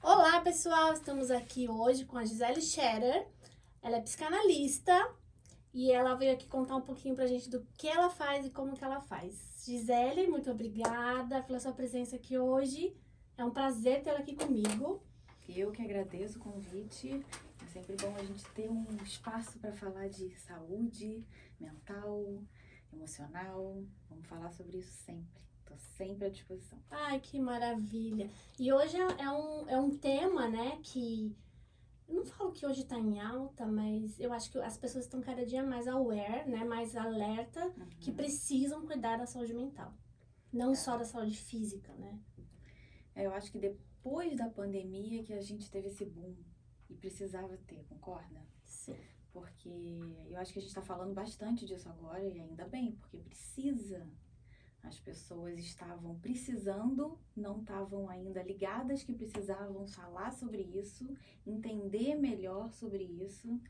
Olá, pessoal! Estamos aqui hoje com a Gisele Scherer. Ela é psicanalista e ela veio aqui contar um pouquinho pra gente do que ela faz e como que ela faz. Gisele, muito obrigada pela sua presença aqui hoje. É um prazer tê-la aqui comigo. Eu que agradeço o convite. É sempre bom a gente ter um espaço para falar de saúde mental, emocional. Vamos falar sobre isso sempre. Estou sempre à disposição. Ai, que maravilha! E hoje é um tema, né, que... Eu não falo que hoje tá em alta, mas eu acho que as pessoas estão cada dia mais aware, né, mais alerta, que precisam cuidar da saúde mental. Não só da saúde física, né? Eu acho que depois da pandemia que a gente teve esse boom e precisava ter, concorda? Sim. Porque eu acho que a gente está falando bastante disso agora e ainda bem, porque precisa. As pessoas estavam precisando, não estavam ainda ligadas que precisavam falar sobre isso, entender melhor sobre isso.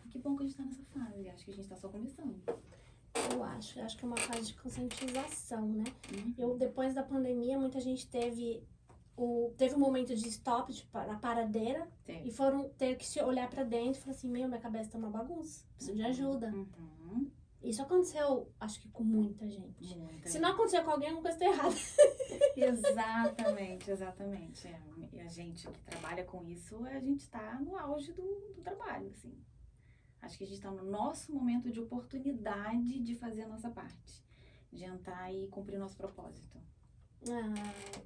E que bom que a gente está nessa fase. Acho que a gente está só começando. Eu acho que é uma fase de conscientização, né? Depois da pandemia, muita gente teve um momento de stop, na paradeira, Sim. e foram ter que se olhar pra dentro e falar assim, minha cabeça tá uma bagunça, preciso de ajuda. Isso aconteceu, acho que com muita gente. Se não acontecer com alguém, alguma coisa tá errada. Exatamente, exatamente. E a gente que trabalha com isso, a gente está no auge do trabalho, assim. Acho que a gente está no nosso momento de oportunidade de fazer a nossa parte, de entrar e cumprir nosso propósito.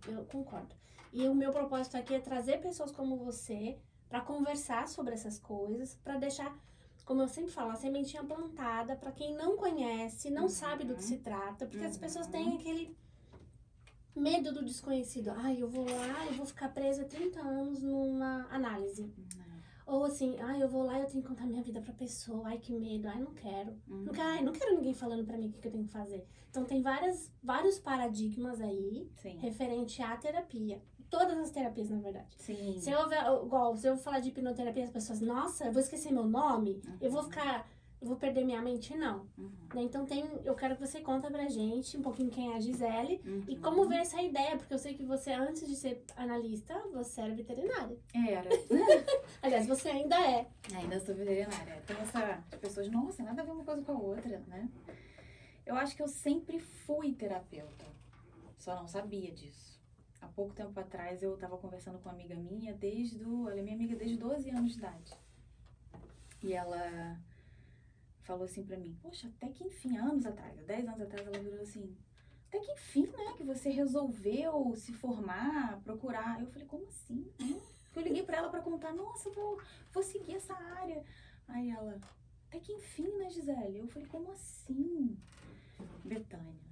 Eu concordo. E o meu propósito aqui é trazer pessoas como você pra conversar sobre essas coisas, pra deixar, como eu sempre falo, a sementinha plantada pra quem não conhece, não sabe do que se trata, porque as pessoas têm aquele medo do desconhecido. Ai, eu vou lá, eu vou ficar presa 30 anos numa análise. Ou assim, ai, eu vou lá e eu tenho que contar minha vida pra pessoa. Ai, que medo. Ai, não quero. Não quero ninguém falando pra mim o que eu tenho que fazer. Então, tem vários paradigmas aí, Sim. referente à terapia. Todas as terapias, na verdade. Sim. Se eu falar de hipnoterapia, as pessoas, nossa, eu vou esquecer meu nome? Eu vou perder minha mente? Não. Né? Então, eu quero que você conta pra gente um pouquinho quem é a Gisele e como veio essa ideia, porque eu sei que você, antes de ser analista, você era veterinária. Era. Aliás, você ainda é. Ainda sou veterinária. Tem as pessoas, nossa, nada a ver uma coisa com a outra, né? Eu acho que eu sempre fui terapeuta, só não sabia disso. Há pouco tempo atrás eu estava conversando com uma amiga minha, ela é minha amiga desde 12 anos de idade. E ela falou assim pra mim, poxa, até que enfim, anos atrás, há 10 anos atrás, ela virou assim, até que enfim, né, que você resolveu se formar, procurar. Eu falei, como assim? Eu liguei pra ela pra contar, nossa, vou seguir essa área. Aí ela, até que enfim, né, Gisele? Eu falei, como assim, Betânia?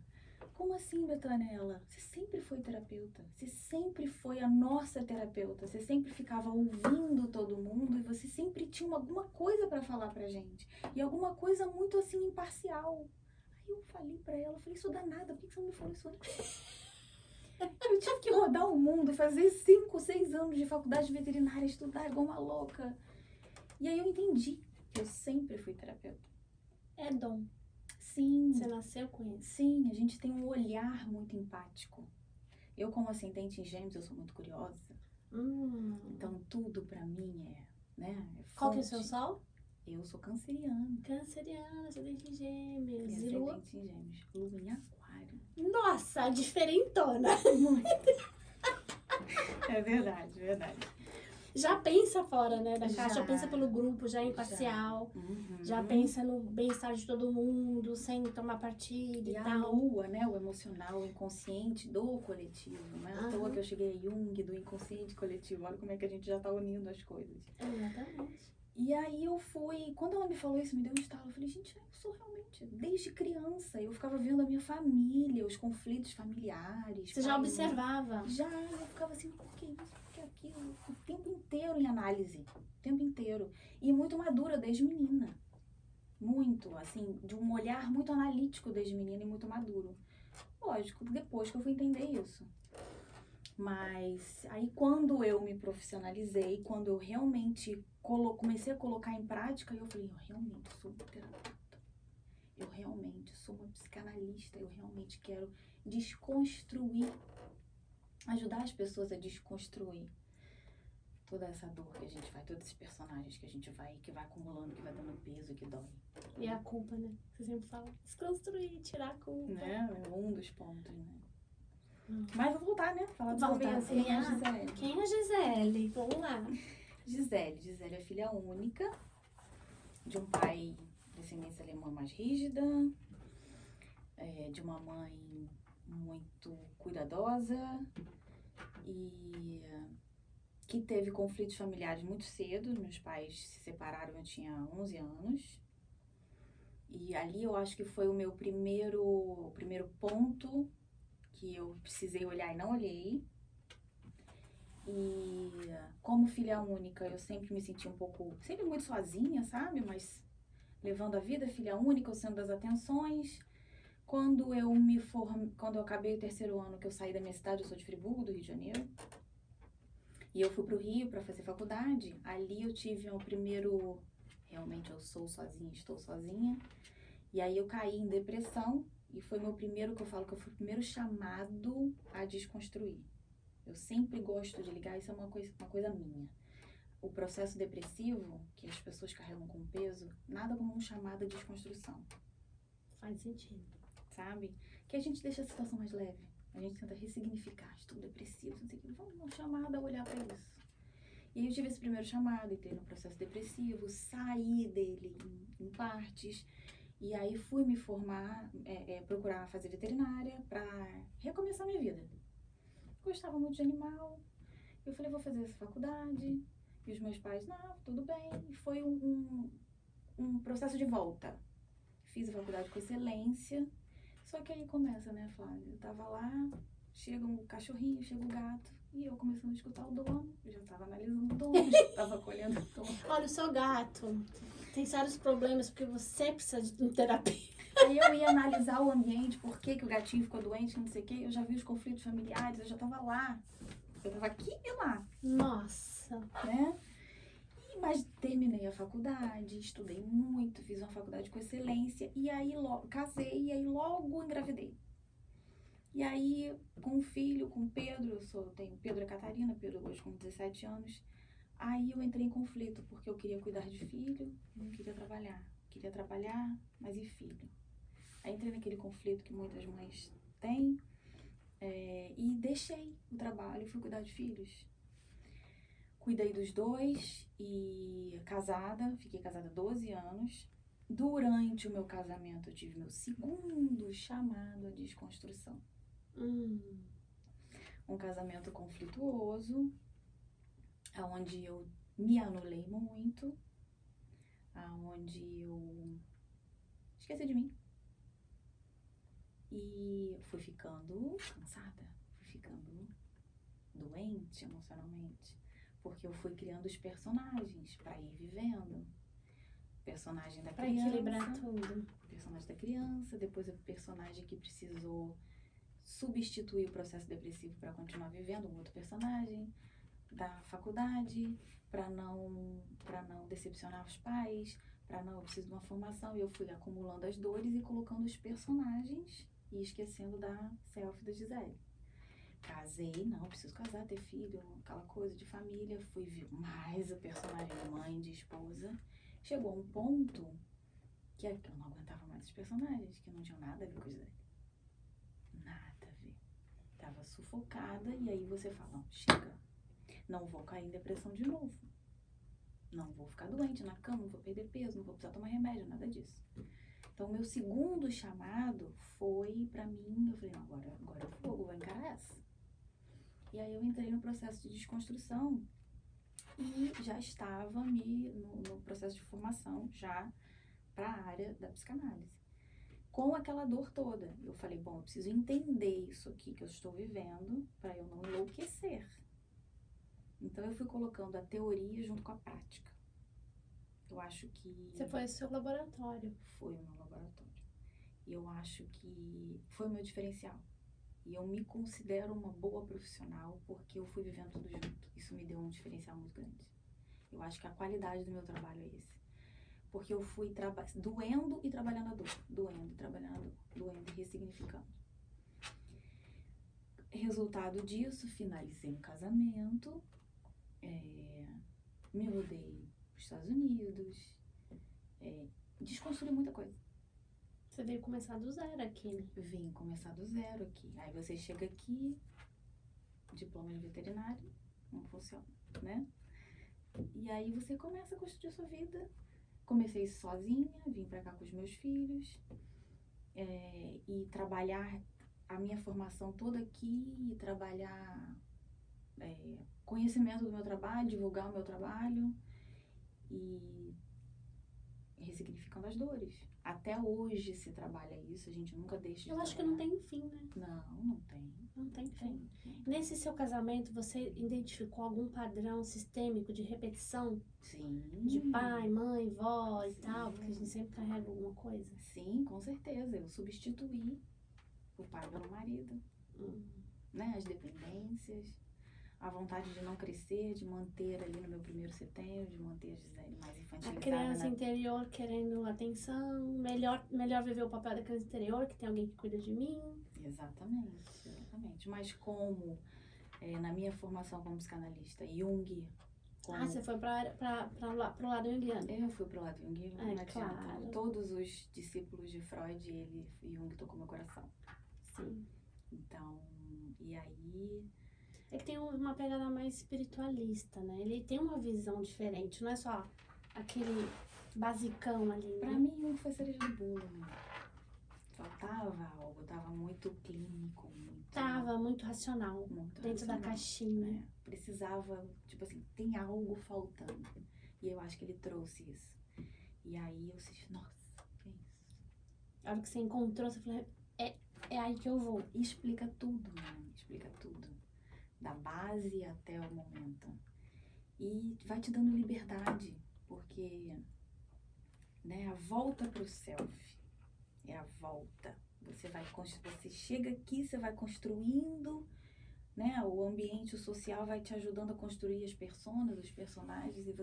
Como assim, Betânia? Ela, você sempre foi terapeuta, você sempre foi a nossa terapeuta, você sempre ficava ouvindo todo mundo e você sempre tinha alguma coisa pra falar pra gente. E alguma coisa muito assim, imparcial. Aí eu falei pra ela, eu falei, isso dá nada, por que você não me falou isso antes? Eu tive que rodar o mundo, fazer 5, 6 anos de faculdade veterinária, estudar igual uma louca. E aí eu entendi que eu sempre fui terapeuta. É dom. Sim. Você nasceu com isso. Sim, a gente tem um olhar muito empático. Eu, como ascendente em Gêmeos, eu sou muito curiosa. Então, tudo pra mim né? Qual que é o seu sol? Eu sou canceriana. Canceriana, ascendente em Gêmeos. E E lua? ascendente em Gêmeos. Lua em Aquário. Nossa, diferentona. Muito. É verdade, verdade. Já pensa fora, né, da caixa, já Já. pensa pelo grupo, já é imparcial. Já pensa no bem-estar de todo mundo, sem tomar partido e a tal. lua, né, o emocional, o inconsciente do coletivo, não é à toa que eu cheguei a Jung, do inconsciente coletivo. Olha como é que a gente já tá unindo as coisas. Exatamente. E aí quando ela me falou isso, me deu um estalo. Eu falei, gente, eu sou realmente, desde criança, eu ficava vendo a minha família, os conflitos familiares. Você já observava? Já, eu ficava assim, por que isso, por que aquilo? O tempo inteiro em análise, o tempo inteiro. E muito madura desde menina. Muito, assim, de um olhar muito analítico desde menina e muito maduro. Lógico, depois que eu fui entender isso. Mas aí quando eu me profissionalizei, quando eu realmente comecei a colocar em prática, eu falei, eu realmente sou uma terapeuta. Eu realmente sou uma psicanalista, eu realmente quero desconstruir, ajudar as pessoas a desconstruir. toda essa dor que a gente vai, todos esses personagens que a gente vai, que vai acumulando, que vai dando peso, que dói. E a culpa, né? Você sempre fala, desconstruir, tirar a culpa. Né? É um dos pontos, né? Hum. Mas vou voltar, né? Falar do Volta, começo. Quem é a Gisele? Quem é a Gisele? Vamos lá. Gisele é filha única, de um pai de descendência alemã mais rígida, de uma mãe muito cuidadosa e que teve conflitos familiares muito cedo. Meus pais se separaram, eu tinha 11 anos. E ali eu acho que foi o meu primeiro ponto que eu precisei olhar e não olhei. E como filha única, eu sempre me senti sempre muito sozinha, sabe? Mas levando a vida, filha única, o centro das atenções. Quando eu acabei o terceiro ano, que eu saí da minha cidade, eu sou de Friburgo, do Rio de Janeiro. E eu fui pro Rio para fazer faculdade. Ali eu tive realmente eu sou sozinha, estou sozinha. E aí eu caí em depressão e foi meu primeiro, que eu falo que foi o primeiro chamado a desconstruir. Eu sempre gosto de ligar, isso é uma coisa minha. O processo depressivo, que as pessoas carregam com peso, nada como um chamado à desconstrução. Faz sentido. Sabe? Que a gente deixa a situação mais leve. A gente tenta ressignificar, estou depressivo, não sei o que. Vamos dar uma chamada a olhar para isso. E aí eu tive esse primeiro chamado, entrei no processo depressivo, saí dele em partes. E aí fui me formar, procurar fazer veterinária para recomeçar minha vida. Gostava muito de animal. Eu falei, vou fazer essa faculdade. E os meus pais, não, tudo bem. E foi um processo de volta. Fiz a faculdade com excelência. Só que aí começa, né, Flávia? Eu tava lá, chega um cachorrinho, chega um gato. E eu começando a escutar o dono. Eu já tava analisando o dono, já tava colhendo o dono. Olha, o seu gato tem sérios problemas porque você precisa de terapia. Aí eu ia analisar o ambiente, por que o gatinho ficou doente, não sei o quê. Eu já vi os conflitos familiares, eu já tava lá. Eu tava aqui e lá. Nossa. Né? Mas terminei a faculdade, estudei muito, fiz uma faculdade com excelência. E aí casei e aí logo engravidei. E aí, com o filho, com o Pedro, tenho Pedro e Catarina, Pedro hoje com 17 anos. Aí eu entrei em conflito, porque eu queria cuidar de filho, não queria trabalhar. Queria trabalhar, mas e filho? Aí entrei naquele conflito que muitas mães têm, e deixei o trabalho e fui cuidar de filhos. Cuidei dos dois e fiquei casada 12 anos. Durante o meu casamento eu tive meu segundo chamado à desconstrução. Um casamento conflituoso, onde eu me anulei muito, onde eu esqueci de mim. E fui ficando cansada, fui ficando doente emocionalmente, porque eu fui criando os personagens para ir vivendo. Personagem da criança. Para equilibrar tudo. Personagem da criança, depois o personagem que precisou substituir o processo depressivo para continuar vivendo, um outro personagem da faculdade, para não decepcionar os pais, eu preciso de uma formação. E eu fui acumulando as dores e colocando os personagens e esquecendo da selfie da Gisele. Casei, não, preciso casar, ter filho, aquela coisa de família. Fui ver mais o personagem de mãe, de esposa. Chegou um ponto que eu não aguentava mais os personagens, que não tinham nada a ver com a Gisele. Nada a ver. Tava sufocada e aí você fala, não, chega. Não vou cair em depressão de novo. Não vou ficar doente na cama, não vou perder peso, não vou precisar tomar remédio, nada disso. Então, meu segundo chamado foi pra mim, eu falei, não, agora eu vou encarar essa. E aí eu entrei no processo de desconstrução e já estava no processo de formação, já para a área da psicanálise. Com aquela dor toda, eu falei, bom, eu preciso entender isso aqui que eu estou vivendo para eu não enlouquecer. Então eu fui colocando a teoria junto com a prática. Eu acho que... Você foi ao seu laboratório. Foi o meu laboratório. E eu acho que foi o meu diferencial. E eu me considero uma boa profissional porque eu fui vivendo tudo junto. Isso me deu um diferencial muito grande. Eu acho que a qualidade do meu trabalho é esse. Porque eu fui doendo e trabalhando a dor. Doendo e trabalhando a dor. Doendo e ressignificando. Resultado disso, finalizei um casamento. me mudei para os Estados Unidos, desconstruí muita coisa. Você veio começar do zero aqui, né? Vim começar do zero aqui. Aí você chega aqui, diploma de veterinário, não funciona, né? E aí você começa a construir sua vida. Comecei sozinha, vim pra cá com os meus filhos, e trabalhar a minha formação toda aqui, e trabalhar conhecimento do meu trabalho, divulgar o meu trabalho e ressignificando as dores. Até hoje se trabalha isso, a gente nunca deixa de Eu acho que trabalhar. não tem fim, né? Não tem. Não tem fim. Não tem. Nesse seu casamento, você identificou algum padrão sistêmico de repetição? Sim. De pai, mãe, vó e Sim. tal? Porque a gente sempre carrega alguma coisa. Sim, com certeza. Eu substituí o pai pelo marido. Né? As dependências, a vontade de não crescer, de manter ali no meu primeiro setembro, de manter a Gisele mais A infantilizada. criança interior querendo atenção, melhor viver o papel da criança interior, que tem alguém que cuida de mim. Exatamente. Mas como, na minha formação como psicanalista, Jung... Você foi pro lado junguiano. Eu fui pro lado Jung, não adianta. Claro. Todos os discípulos de Freud, Jung tocou meu coração. Sim. Então, e aí... É que tem uma pegada mais espiritualista, né? Ele tem uma visão diferente, não é só aquele basicão ali, né? Pra mim, Jung foi cereja do bolo, né? Faltava algo, tava muito clínico, Tava muito racional, dentro da caixinha. Precisava, tipo assim, tem algo faltando. E eu acho que ele trouxe isso. E aí eu disse, nossa, que é isso? A hora que você encontrou, você falou, é aí que eu vou. E explica tudo, né? Explica tudo. Da base até o momento. E vai te dando liberdade, porque, né, a volta pro self é a volta. Você chega aqui, você vai construindo, né, o ambiente social vai te ajudando a construir as personas, os personagens, e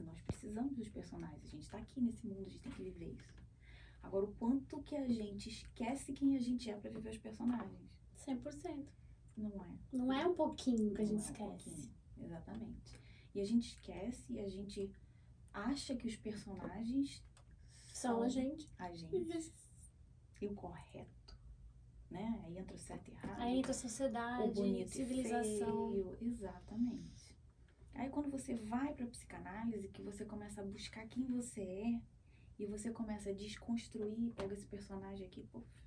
nós precisamos dos personagens. A gente tá aqui nesse mundo, a gente tem que viver isso. Agora, o quanto que a gente esquece quem a gente é pra viver os personagens? 100%. Não é. Não é um pouquinho que a gente esquece. Um pouquinho, exatamente. E a gente esquece e a gente acha que os personagens são a gente. E o correto, né? Aí entra o certo e errado. Aí entra a sociedade, o bonito civilização. E feio. Exatamente. Aí quando você vai pra psicanálise, que você começa a buscar quem você é, e você começa a desconstruir, pega esse personagem aqui,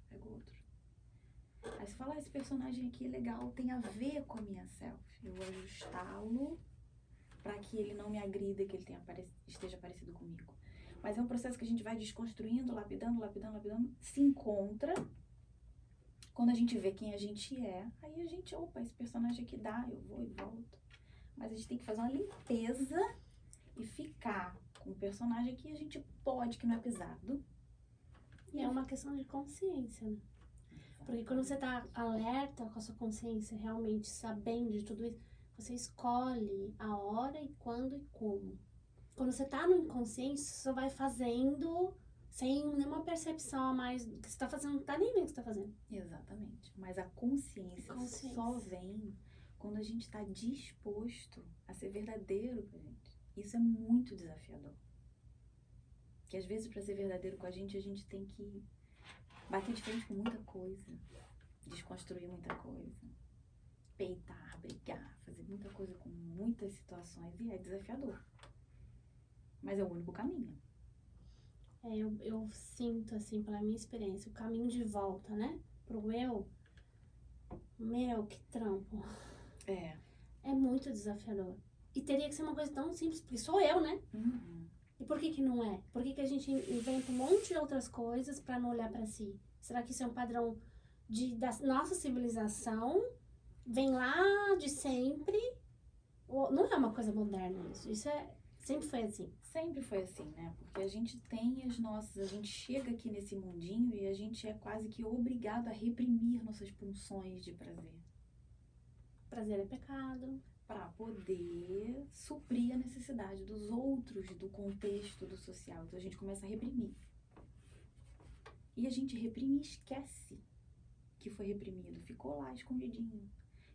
pega outro. Aí você fala, esse personagem aqui é legal, tem a ver com a minha self. Eu vou ajustá-lo para que ele não me agrida, que ele esteja parecido comigo. Mas é um processo que a gente vai desconstruindo, lapidando, se encontra. Quando a gente vê quem a gente é, aí a gente, esse personagem aqui dá, eu vou e volto. Mas a gente tem que fazer uma limpeza e ficar com o personagem que a gente pode, que não é pesado. E é uma questão de consciência, né? Porque quando você tá alerta com a sua consciência, realmente sabendo de tudo isso, você escolhe a hora e quando e como. Quando você tá no inconsciente, você só vai fazendo sem nenhuma percepção a mais do que você tá fazendo, não tá nem vendo o que você tá fazendo. Exatamente. Mas a consciência só vem quando a gente tá disposto a ser verdadeiro com a gente. Isso é muito desafiador. Que às vezes, para ser verdadeiro com a gente tem que bater de frente com muita coisa, desconstruir muita coisa, peitar, brigar, fazer muita coisa com muitas situações, e é desafiador. Mas é o único caminho. Eu sinto, assim, pela minha experiência, o caminho de volta, né? Pro eu, que trampo. É muito desafiador. E teria que ser uma coisa tão simples, porque sou eu, né? Uhum. E por que não é? Por que a gente inventa um monte de outras coisas pra não olhar pra si? Será que isso é um padrão da nossa civilização? Vem lá de sempre? Ou não é uma coisa moderna isso? Isso sempre foi assim. Sempre foi assim, né? Porque a gente tem a gente chega aqui nesse mundinho e a gente é quase que obrigado a reprimir nossas pulsões de prazer. Prazer é pecado. Para poder suprir a necessidade dos outros, do contexto, do social. Então a gente começa a reprimir. E a gente reprime e esquece que foi reprimido. Ficou lá escondidinho.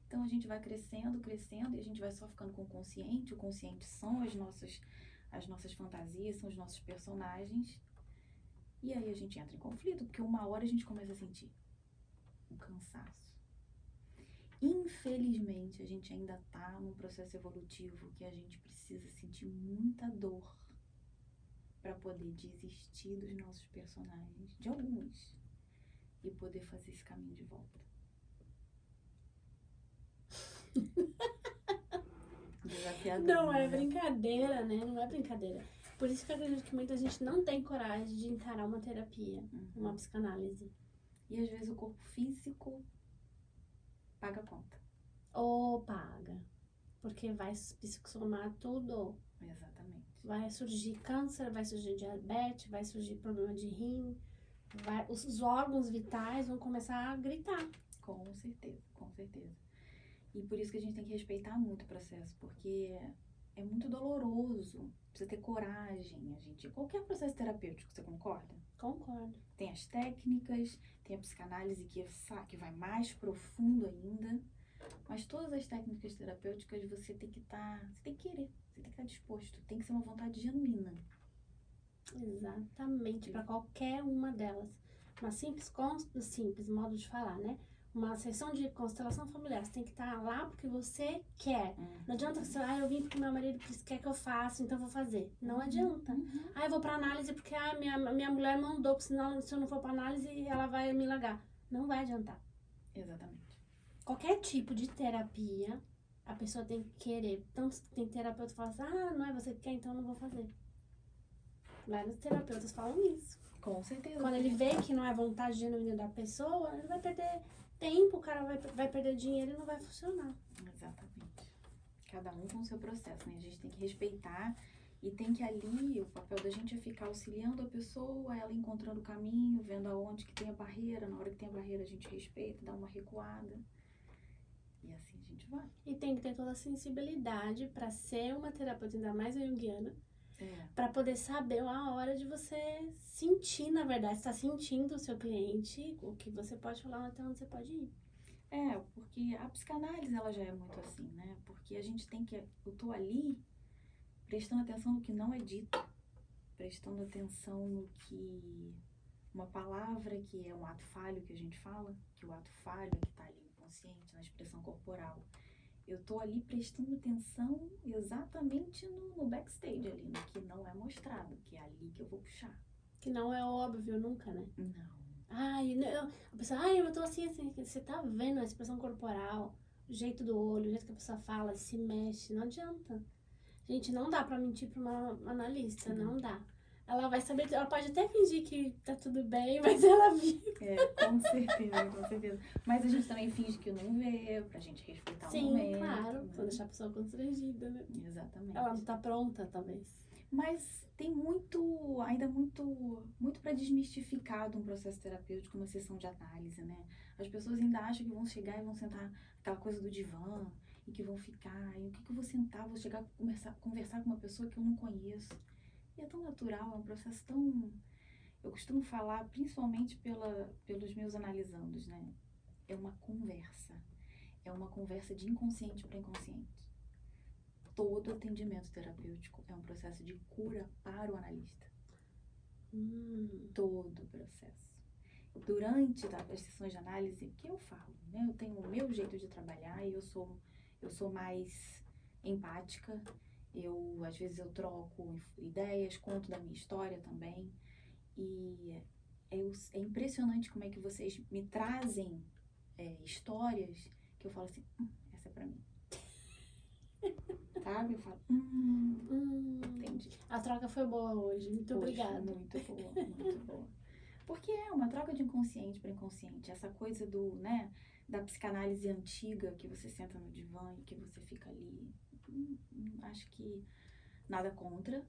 Então a gente vai crescendo, crescendo, e a gente vai só ficando com o consciente. O consciente são as nossas fantasias, são os nossos personagens. E aí a gente entra em conflito, porque uma hora a gente começa a sentir um cansaço. Infelizmente, a gente ainda tá num processo evolutivo que a gente precisa sentir muita dor para poder desistir dos nossos personagens, de alguns, e poder fazer esse caminho de volta. Desafiador. Não é né? brincadeira, né? Não é brincadeira. Por isso que eu acredito que muita gente não tem coragem de encarar uma terapia, uma psicanálise. E às vezes o corpo físico paga a conta. Ou paga. Porque vai psicossomar tudo. Exatamente. Vai surgir câncer, vai surgir diabetes, vai surgir problema de rim. Os órgãos vitais vão começar a gritar. Com certeza, com certeza. E por isso que a gente tem que respeitar muito o processo, porque é muito doloroso. Precisa ter coragem, qualquer processo terapêutico, você concorda? Concordo. Tem as técnicas, tem a psicanálise que vai mais profundo ainda. Mas todas as técnicas terapêuticas você tem que querer, você tem que estar disposto, tem que ser uma vontade genuína. Exatamente, para qualquer uma delas. Uma simples modo de falar, né? Uma sessão de constelação familiar, você tem que estar lá porque você quer. Não adianta você, eu vim porque meu marido quer que eu faça, então eu vou fazer. Não adianta. Eu vou pra análise porque minha mulher mandou, porque senão se eu não for pra análise, ela vai me largar. Não vai adiantar. Exatamente. Qualquer tipo de terapia, a pessoa tem que querer. Tanto que tem terapeuta que fala assim, não é você que quer, então eu não vou fazer. Vários terapeutas falam isso. Com certeza. Quando ele vê que não é vontade genuína da pessoa, ele vai perder tempo, o cara vai perder dinheiro e não vai funcionar. Exatamente. Cada um com o seu processo, né? A gente tem que respeitar e tem que ali, o papel da gente é ficar auxiliando a pessoa, ela encontrando o caminho, vendo aonde que tem a barreira. Na hora que tem a barreira a gente respeita, dá uma recuada. E assim a gente vai. E tem que ter toda a sensibilidade para ser uma terapeuta, ainda mais junguiana, para poder saber a hora de você sentir, na verdade, está sentindo o seu cliente, o que você pode falar, até onde você pode ir. Porque a psicanálise ela já é muito assim, né? Porque a gente eu tô ali prestando atenção no que não é dito, prestando atenção no que uma palavra que é um ato falho que a gente fala, que o ato falho é que tá ali inconsciente, na expressão corporal. Eu tô ali prestando atenção exatamente no backstage ali, no que não é mostrado, que é ali que eu vou puxar. Que não é óbvio nunca, né? Não. A pessoa, eu tô assim, você tá vendo a expressão corporal, o jeito do olho, o jeito que a pessoa fala, se mexe, não adianta. Gente, não dá pra mentir pra uma analista, não dá. Ela vai saber, ela pode até fingir que tá tudo bem, mas ela viu. Com certeza, com certeza. Mas a gente também finge que não vê, pra gente respeitar o momento. Sim, claro, né? pra deixar a pessoa constrangida, né? Exatamente. Ela não tá pronta, talvez. Mas tem ainda muito para desmistificar de um processo terapêutico, uma sessão de análise, né? As pessoas ainda acham que vão chegar e vão sentar aquela coisa do divã, e que vão ficar, e o que eu vou sentar, vou chegar a conversar com uma pessoa que eu não conheço. E é tão natural, é um processo tão... Eu costumo falar, principalmente pelos meus analisandos, né? É uma conversa de inconsciente para inconsciente. Todo atendimento terapêutico é um processo de cura para o analista. Todo o processo. Durante as sessões de análise, que eu falo, né? Eu tenho o meu jeito de trabalhar e eu sou mais empática. Às vezes eu troco ideias, conto da minha história também. E é impressionante como é que vocês me trazem histórias que eu falo assim, essa é pra mim. Sabe? Eu falo, entendi. A troca foi boa hoje, muito obrigada. Muito boa, muito boa. Porque é uma troca de inconsciente para inconsciente. Essa coisa da psicanálise antiga, que você senta no divã e que você fica ali. Acho que nada contra,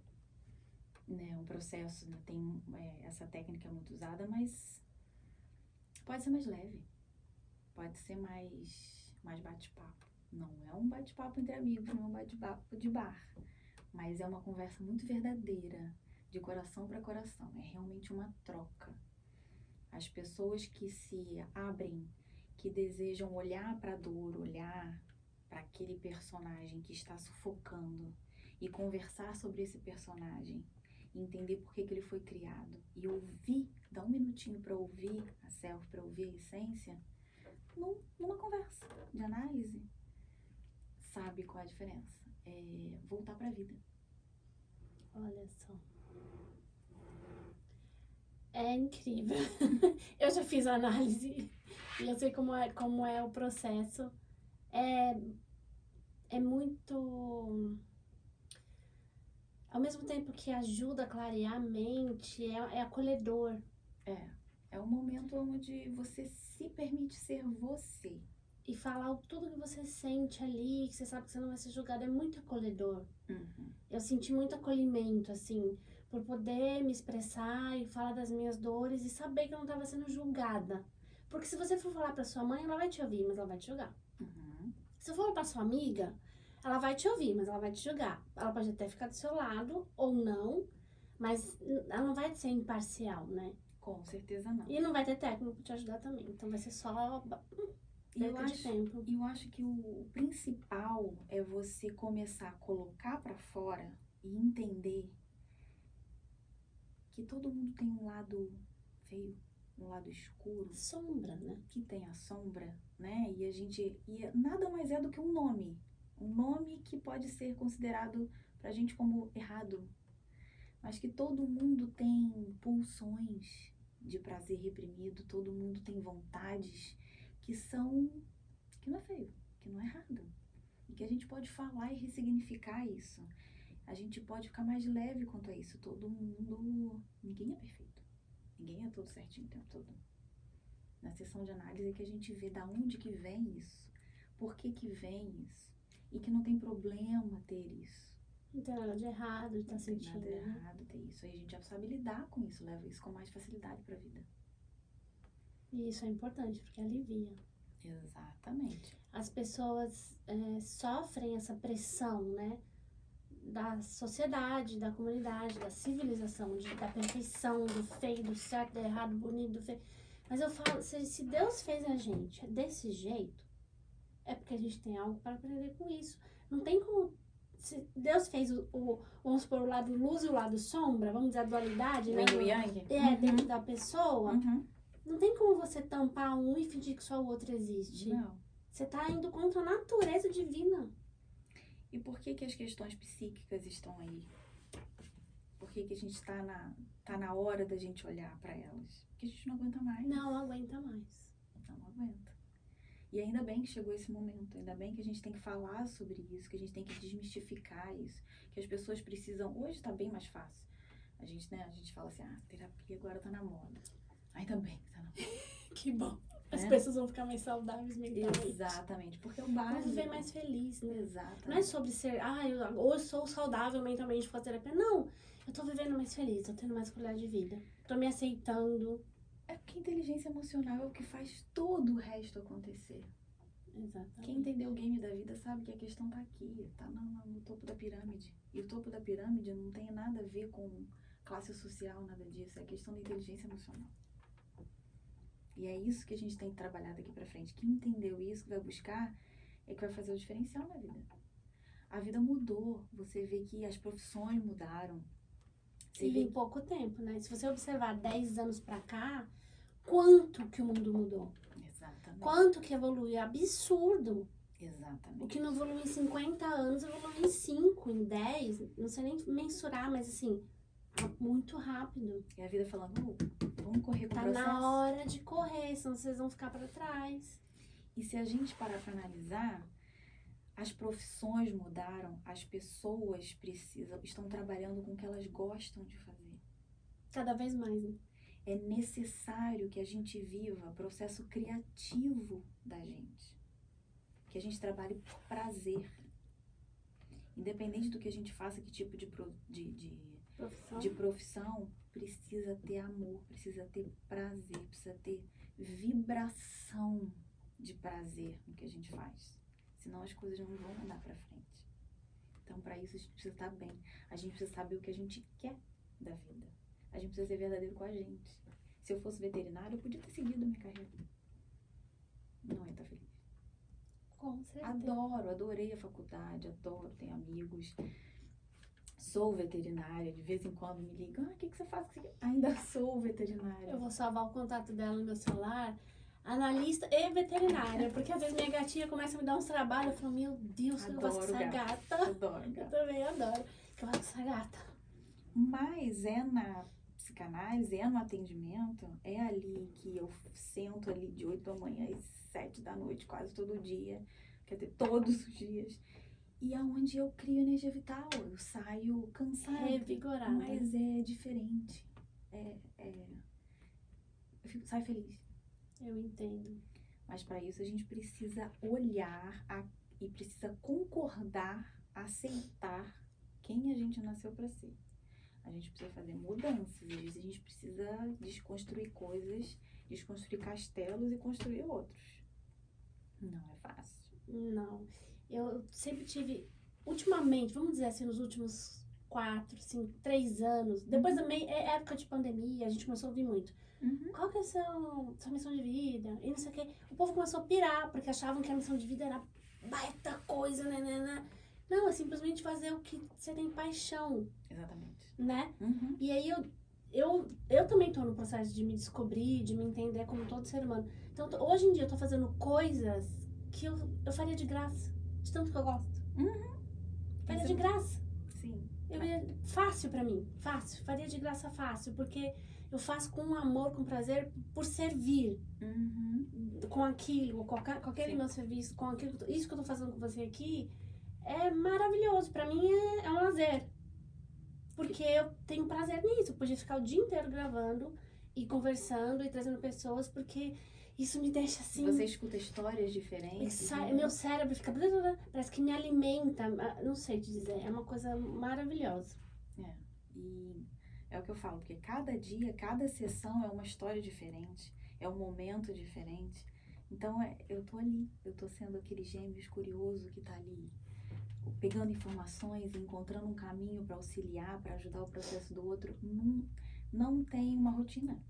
né? Um processo, né? Tem essa técnica muito usada, mas pode ser mais leve. Pode ser mais bate-papo. Não é um bate-papo entre amigos, não é um bate-papo de bar. Mas é uma conversa muito verdadeira, de coração para coração. É realmente uma troca. As pessoas que se abrem que desejam olhar para a dor, olhar para aquele personagem que está sufocando e conversar sobre esse personagem, e entender por que ele foi criado e ouvir, dar um minutinho para ouvir a self, para ouvir a essência, numa conversa de análise, sabe qual é a diferença? É voltar para a vida. Olha só. É incrível. Eu já fiz análise e eu sei como é o processo. É muito... Ao mesmo tempo que ajuda a clarear a mente, é acolhedor. É um momento onde você se permite ser você. E falar tudo que você sente ali, que você sabe que você não vai ser julgado, é muito acolhedor. Uhum. Eu senti muito acolhimento, assim, por poder me expressar e falar das minhas dores e saber que eu não estava sendo julgada. Porque se você for falar pra sua mãe, ela vai te ouvir, mas ela vai te julgar. Uhum. Se eu for pra sua amiga, ela vai te ouvir, mas ela vai te julgar. Ela pode até ficar do seu lado ou não, mas ela não vai ser imparcial, né? Com certeza não. E não vai ter técnico pra te ajudar também. Então vai ser só Eu acho que o principal é você começar a colocar pra fora e entender que todo mundo tem um lado feio, um lado escuro, sombra, né? que tem a sombra, né? E nada mais é do que um nome que pode ser considerado pra gente como errado, mas que todo mundo tem pulsões de prazer reprimido, todo mundo tem vontades que não é feio, que não é errado. E que a gente pode falar e ressignificar isso. A gente pode ficar mais leve quanto a isso. Todo mundo... Ninguém é perfeito. Ninguém é todo certinho o tempo todo. Na sessão de análise é que a gente vê da onde que vem isso. Por que que vem isso. E que não tem problema ter isso. Não tem nada de errado, tá sentindo. Não tem nada de errado ter isso. Aí a gente já sabe lidar com isso. Leva isso com mais facilidade pra vida. E isso é importante, porque alivia. Exatamente. As pessoas sofrem essa pressão, né? Da sociedade, da comunidade, da civilização, da perfeição, do feio, do certo, do errado, do bonito, do feio. Mas eu falo, se Deus fez a gente desse jeito, é porque a gente tem algo para aprender com isso. Não tem como... Se Deus fez vamos supor, o lado luz e o lado sombra, vamos dizer, a dualidade, né? Yin e Yang? Dentro da pessoa. Uhum. Não tem como você tampar um e fingir que só o outro existe. Não. Você tá indo contra a natureza divina. E por que que as questões psíquicas estão aí? Por que que a gente tá na hora da gente olhar para elas? Porque a gente não aguenta mais. Não aguenta mais. Não aguenta. E ainda bem que chegou esse momento, ainda bem que a gente tem que falar sobre isso, que a gente tem que desmistificar isso, que as pessoas precisam... Hoje tá bem mais fácil. A gente fala assim, terapia agora tá na moda. Ainda bem que tá na moda. Que bom. As Né? pessoas vão ficar mais saudáveis mentalmente. Exatamente, porque é o básico. Vão viver mais feliz, né? Exatamente. Não é sobre ser, eu sou saudável mentalmente por fazer terapia. Não, eu tô vivendo mais feliz, tô tendo mais qualidade de vida. Tô me aceitando. É porque a inteligência emocional é o que faz todo o resto acontecer. Exatamente. Quem entendeu o game da vida sabe que a questão tá aqui, tá no topo da pirâmide. E o topo da pirâmide não tem nada a ver com classe social, nada disso. É a questão da inteligência emocional. E é isso que a gente tem que trabalhar daqui pra frente. Quem entendeu isso, que vai buscar, é que vai fazer o diferencial na vida. A vida mudou. Você vê que as profissões mudaram. Você vê em pouco tempo, né? Se você observar 10 anos pra cá, quanto que o mundo mudou? Exatamente. Quanto que evoluiu? Absurdo. Exatamente. O que não evoluiu em 50 anos, evoluiu em 5, em 10. Não sei nem mensurar, mas assim, muito rápido. E a vida falando, vamos correr com o Tá processo. na hora de correr, senão vocês vão ficar pra trás. E se a gente parar pra analisar, as profissões mudaram, as pessoas estão trabalhando com o que elas gostam de fazer. Cada vez mais, né? É necessário que a gente viva o processo criativo da gente. Que a gente trabalhe por prazer. Independente do que a gente faça, que tipo de profissão, precisa ter amor, precisa ter prazer, precisa ter vibração de prazer no que a gente faz. Senão as coisas não vão andar pra frente. Então, para isso, a gente precisa estar bem. A gente precisa saber o que a gente quer da vida. A gente precisa ser verdadeiro com a gente. Se eu fosse veterinário, eu podia ter seguido a minha carreira. não ia estar feliz. Com certeza. Adorei a faculdade, adoro, tenho amigos. Sou veterinária, de vez em quando me ligam, o que você faz? Ainda sou veterinária. Eu vou salvar o contato dela no meu celular, analista e veterinária, porque às vezes minha gatinha começa a me dar uns trabalhos, eu falo, meu Deus, que eu gosto dessa gata. Adoro Eu gato. também adoro, que eu gosto dessa gata. Mas é na psicanálise, é no atendimento, é ali que eu sento ali de 8 da manhã às 7 da noite, quase todo dia, quer dizer, todos os dias. E é onde eu crio energia vital, eu saio cansada. Revigorada. Mas é diferente. Saio feliz. Eu entendo. Mas para isso a gente precisa olhar e precisa concordar, aceitar quem a gente nasceu para ser. A gente precisa fazer mudanças, às vezes a gente precisa desconstruir coisas, desconstruir castelos e construir outros. Não é fácil. Não. Eu sempre tive, ultimamente, vamos dizer assim, nos últimos 4, 5, 3 anos, depois também, época de pandemia, a gente começou a ouvir muito. Qual que é a sua missão de vida? E não sei o quê. O povo começou a pirar, porque achavam que a missão de vida era baita coisa, né? Não, é simplesmente fazer o que você tem paixão, Exatamente. né? E aí eu também tô no processo de me descobrir, de me entender como todo ser humano. Então, hoje em dia eu tô fazendo coisas que eu faria de graça, de tanto que eu gosto. Faria de graça. Sim. Fácil pra mim, fácil. Faria de graça fácil, porque eu faço com amor, com prazer, por servir com aquilo, com aquele Sim. meu serviço, com aquilo, isso que eu tô fazendo com você aqui, é maravilhoso. Pra mim é um lazer. Porque eu tenho prazer nisso. Eu podia ficar o dia inteiro gravando e conversando e trazendo pessoas, porque isso me deixa assim. Você escuta histórias diferentes. Meu cérebro fica. Parece que me alimenta. Não sei te dizer. É uma coisa maravilhosa. E é o que eu falo, porque cada dia, cada sessão é uma história diferente, é um momento diferente. Então, eu tô ali, eu tô sendo aquele gêmeos curioso que tá ali, pegando informações, encontrando um caminho para auxiliar, para ajudar o processo do outro. Não tem uma rotina.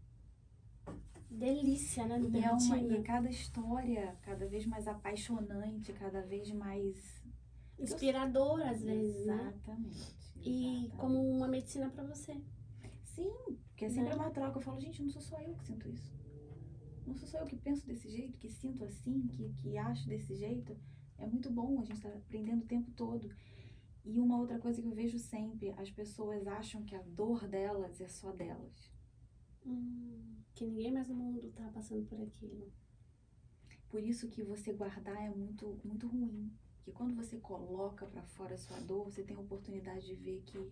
Delícia, né? E cada história cada vez mais apaixonante, cada vez mais inspiradora, às vezes, Exatamente. né? E como uma medicina para você. Sim, porque é sempre uma troca. Eu falo, gente, não sou só eu que sinto isso. Não sou só eu que penso desse jeito, que sinto assim, que acho desse jeito. É muito bom, a gente tá aprendendo o tempo todo. E uma outra coisa que eu vejo sempre, as pessoas acham que a dor delas é só delas. Que ninguém mais no mundo tá passando por aquilo. Por isso que você guardar é muito, muito ruim. Porque quando você coloca pra fora a sua dor, você tem a oportunidade de ver que o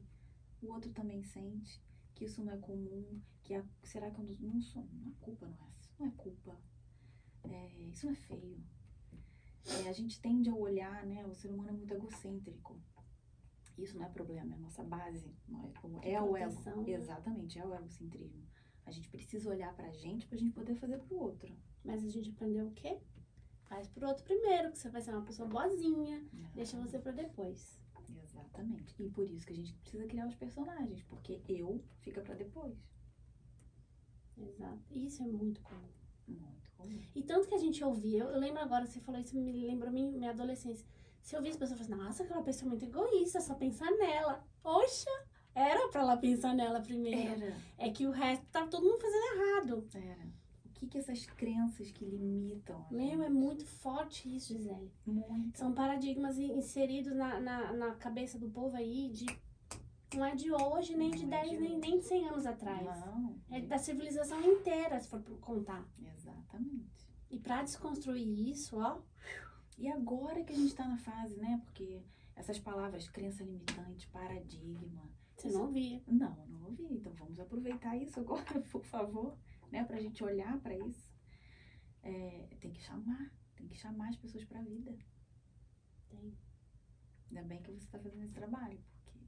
outro também sente, que isso não é comum, será que eu não sou? Não, a culpa não é essa, não é culpa. Isso não é feio. A gente tende a olhar, né? O ser humano é muito egocêntrico. Isso não é problema, é a nossa base. Não é como é o ego. Né? Exatamente, é o egocentrismo. A gente precisa olhar pra gente poder fazer pro outro. Mas a gente aprendeu o quê? Faz pro outro primeiro, que você vai ser uma pessoa boazinha, deixa você pra depois. Exatamente. E por isso que a gente precisa criar os personagens, porque eu fica pra depois. Exato. Isso é muito comum. Muito comum. E tanto que a gente ouvia, eu lembro agora, você falou isso, me lembrou minha adolescência. Se eu ouvia as pessoas falando, nossa, aquela pessoa é muito egoísta, só pensar nela. Poxa, era pra ela pensar nela primeiro. Era. É que o resto tá todo mundo fazendo errado. Era. O que essas crenças que limitam? É muito forte isso, Gisele. Muito. São paradigmas inseridos na cabeça do povo aí, não é de hoje, nem de 10, nem de 100 anos atrás. Não. É da civilização inteira, se for contar. Exatamente. E pra desconstruir isso, ó... E agora que a gente tá na fase, né? Porque essas palavras, crença limitante, paradigma... Você não ouvia. Não ouvi. Então vamos aproveitar isso agora, por favor, né? Pra gente olhar pra isso. Tem que chamar as pessoas pra vida. Tem. Ainda bem que você tá fazendo esse trabalho, porque...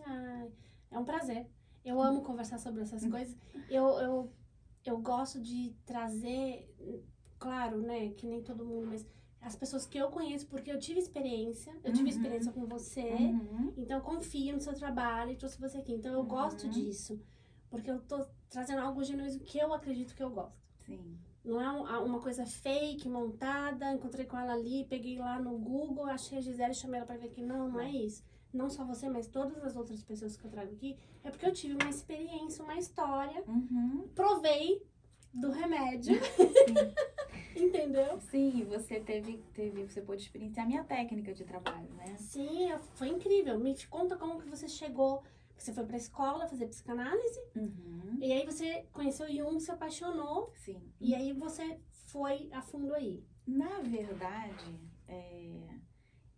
Ai, é um prazer. Eu amo conversar sobre essas coisas. Eu gosto de trazer, claro, né, que nem todo mundo, mas as pessoas que eu conheço, porque eu tive experiência com você, então eu confio no seu trabalho e trouxe você aqui. Então eu gosto disso, porque eu tô trazendo algo genuíno que eu acredito que eu gosto. Sim. Não é uma coisa fake, montada, encontrei com ela ali, peguei lá no Google, achei a Gisele, chamei ela pra ver aqui. Não, não é isso. Não só você, mas todas as outras pessoas que eu trago aqui, é porque eu tive uma experiência, uma história, provei do remédio, entendeu? Sim, você você pôde experienciar a minha técnica de trabalho, né? Sim, foi incrível. Me conta como que você chegou, que você foi pra escola fazer psicanálise, e aí você conheceu Jung, se apaixonou, Sim. e aí você foi a fundo aí. Na verdade,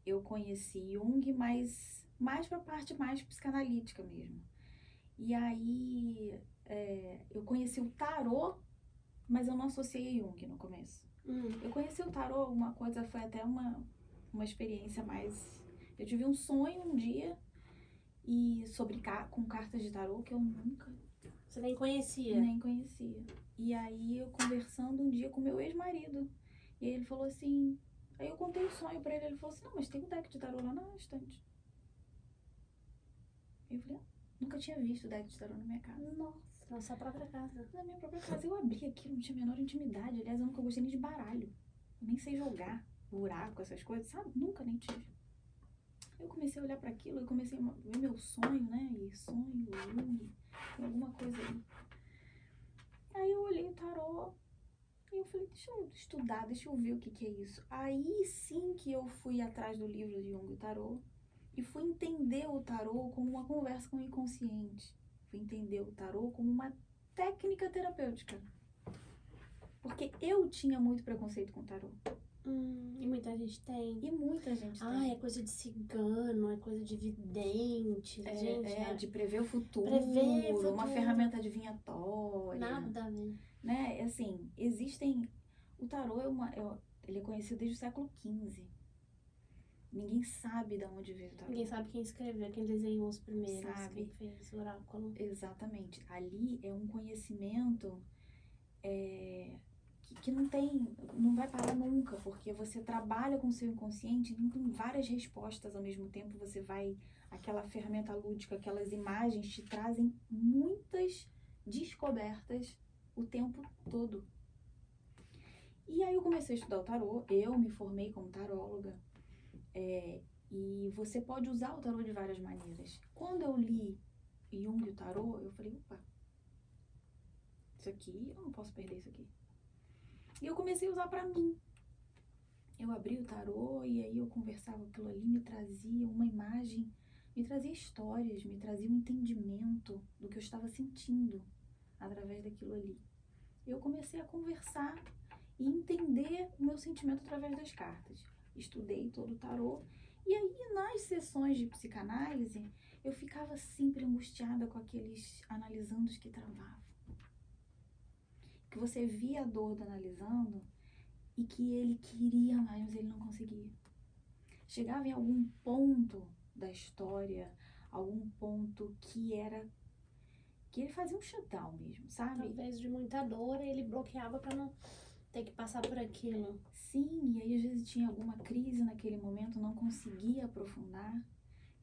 eu conheci Jung, mas mais pra parte mais psicanalítica mesmo. E aí, eu conheci o tarô, mas eu não associei Jung no começo. Eu conheci o tarô, uma coisa, foi até uma experiência mais... Eu tive um sonho um dia e com cartas de tarô que eu nunca Você nem conhecia? nem conhecia. E aí eu conversando um dia com meu ex-marido, e ele falou assim... Aí eu contei o sonho pra ele, ele falou assim, não, mas tem um deck de tarô lá na estante. Eu falei, nunca tinha visto deck de tarô na minha casa. Nossa, na sua própria casa. Na minha própria casa. Eu abri aquilo, não tinha a menor intimidade. Aliás, eu nunca gostei nem de baralho. Eu nem sei jogar buraco, essas coisas, sabe? Nunca nem tive. Eu comecei a olhar pra aquilo, eu comecei a ver meu sonho, né? E sonho, Jung, tem alguma coisa aí. Aí eu olhei o tarô e eu falei, deixa eu estudar, deixa eu ver o que é isso. Aí sim que eu fui atrás do livro de Jung, o tarô, e fui entender o tarô como uma conversa com o inconsciente. Fui entender o tarô como uma técnica terapêutica. Porque eu tinha muito preconceito com o tarô. E muita gente tem. E muita gente tem. Ah, é coisa de cigano, é coisa de vidente, gente. De prever o futuro, Prever o futuro. uma ferramenta adivinhatória. Nada a ver. Né? Assim, existem... O tarô ele é conhecido desde o século XV. Ninguém sabe de onde veio o tarô. Ninguém sabe quem escreveu, quem desenhou os primeiros, Sabe. quem fez o oráculo. Exatamente. Ali é um conhecimento que não vai parar nunca, porque você trabalha com o seu inconsciente, e tem várias respostas ao mesmo tempo, aquela ferramenta lúdica, aquelas imagens te trazem muitas descobertas o tempo todo. E aí eu comecei a estudar o tarô, eu me formei como taróloga, e você pode usar o tarô de várias maneiras. Quando eu li Jung e o tarô, eu falei, opa, isso aqui, eu não posso perder isso aqui. E eu comecei a usar pra mim. Eu abri o tarô e aí eu conversava aquilo ali, me trazia uma imagem, me trazia histórias, me trazia um entendimento do que eu estava sentindo através daquilo ali. Eu comecei a conversar e entender o meu sentimento através das cartas. Estudei todo o tarô e aí nas sessões de psicanálise eu ficava sempre angustiada com aqueles analisandos que travavam. Que você via a dor do analisando e que ele queria mais, mas ele não conseguia. Chegava em algum ponto da história, algum ponto que ele fazia um shutdown mesmo, sabe? Talvez de muita dor, ele bloqueava pra não ter que passar por aquilo. Sim, e aí às vezes tinha alguma crise naquele momento, não conseguia aprofundar.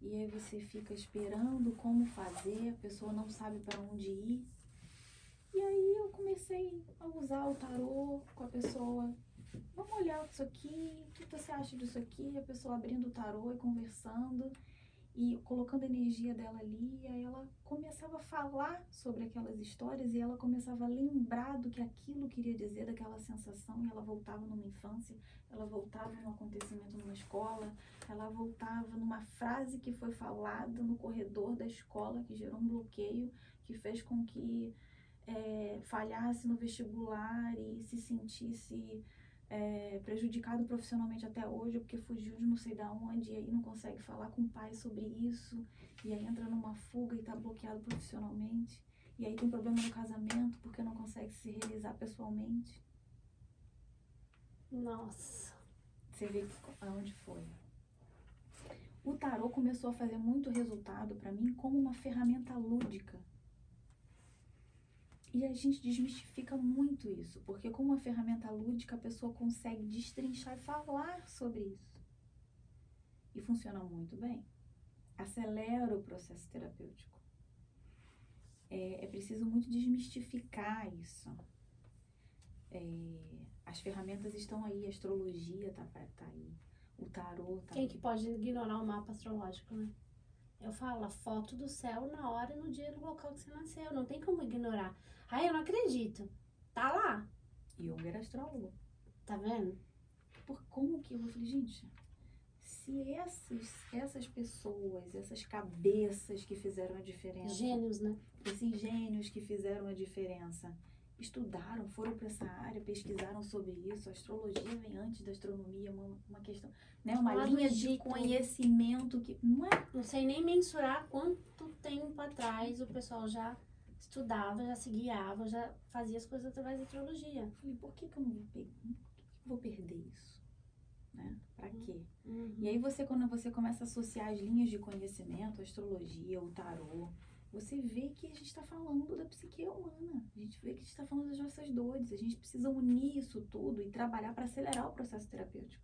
E aí você fica esperando como fazer, a pessoa não sabe para onde ir. E aí eu comecei a usar o tarô com a pessoa. Vamos olhar isso aqui, o que você acha disso aqui? A pessoa abrindo o tarô e conversando e colocando a energia dela ali. E aí ela começava a falar sobre aquelas histórias e ela começava a lembrar do que aquilo queria dizer, daquela sensação. E ela voltava numa infância, ela voltava num acontecimento numa escola, ela voltava numa frase que foi falada no corredor da escola, que gerou um bloqueio, que fez com que falhasse no vestibular e se sentisse prejudicado profissionalmente até hoje, porque fugiu de não sei da onde, e aí não consegue falar com o pai sobre isso, e aí entra numa fuga e está bloqueado profissionalmente, e aí tem problema no casamento, porque não consegue se realizar pessoalmente. Nossa. Você vê aonde foi. O tarô começou a fazer muito resultado para mim como uma ferramenta lúdica. E a gente desmistifica muito isso, porque com uma ferramenta lúdica a pessoa consegue destrinchar e falar sobre isso. E funciona muito bem. Acelera o processo terapêutico. É preciso muito desmistificar isso. As ferramentas estão aí, a astrologia tá aí, o tarô tá Quem aí. que pode ignorar o mapa astrológico, né? Eu falo, a foto do céu na hora, no dia, no local que você nasceu. Não tem como ignorar. Ai, eu não acredito. Tá lá. Jung era astrólogo. Tá vendo? Por como que eu falei, gente, se essas pessoas, essas cabeças que fizeram a diferença, Gênios, né? esses gênios que fizeram a diferença, estudaram, foram para essa área, pesquisaram sobre isso, a astrologia vem antes da astronomia, uma questão, né, uma Lá do linha de Egito. conhecimento que não é. Não sei nem mensurar quanto tempo atrás o pessoal já estudava, já se guiava, já fazia as coisas através da astrologia. Eu falei, por que eu não vou pegar? Por que eu vou perder isso? Né? Pra quê? Uhum. E aí quando você começa a associar as linhas de conhecimento, a astrologia, o tarô, você vê que a gente está falando da psique humana. A gente vê que a gente está falando das nossas dores. A gente precisa unir isso tudo e trabalhar para acelerar o processo terapêutico.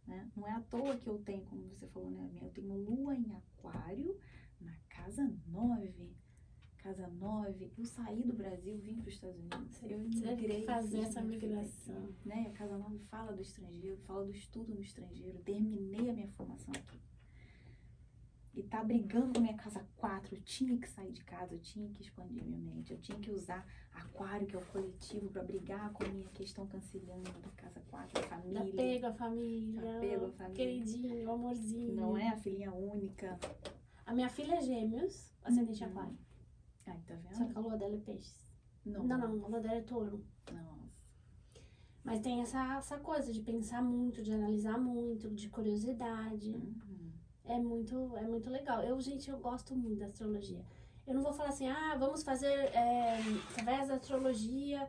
Né? Não é à toa que eu tenho, como você falou, né? Eu tenho lua em aquário na casa 9. Casa 9, eu saí do Brasil, vim para os Estados Unidos. Eu migrei. Fazer fiz essa minha vida migração. aqui, né? A Casa 9 fala do estrangeiro, fala do estudo no estrangeiro. Terminei a minha formação aqui. E tá brigando com a minha casa 4. Eu tinha que sair de casa, eu tinha que expandir minha mente. Eu tinha que usar aquário, que é o coletivo, para brigar com a minha questão canceriana da casa 4, da família. Apego à família. Apego à família. Queridinho, amorzinho. Não é a filhinha única. A minha filha é gêmeos, ascendente aquário. Ai, tá vendo? Só que a lua dela é peixes. Não, Não, a lua dela é touro. Nossa. Mas tem essa coisa de pensar muito, de analisar muito, de curiosidade. Uhum. É muito legal. Gente, eu gosto muito da astrologia. Eu não vou falar assim, vamos fazer, através da astrologia,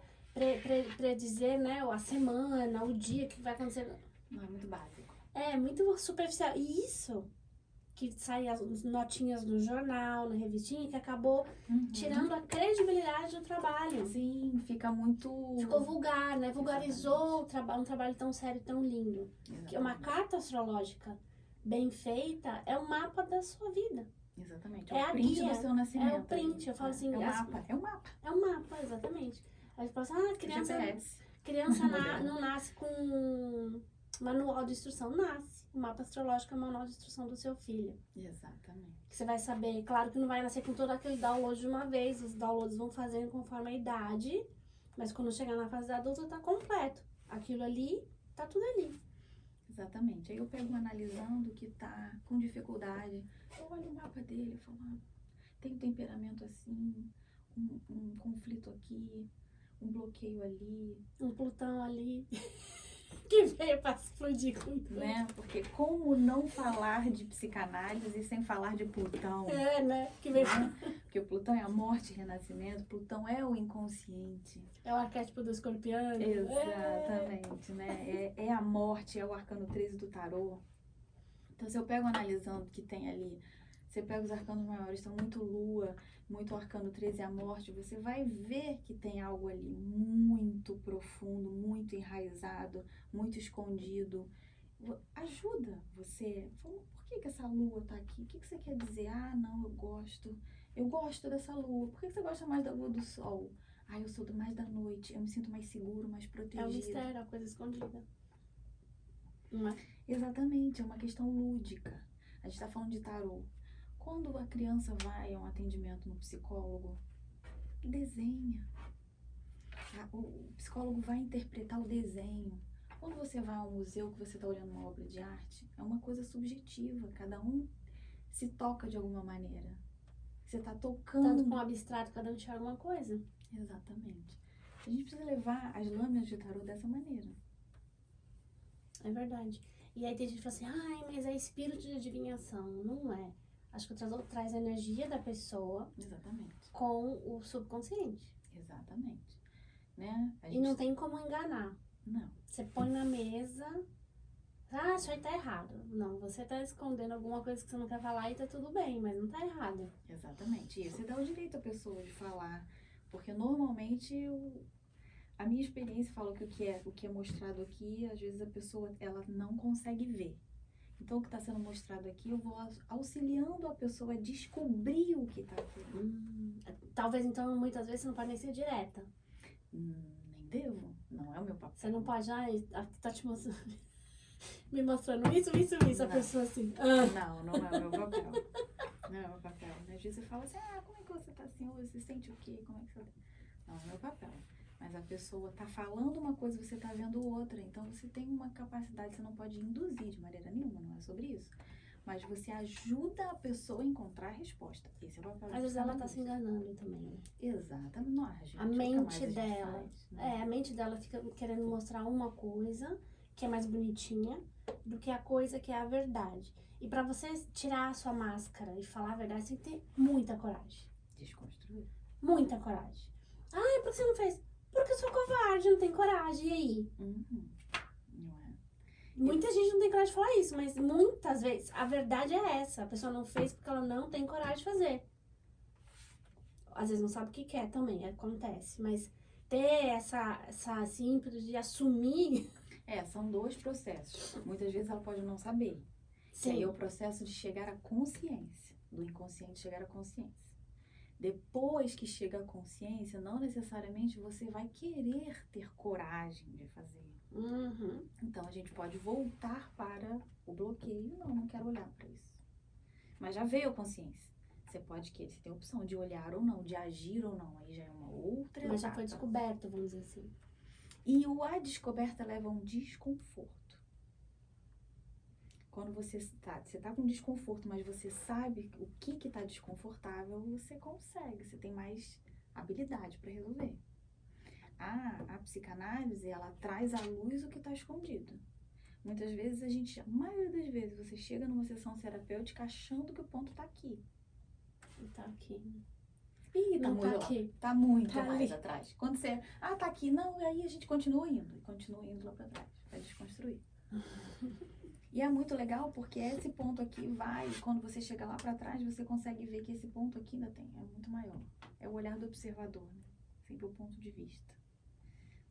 predizer, né, a semana, o dia que vai acontecer. Não, é muito básico. É muito superficial. E isso, que sai as notinhas no jornal, na revistinha, que acabou tirando a credibilidade do trabalho. Sim, fica muito... Ficou vulgar, né? Vulgarizou um trabalho tão sério, tão lindo. Exatamente. Que uma carta astrológica bem feita é um mapa da sua vida. Exatamente. É o a print guia, do seu nascimento. é o print, eu falo assim, É o as- mapa, é o mapa. É um mapa, exatamente. Aí você fala assim, GPS. criança não nasce com manual de instrução, nasce. O mapa astrológico é o manual de instrução do seu filho. Exatamente. Que você vai saber, claro que não vai nascer com todo aquele download de uma vez, os downloads vão fazendo conforme a idade, mas quando chegar na fase adulta tá completo. Aquilo ali, tá tudo ali. Exatamente. Aí eu pego analisando que tá com dificuldade. Eu olho o mapa dele e falo, tem um temperamento assim, um conflito aqui, um bloqueio ali. Um Plutão ali, que veio pra explodir com tudo. Né? Porque como não falar de psicanálise sem falar de Plutão? É, né? Que veio... Né? Porque o Plutão é a morte e renascimento, Plutão é o inconsciente. É o arquétipo do escorpião. Exatamente, né? É a morte, é o arcano 13 do tarô. Então, se eu pego analisando o que tem ali, você pega os arcanos maiores, são muito lua, muito arcano 13 a morte, você vai ver que tem algo ali muito profundo, muito enraizado, muito escondido. Ajuda você. Fala, por que essa lua tá aqui? O que você quer dizer? Não, eu gosto dessa lua. Por que você gosta mais da lua do sol? Eu sou mais da noite, eu me sinto mais seguro, mais protegido. É um mistério, é uma coisa escondida. Não é? Exatamente, é uma questão lúdica. A gente tá falando de tarô. Quando a criança vai a um atendimento no psicólogo, desenha. O psicólogo vai interpretar o desenho. Quando você vai ao museu, que você está olhando uma obra de arte, é uma coisa subjetiva. Cada um se toca de alguma maneira. Você está tocando. Tanto com o abstrato, cada um enxerga uma coisa. Exatamente. A gente precisa levar as lâminas de tarô dessa maneira. É verdade. E aí tem gente que fala assim, mas é espírito de adivinhação. Não é. Acho que o tarô traz a energia da pessoa. Exatamente. Com o subconsciente. Exatamente. Né? E não tem como enganar. Não. Você põe na mesa, isso aí tá errado. Não, você tá escondendo alguma coisa que você não quer falar e tá tudo bem, mas não tá errado. Exatamente. E você dá o direito à pessoa de falar. Porque normalmente a minha experiência fala que o que é mostrado aqui, às vezes a pessoa ela não consegue ver. Então, o que está sendo mostrado aqui, eu vou auxiliando a pessoa a descobrir o que está aqui. Talvez, então, muitas vezes você não pode nem ser direta. Nem devo. Você não pode, tá te mostrando, me mostrando isso, a Não. pessoa assim. Não é o meu papel. Não é o meu papel. Às vezes você fala assim, como é que você tá assim hoje? Você sente o quê? Como é que você tá? Não é o meu papel. Mas a pessoa tá falando uma coisa, você tá vendo outra. Então você tem uma capacidade, você não pode induzir de maneira nenhuma, não é sobre isso. Mas você ajuda a pessoa a encontrar a resposta. Esse é o papel. Às vezes ela tá se enganando também, né? Exatamente. Não, gente, A o que mais mente a gente dela. faz, né? A mente dela fica querendo mostrar uma coisa que é mais bonitinha do que a coisa que é a verdade. E pra você tirar a sua máscara e falar a verdade, você tem que ter muita coragem. Desconstruir. Muita coragem. Por que você não fez? Porque eu sou covarde, não tenho coragem. E aí? Uhum. Não é? Muita gente não tem coragem de falar isso, mas muitas vezes a verdade é essa. A pessoa não fez porque ela não tem coragem de fazer. Às vezes não sabe o que quer também, acontece. Mas ter esse ímpeto de assumir. São dois processos. Muitas vezes ela pode não saber. Sim. E aí é o processo de chegar à consciência. Do inconsciente chegar à consciência. Depois que chega à consciência, não necessariamente você vai querer ter coragem de fazer. Uhum. Então a gente pode voltar para o bloqueio. Não quero olhar para isso. Mas já veio a consciência. Você pode querer, você tem a opção de olhar ou não, de agir ou não. Aí já é uma outra etapa. Mas já foi descoberto, vamos dizer assim. E a descoberta leva a um desconforto. Quando você tá com desconforto, mas você sabe o que tá desconfortável, você consegue, você tem mais habilidade para resolver. A psicanálise, ela traz à luz o que está escondido. Muitas vezes a maioria das vezes, você chega numa sessão terapêutica achando que o ponto tá aqui. E tá aqui. Ih, tá Não muito tá lá. aqui. Tá muito Tá mais ali. atrás. Quando você, tá aqui, não, e aí a gente continua indo lá para trás, para desconstruir. E é muito legal porque esse ponto aqui quando você chega lá para trás, você consegue ver que esse ponto aqui ainda é muito maior. É o olhar do observador, né? Sempre o ponto de vista.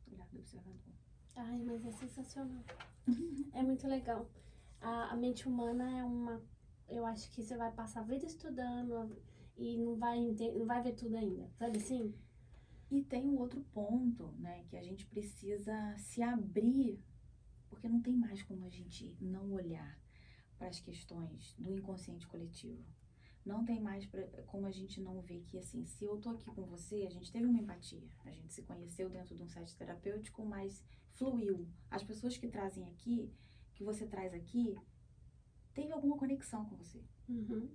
O olhar do observador. Ai, mas é sensacional. É muito legal. A mente humana é uma... Eu acho que você vai passar a vida estudando e não vai ver tudo ainda. Sabe assim? E tem um outro ponto, né? Que a gente precisa se abrir, porque não tem mais como a gente não olhar para as questões do inconsciente coletivo. Não tem mais como a gente não ver que, assim, se eu tô aqui com você, a gente teve uma empatia. A gente se conheceu dentro de um set terapêutico, mas fluiu. As pessoas que trazem aqui, que você traz aqui, teve alguma conexão com você. Uhum.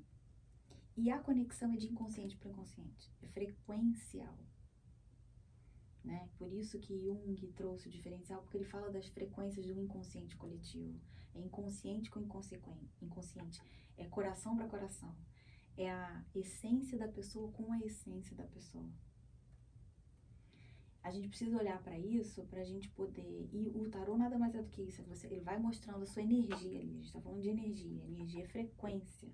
E a conexão é de inconsciente para inconsciente. É frequencial. Né? Por isso que Jung trouxe o diferencial, porque ele fala das frequências do inconsciente coletivo. É inconsciente com inconsciente. É coração para coração. É a essência da pessoa com a essência da pessoa. A gente precisa olhar para isso para a gente poder... E o tarô nada mais é do que isso. Ele vai mostrando a sua energia ali. A gente está falando de energia. Energia é frequência.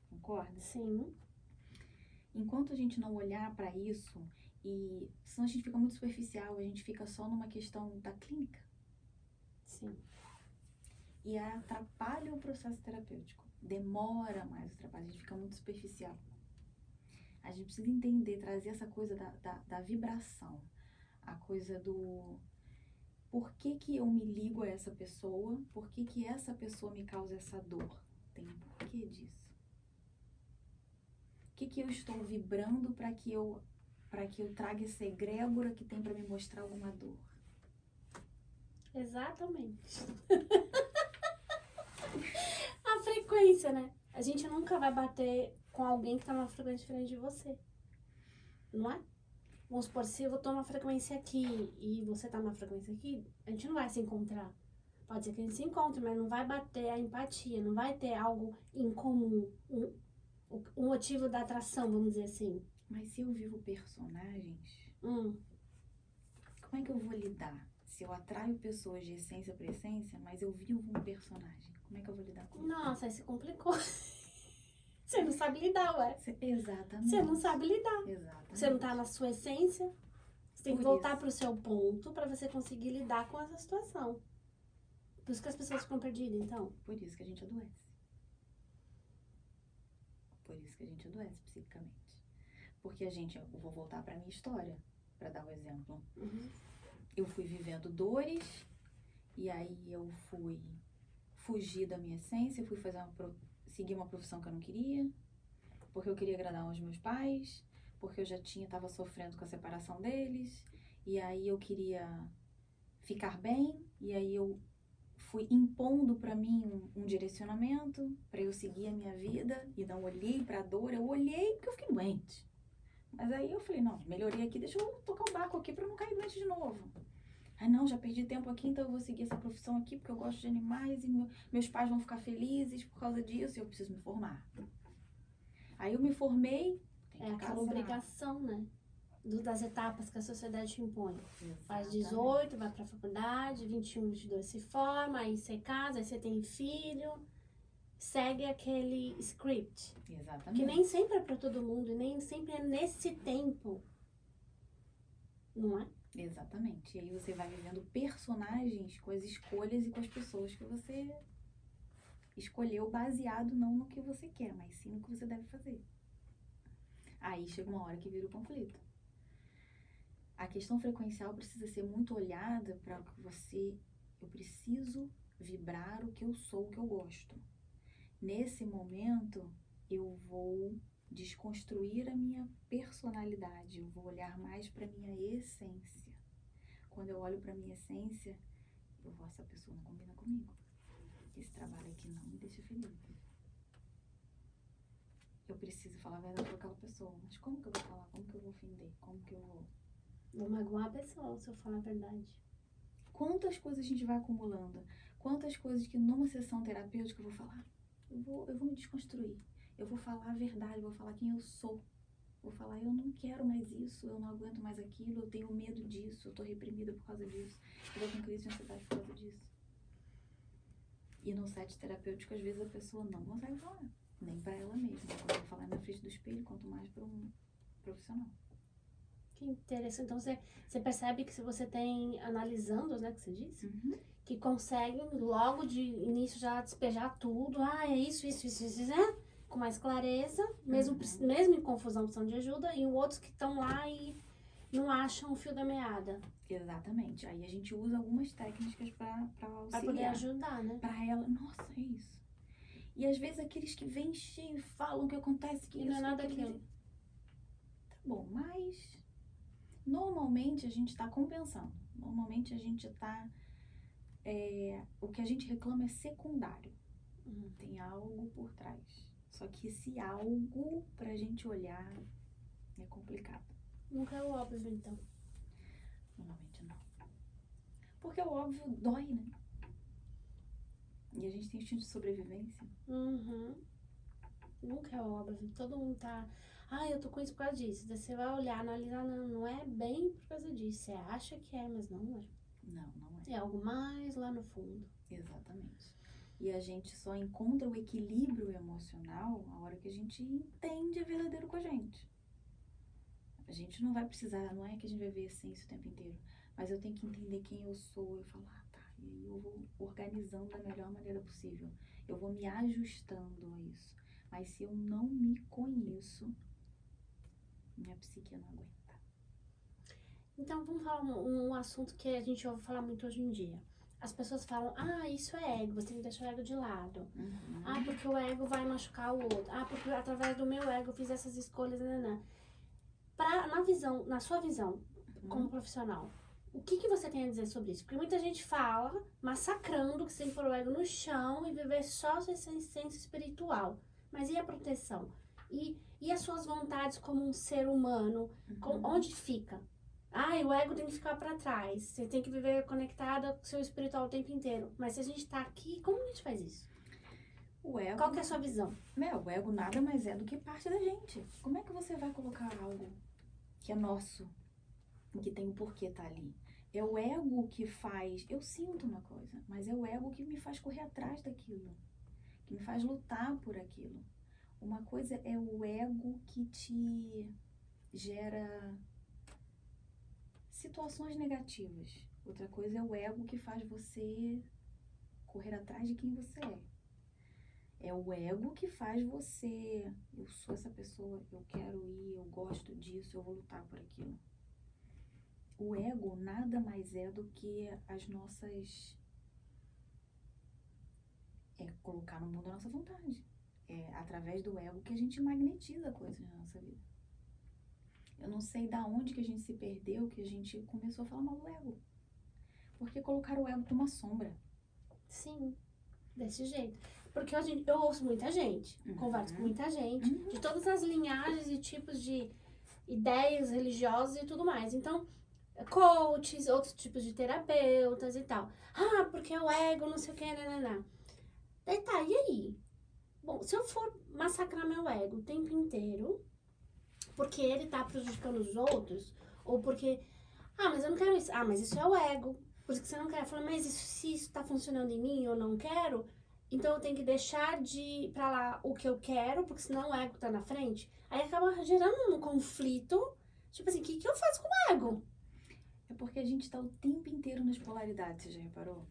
Concorda? Sim. Enquanto a gente não olhar para isso, senão a gente fica muito superficial, a gente fica só numa questão da clínica. Sim. E atrapalha o processo terapêutico. Demora mais o trabalho, a gente fica muito superficial. A gente precisa entender, trazer essa coisa da vibração. A coisa do... Por que eu me ligo a essa pessoa? Por que essa pessoa me causa essa dor? Tem um porquê disso. O que eu estou vibrando para que eu traga essa egrégora que tem para me mostrar alguma dor? Exatamente. A frequência, né? A gente nunca vai bater com alguém que tá numa frequência diferente de você. Não é? Vamos supor, se eu tô numa frequência aqui e você tá numa frequência aqui, a gente não vai se encontrar. Pode ser que a gente se encontre, mas não vai bater a empatia, não vai ter algo em comum, um motivo da atração, vamos dizer assim. Mas se eu vivo personagens, como é que eu vou lidar? Se eu atraio pessoas de essência para essência, mas eu vivo um personagem, como é que eu vou lidar com isso? Nossa, aí se complicou. Você não sabe lidar, ué. Exatamente. Você não sabe lidar. Exatamente. Você não tá na sua essência. Você tem que Por voltar isso. pro seu ponto pra você conseguir lidar com essa situação. Por isso que as pessoas ficam perdidas, então. Por isso que a gente adoece. Por isso que a gente adoece psiquicamente. Porque eu vou voltar pra minha história, pra dar o exemplo. Uhum. eu fui vivendo dores, e aí eu fui fugir da minha essência, fui seguir uma profissão que eu não queria, porque eu queria agradar aos meus pais, porque eu já estava sofrendo com a separação deles, e aí eu queria ficar bem, e aí eu fui impondo para mim um direcionamento para eu seguir a minha vida, e não olhei para a dor, eu olhei porque eu fiquei doente. Mas aí eu falei, não, melhorei aqui, deixa eu tocar o barco aqui para não cair doente de novo. Ah, não, já perdi tempo aqui, então eu vou seguir essa profissão aqui porque eu gosto de animais e meus pais vão ficar felizes por causa disso e eu preciso me formar. Aí eu me formei, É aquela obrigação, né? Das etapas que a sociedade te impõe. Exatamente. Faz 18, vai pra faculdade, 21, 22 se forma, aí você casa, aí você tem filho. Segue aquele script. Exatamente. Que nem sempre é pra todo mundo, e nem sempre é nesse tempo. Não é? Exatamente. E aí você vai vivendo personagens com as escolhas e com as pessoas que você escolheu baseado não no que você quer, mas sim no que você deve fazer. Aí chega uma hora que vira o conflito. A questão frequencial precisa ser muito olhada para que eu preciso vibrar o que eu sou, o que eu gosto. Nesse momento, eu vou desconstruir a minha personalidade, eu vou olhar mais para minha essência. Quando eu olho para minha essência, eu vou, essa pessoa não combina comigo. Esse trabalho aqui não me deixa feliz. Eu preciso falar a verdade com aquela pessoa, mas como que eu vou falar? Como que eu vou ofender? Como que eu vou... Vou magoar a pessoa se eu falar a verdade. Quantas coisas a gente vai acumulando? Quantas coisas que numa sessão terapêutica eu vou falar? Eu vou me desconstruir. Eu vou falar a verdade, eu vou falar quem eu sou. Vou falar, eu não quero mais isso, eu não aguento mais aquilo, eu tenho medo disso, eu tô reprimida por causa disso, eu tô com crise de ansiedade por causa disso. E no set terapêutico, às vezes a pessoa não consegue falar, nem pra ela mesma. Ela consegue falar na frente do espelho, quanto mais pra um profissional. Que interessante. Então você percebe que se você tem analisando, né, que você disse, Uhum. que conseguem logo de início já despejar tudo. Ah, é isso, né? Com mais clareza, mesmo em confusão, precisando de ajuda, e outros que estão lá e não acham o fio da meada. Exatamente. Aí a gente usa algumas técnicas pra auxiliar. Pra poder ajudar, né? Pra ela, nossa, é isso. E às vezes aqueles que vêm cheio e falam que acontece que E isso, não é nada aquilo. aquilo. Tá bom, mas normalmente a gente tá compensando. Normalmente a gente tá... o que a gente reclama é secundário. Tem algo por trás. Só que esse algo pra gente olhar é complicado. Nunca é o óbvio, então. Normalmente não. Porque o óbvio dói, né? E a gente tem instinto de sobrevivência. Nunca é óbvio. Todo mundo tá... Ah, eu tô com isso por causa disso. Daí você vai olhar, analisar, não é bem por causa disso. Você acha que é, mas não é. Não é. É algo mais lá no fundo. Exatamente. E a gente só encontra o equilíbrio emocional a hora que a gente entende a verdadeiro com a gente. A gente não vai precisar, não é que a gente vai ver a essência o tempo inteiro, mas eu tenho que entender quem eu sou e falar, tá, e aí eu vou organizando da melhor maneira possível. Eu vou me ajustando a isso. Mas se eu não me conheço, minha psique não aguenta. Então, vamos falar um assunto que a gente ouve falar muito hoje em dia. As pessoas falam, isso é ego, você tem que deixar o ego de lado. Porque o ego vai machucar o outro. Porque através do meu ego eu fiz essas escolhas, na sua visão, como profissional, o que você tem a dizer sobre isso? Porque muita gente fala, massacrando, que você tem que pôr o ego no chão e viver só a sua essência espiritual. Mas e a proteção? E as suas vontades como um ser humano? Onde fica? O ego tem que ficar pra trás. Você tem que viver conectada com o seu espiritual o tempo inteiro. Mas se a gente tá aqui, como a gente faz isso? O ego... Qual que é a sua visão? O ego nada mais é do que parte da gente. Como é que você vai colocar algo que é nosso, que tem um porquê tá ali? É o ego que faz... Eu sinto uma coisa, mas é o ego que me faz correr atrás daquilo. Que me faz lutar por aquilo. Uma coisa é o ego que te gera situações negativas. Outra coisa é o ego que faz você correr atrás de quem você é. É o ego que faz você... Eu sou essa pessoa, eu quero ir, eu gosto disso, eu vou lutar por aquilo. O ego nada mais é do que as nossas... colocar no mundo a nossa vontade. É através do ego que a gente magnetiza coisas na nossa vida. Eu não sei da onde que a gente se perdeu, que a gente começou a falar mal do ego. Porque colocaram o ego como uma sombra. Sim, desse jeito. Porque hoje eu ouço muita gente, converso com muita gente, de todas as linhagens e tipos de ideias religiosas e tudo mais. Então, coaches, outros tipos de terapeutas e tal. Ah, porque o ego, não sei o que, nananã. Daí tá, e aí? Bom, se eu for massacrar meu ego o tempo inteiro, porque ele tá prejudicando os outros, ou porque, mas eu não quero isso. Ah, mas isso é o ego. Por isso que você não quer. Eu falo, mas se isso tá funcionando em mim, eu não quero, então eu tenho que deixar de ir pra lá o que eu quero, porque senão o ego tá na frente. Aí acaba gerando um conflito. Tipo assim, o que eu faço com o ego? É porque a gente tá o tempo inteiro nas polaridades, você já reparou?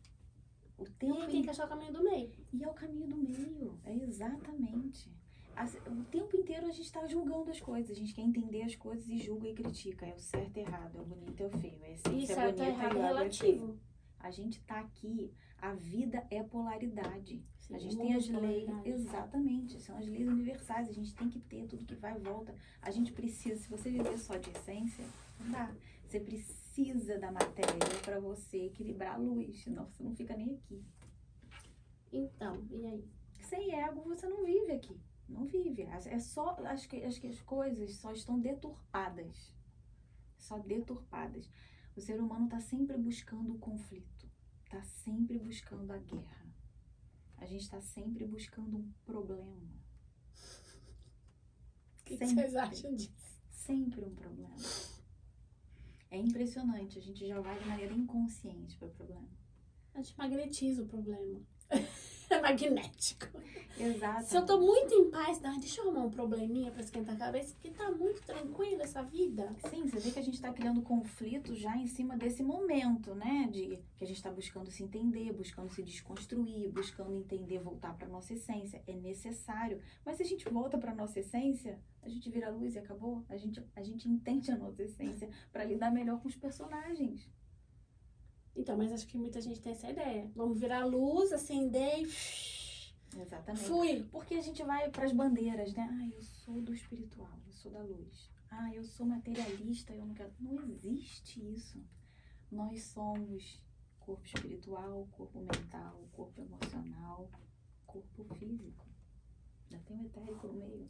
O E tempo aí tem que achar o caminho do meio. E é o caminho do meio, é exatamente. O tempo inteiro a gente está julgando as coisas, a gente quer entender as coisas e julga e critica. É o certo e errado, é o bonito e o feio, é E ciência certo bonita ou errado e é o ego é feio. relativo. A gente tá aqui, a vida é polaridade. Sim, A gente tem as leis, polaridade. exatamente, são as leis universais, a gente tem que ter tudo que vai e volta. A gente precisa, se você viver só de essência, não dá. Você precisa da matéria para você equilibrar a luz, senão você não fica nem aqui. Então, e aí? Sem ego você não vive aqui. Não vive. É só, acho que as coisas só estão deturpadas. Só deturpadas. O ser humano está sempre buscando o conflito. Está sempre buscando a guerra. A gente está sempre buscando um problema. O que vocês acham disso? Sempre um problema. É impressionante. A gente já vai de maneira inconsciente para o problema. A gente magnetiza o problema. É magnético. Exato. Se eu tô muito em paz, deixa eu arrumar um probleminha pra esquentar a cabeça, porque tá muito tranquila essa vida. Sim, você vê que a gente está criando conflito já em cima desse momento, né? De que a gente está buscando se entender, buscando se desconstruir, buscando entender, voltar para nossa essência. É necessário. Mas se a gente volta para nossa essência, a gente vira luz e acabou. A gente entende a nossa essência para lidar melhor com os personagens. Então, mas acho que muita gente tem essa ideia. Vamos virar luz, acender e... Exatamente. Fui. Porque a gente vai para as bandeiras, né? Eu sou do espiritual, eu sou da luz. Eu sou materialista, eu não quero... Não existe isso. Nós somos corpo espiritual, corpo mental, corpo emocional, corpo físico. Ainda tem o etérico no meio.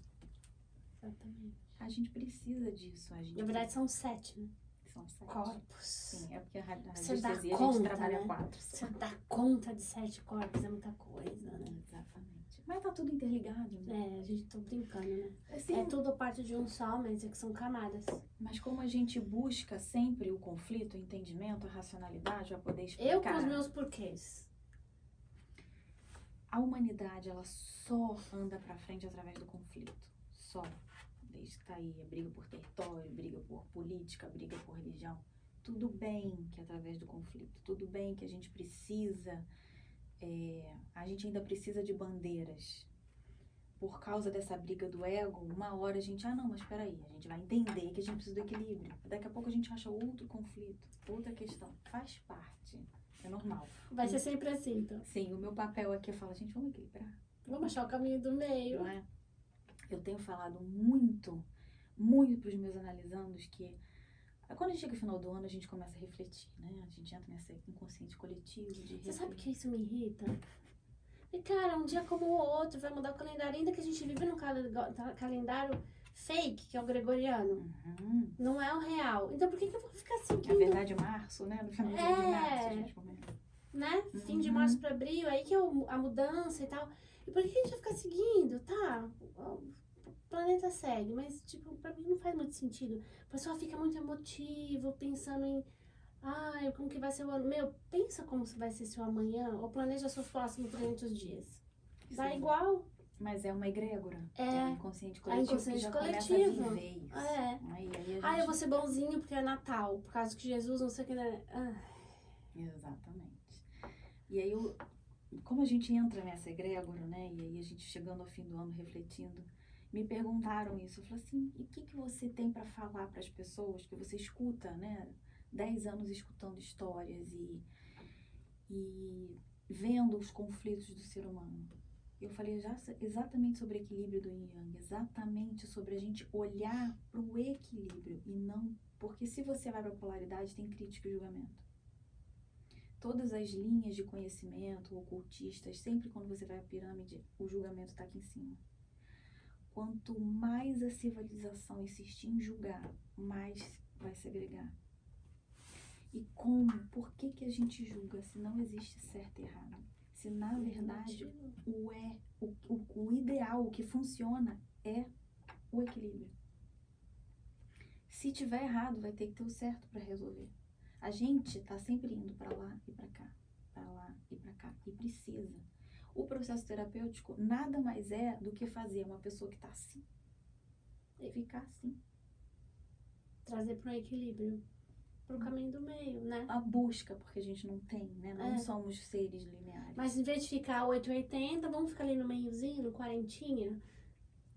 Exatamente. A gente precisa disso. Na verdade, são 7, né? São 7. Corpos. Sim, é porque a Você dá radiestesia a conta, gente trabalha né? 4. Você dá conta de 7 corpos, é muita coisa, né? Exatamente. Mas tá tudo interligado, né? A gente tá brincando, né? Assim, É tudo parte de um só, mas é que são camadas. Mas como a gente busca sempre o conflito, o entendimento, a racionalidade, para poder explicar... Eu com os meus porquês. A humanidade, ela só anda para frente através do conflito. Só. Desde que tá aí a briga por território, briga por política, briga por religião. Tudo bem que é através do conflito. Tudo bem que a gente precisa... a gente ainda precisa de bandeiras. Por causa dessa briga do ego, uma hora a gente... não, mas peraí. A gente vai entender que a gente precisa do equilíbrio. Daqui a pouco a gente acha outro conflito, outra questão. Faz parte. É normal. Vai ser sempre assim, então. Sim, o meu papel aqui é falar, gente, vamos equilibrar. Vamos achar o caminho do meio. Não é? Eu tenho falado muito para os meus analisandos que quando a gente chega no final do ano, a gente começa a refletir, né? A gente entra nesse inconsciente coletivo de Você sabe que isso me irrita? E, cara, um dia como o outro vai mudar o calendário, ainda que a gente vive num calendário fake, que é o gregoriano. Uhum. Não é o real. Então, por que eu vou ficar seguindo? Na verdade, março, né? No final de março, a gente começa. Né? Fim de março pra abril, aí que é a mudança e tal. E por que a gente vai ficar seguindo? Tá, o planeta segue, mas, tipo, pra mim não faz muito sentido. O pessoal fica muito emotivo, pensando em... como que vai ser o ano? Meu, pensa como vai ser seu amanhã, ou planeja seus próximos 300 dias. Dá igual. Mas é uma egrégora. É um inconsciente coletivo inconsciente que já coletivo. começa a viver isso. Aí a gente... eu vou ser bonzinho porque é Natal, por causa que Jesus não sei o que... Né? Exatamente. E aí, como a gente entra nessa egrégora, né? E aí a gente chegando ao fim do ano refletindo, me perguntaram isso. Eu falei assim, e o que você tem para falar para as pessoas que você escuta, né? 10 anos escutando histórias e vendo os conflitos do ser humano. Eu falei já exatamente sobre o equilíbrio do Yin e Yang, exatamente sobre a gente olhar para o equilíbrio e não... Porque se você vai para a polaridade, tem crítica e julgamento. Todas as linhas de conhecimento, ocultistas, sempre quando você vai à pirâmide, o julgamento está aqui em cima. Quanto mais a civilização insistir em julgar, mais vai segregar. E como? Por que a gente julga se não existe certo e errado? Se na verdade o ideal, o que funciona é o equilíbrio. Se tiver errado, vai ter que ter o certo para resolver. A gente tá sempre indo para lá e para cá, para lá e para cá, e precisa. O processo terapêutico nada mais é do que fazer uma pessoa que tá assim e ficar assim. Trazer para um equilíbrio, para o caminho do meio, né? A busca, porque a gente não tem, né? Não somos seres lineares. Mas em vez de ficar 880, vamos ficar ali no meiozinho, no quarentinha?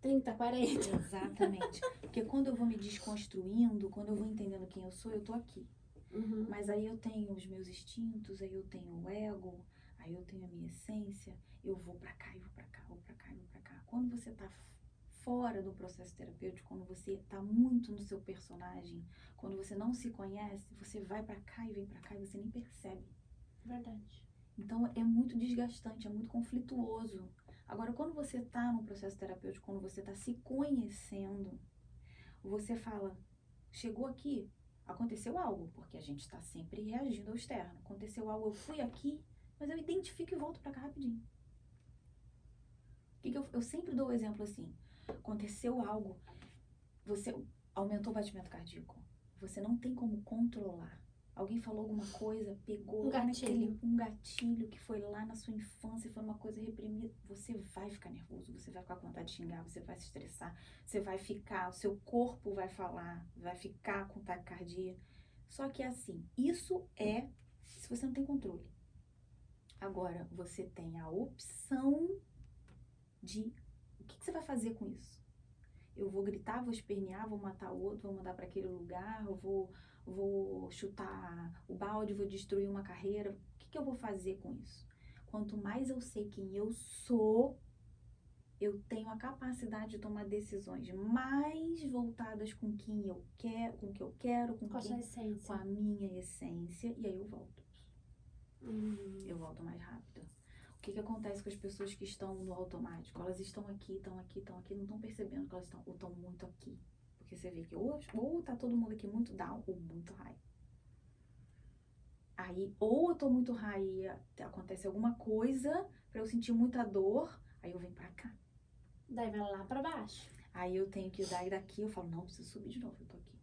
30, 40. Exatamente. Porque quando eu vou me desconstruindo, quando eu vou entendendo quem eu sou, eu tô aqui. Uhum. Mas aí eu tenho os meus instintos, aí eu tenho o ego, aí eu tenho a minha essência, eu vou pra cá, eu vou pra cá, eu vou pra cá, eu vou pra cá. Quando você tá fora do processo terapêutico, quando você tá muito no seu personagem, quando você não se conhece, você vai pra cá e vem pra cá e você nem percebe. Verdade. Então é muito desgastante, é muito conflituoso. Agora, quando você tá no processo terapêutico, quando você tá se conhecendo, você fala, chegou aqui, aconteceu algo, porque a gente está sempre reagindo ao externo. Aconteceu algo, eu fui aqui, mas eu identifico e volto para cá rapidinho. Eu sempre dou o exemplo assim, aconteceu algo, você aumentou o batimento cardíaco, você não tem como controlar. Alguém falou alguma coisa, pegou um gatilho que foi lá na sua infância, foi uma coisa reprimida, você vai ficar nervoso, você vai ficar com vontade de xingar, você vai se estressar, você vai ficar, o seu corpo vai falar, vai ficar com taquicardia. Só que assim, isso é se você não tem controle. Agora, você tem a opção de o que você vai fazer com isso? Eu vou gritar, vou espernear, vou matar o outro, vou mandar para aquele lugar, eu vou chutar o balde, vou destruir uma carreira. O que eu vou fazer com isso? Quanto mais eu sei quem eu sou, eu tenho a capacidade de tomar decisões mais voltadas com quem eu quero, com o que eu quero, com a sua essência. Com a minha essência, e aí eu volto. Eu volto mais rápido. O que acontece com as pessoas que estão no automático? Elas estão aqui, não estão percebendo que elas estão muito aqui. Porque você vê que ou tá todo mundo aqui muito down ou muito high. Aí, ou eu tô muito high e acontece alguma coisa pra eu sentir muita dor, aí eu venho pra cá. Daí vai lá pra baixo. Aí eu tenho que daí daqui, eu falo, não, preciso subir de novo, eu tô aqui.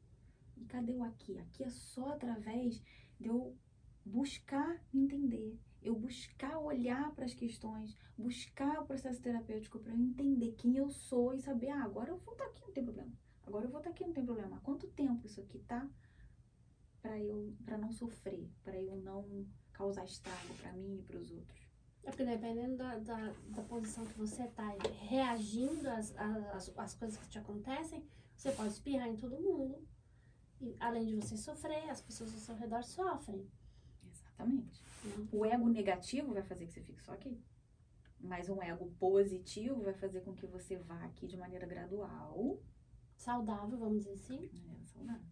E cadê o aqui? Aqui é só através de eu buscar me entender. Eu buscar olhar para as questões, buscar o processo terapêutico para eu entender quem eu sou e saber, agora eu vou estar aqui, não tem problema. Agora eu vou estar aqui, não tem problema. Há quanto tempo isso aqui tá? Para não sofrer, para eu não causar estrago para mim e para os outros. É porque dependendo da posição que você tá reagindo às coisas que te acontecem, você pode espirrar em todo mundo. E além de você sofrer, as pessoas ao seu redor sofrem. Exatamente. O ego negativo vai fazer que você fique só aqui. Mas um ego positivo vai fazer com que você vá aqui de maneira gradual. Saudável, vamos dizer assim. Saudável.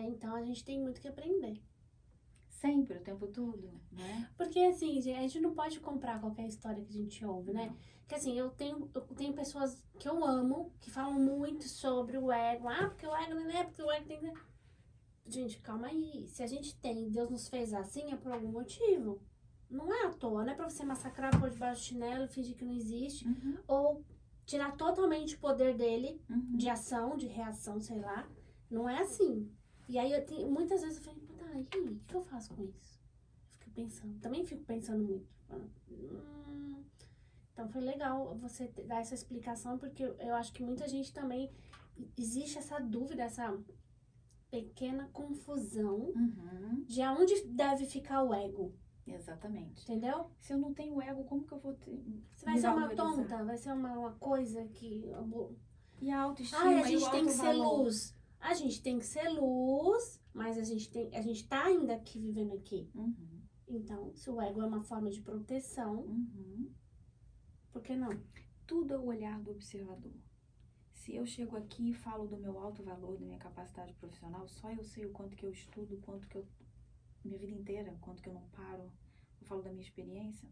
Então a gente tem muito que aprender. Sempre, o tempo todo, né? Porque assim, a gente não pode comprar qualquer história que a gente ouve, né? Porque assim, eu tenho pessoas que eu amo, que falam muito sobre o ego. Ah, porque o ego não é, porque o ego tem que... Gente, calma aí. Se a gente tem, Deus nos fez assim, é por algum motivo. Não é à toa, não é pra você massacrar, pôr debaixo do chinelo, fingir que não existe. Ou tirar totalmente o poder dele, de ação, de reação, sei lá. Não é assim. E aí, muitas vezes eu falei, tá, e aí, o que eu faço com isso? Eu fico pensando, também fico pensando muito. Então foi legal você dar essa explicação, porque eu acho que muita gente também, existe essa dúvida, essa pequena confusão de aonde deve ficar o ego. Exatamente. Entendeu? Se eu não tenho ego, como que eu vou ter... Você vai ser uma tonta, vai ser uma coisa que... E a autoestima, a gente tem que ser luz. A gente tem que ser luz, mas a gente tá ainda aqui, vivendo aqui. Uhum. Então, se o ego é uma forma de proteção, Uhum. por que não? Tudo é o olhar do observador. Se eu chego aqui e falo do meu alto valor, da minha capacidade profissional, só eu sei o quanto que eu estudo, o quanto que eu... minha vida inteira, o quanto que eu não paro. Eu falo da minha experiência.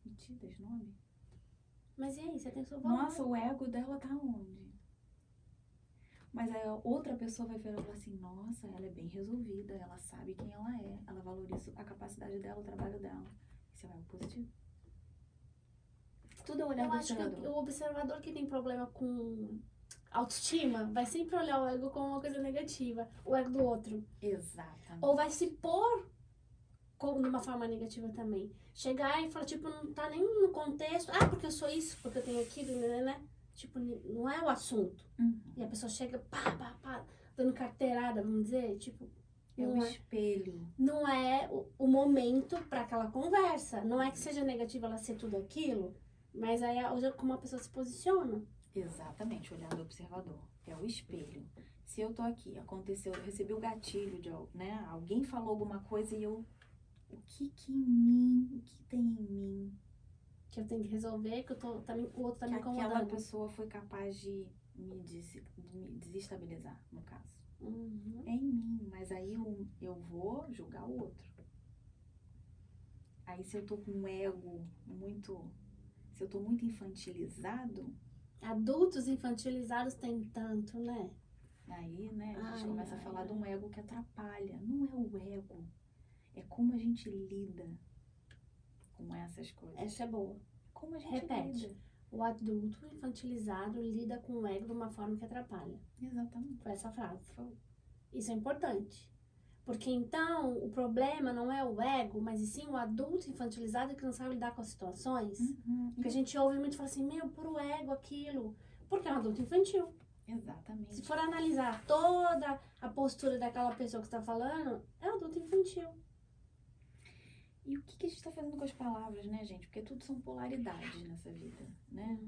Mentira, snob. Mas e aí, você tem seu valor. Nossa, o ego dela tá onde? Mas aí a outra pessoa vai ver e falar assim, nossa, ela é bem resolvida, ela sabe quem ela valoriza a capacidade dela, o trabalho dela. Esse é o ego positivo. Tudo é olhar Eu do acho que observador. o observador que tem problema com autoestima vai sempre olhar o ego como uma coisa negativa, o ego do outro. Exatamente. Ou vai se pôr como de uma forma negativa também. Chegar e falar, tipo, não tá nem no contexto, porque eu sou isso, porque eu tenho aquilo, né? Tipo, não é o assunto. Uhum. E a pessoa chega, pá, dando carteirada, vamos dizer, tipo... É o espelho. Não é o momento para aquela conversa. Não é que seja negativa ela ser tudo aquilo, mas aí hoje é como a pessoa se posiciona. Exatamente, olhar do observador. É o espelho. Se eu tô aqui, aconteceu, eu recebi o gatilho de, né? Alguém falou alguma coisa e eu... O que tem em mim? Que eu tenho que resolver, que o outro tá me Que aquela incomodando. pessoa foi capaz de me desestabilizar, no caso. Uhum. É em mim, mas aí eu vou julgar o outro. Aí se eu tô com um ego muito... Se eu tô muito infantilizado... Adultos infantilizados tem tanto, né? Aí, né, a gente Ai, começa a ai, falar ai. de um ego que atrapalha. Não é o ego. É como a gente lida com essas coisas. Essa é boa. Como a gente Repete. lida. O adulto infantilizado lida com o ego de uma forma que atrapalha. Exatamente. Foi essa frase. Foi. Isso é importante. Porque então o problema não é o ego, mas e sim o adulto infantilizado que não sabe lidar com as situações. Uhum. Porque a gente ouve muito e fala assim, puro ego aquilo. Porque é um adulto infantil. Exatamente. Se for analisar toda a postura daquela pessoa que está falando, é um adulto infantil. E o que a gente está fazendo com as palavras, né, gente? Porque tudo são polaridades nessa vida, né?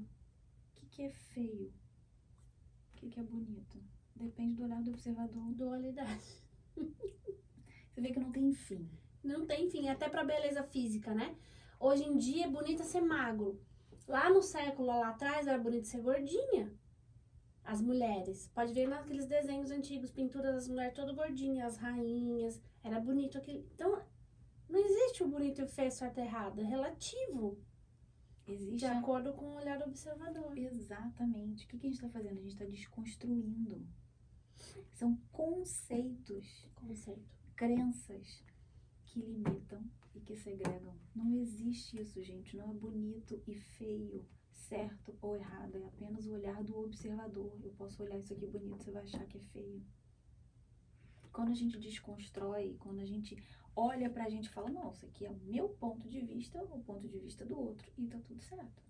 O que é feio? O que é bonito? Depende do olhar do observador. Dualidade. Você vê que não tem fim. Não tem fim, até pra beleza física, né? Hoje em dia é bonita ser magro. Lá no século lá atrás era bonito ser gordinha. As mulheres. Pode ver naqueles desenhos antigos, pinturas das mulheres todas gordinhas, as rainhas. Era bonito aquilo. Então, não existe o bonito e o feio, certo e errado. É relativo. Existe De acordo com o olhar do observador. Exatamente. O que a gente está fazendo? A gente está desconstruindo. São conceitos, Conceito. crenças que limitam e que segregam. Não existe isso, gente. Não é bonito e feio, certo ou errado. É apenas o olhar do observador. Eu posso olhar isso aqui bonito, você vai achar que é feio. Quando a gente desconstrói, quando a gente olha pra gente e fala, não, isso aqui é o meu ponto de vista, o ponto de vista do outro, e tá tudo certo.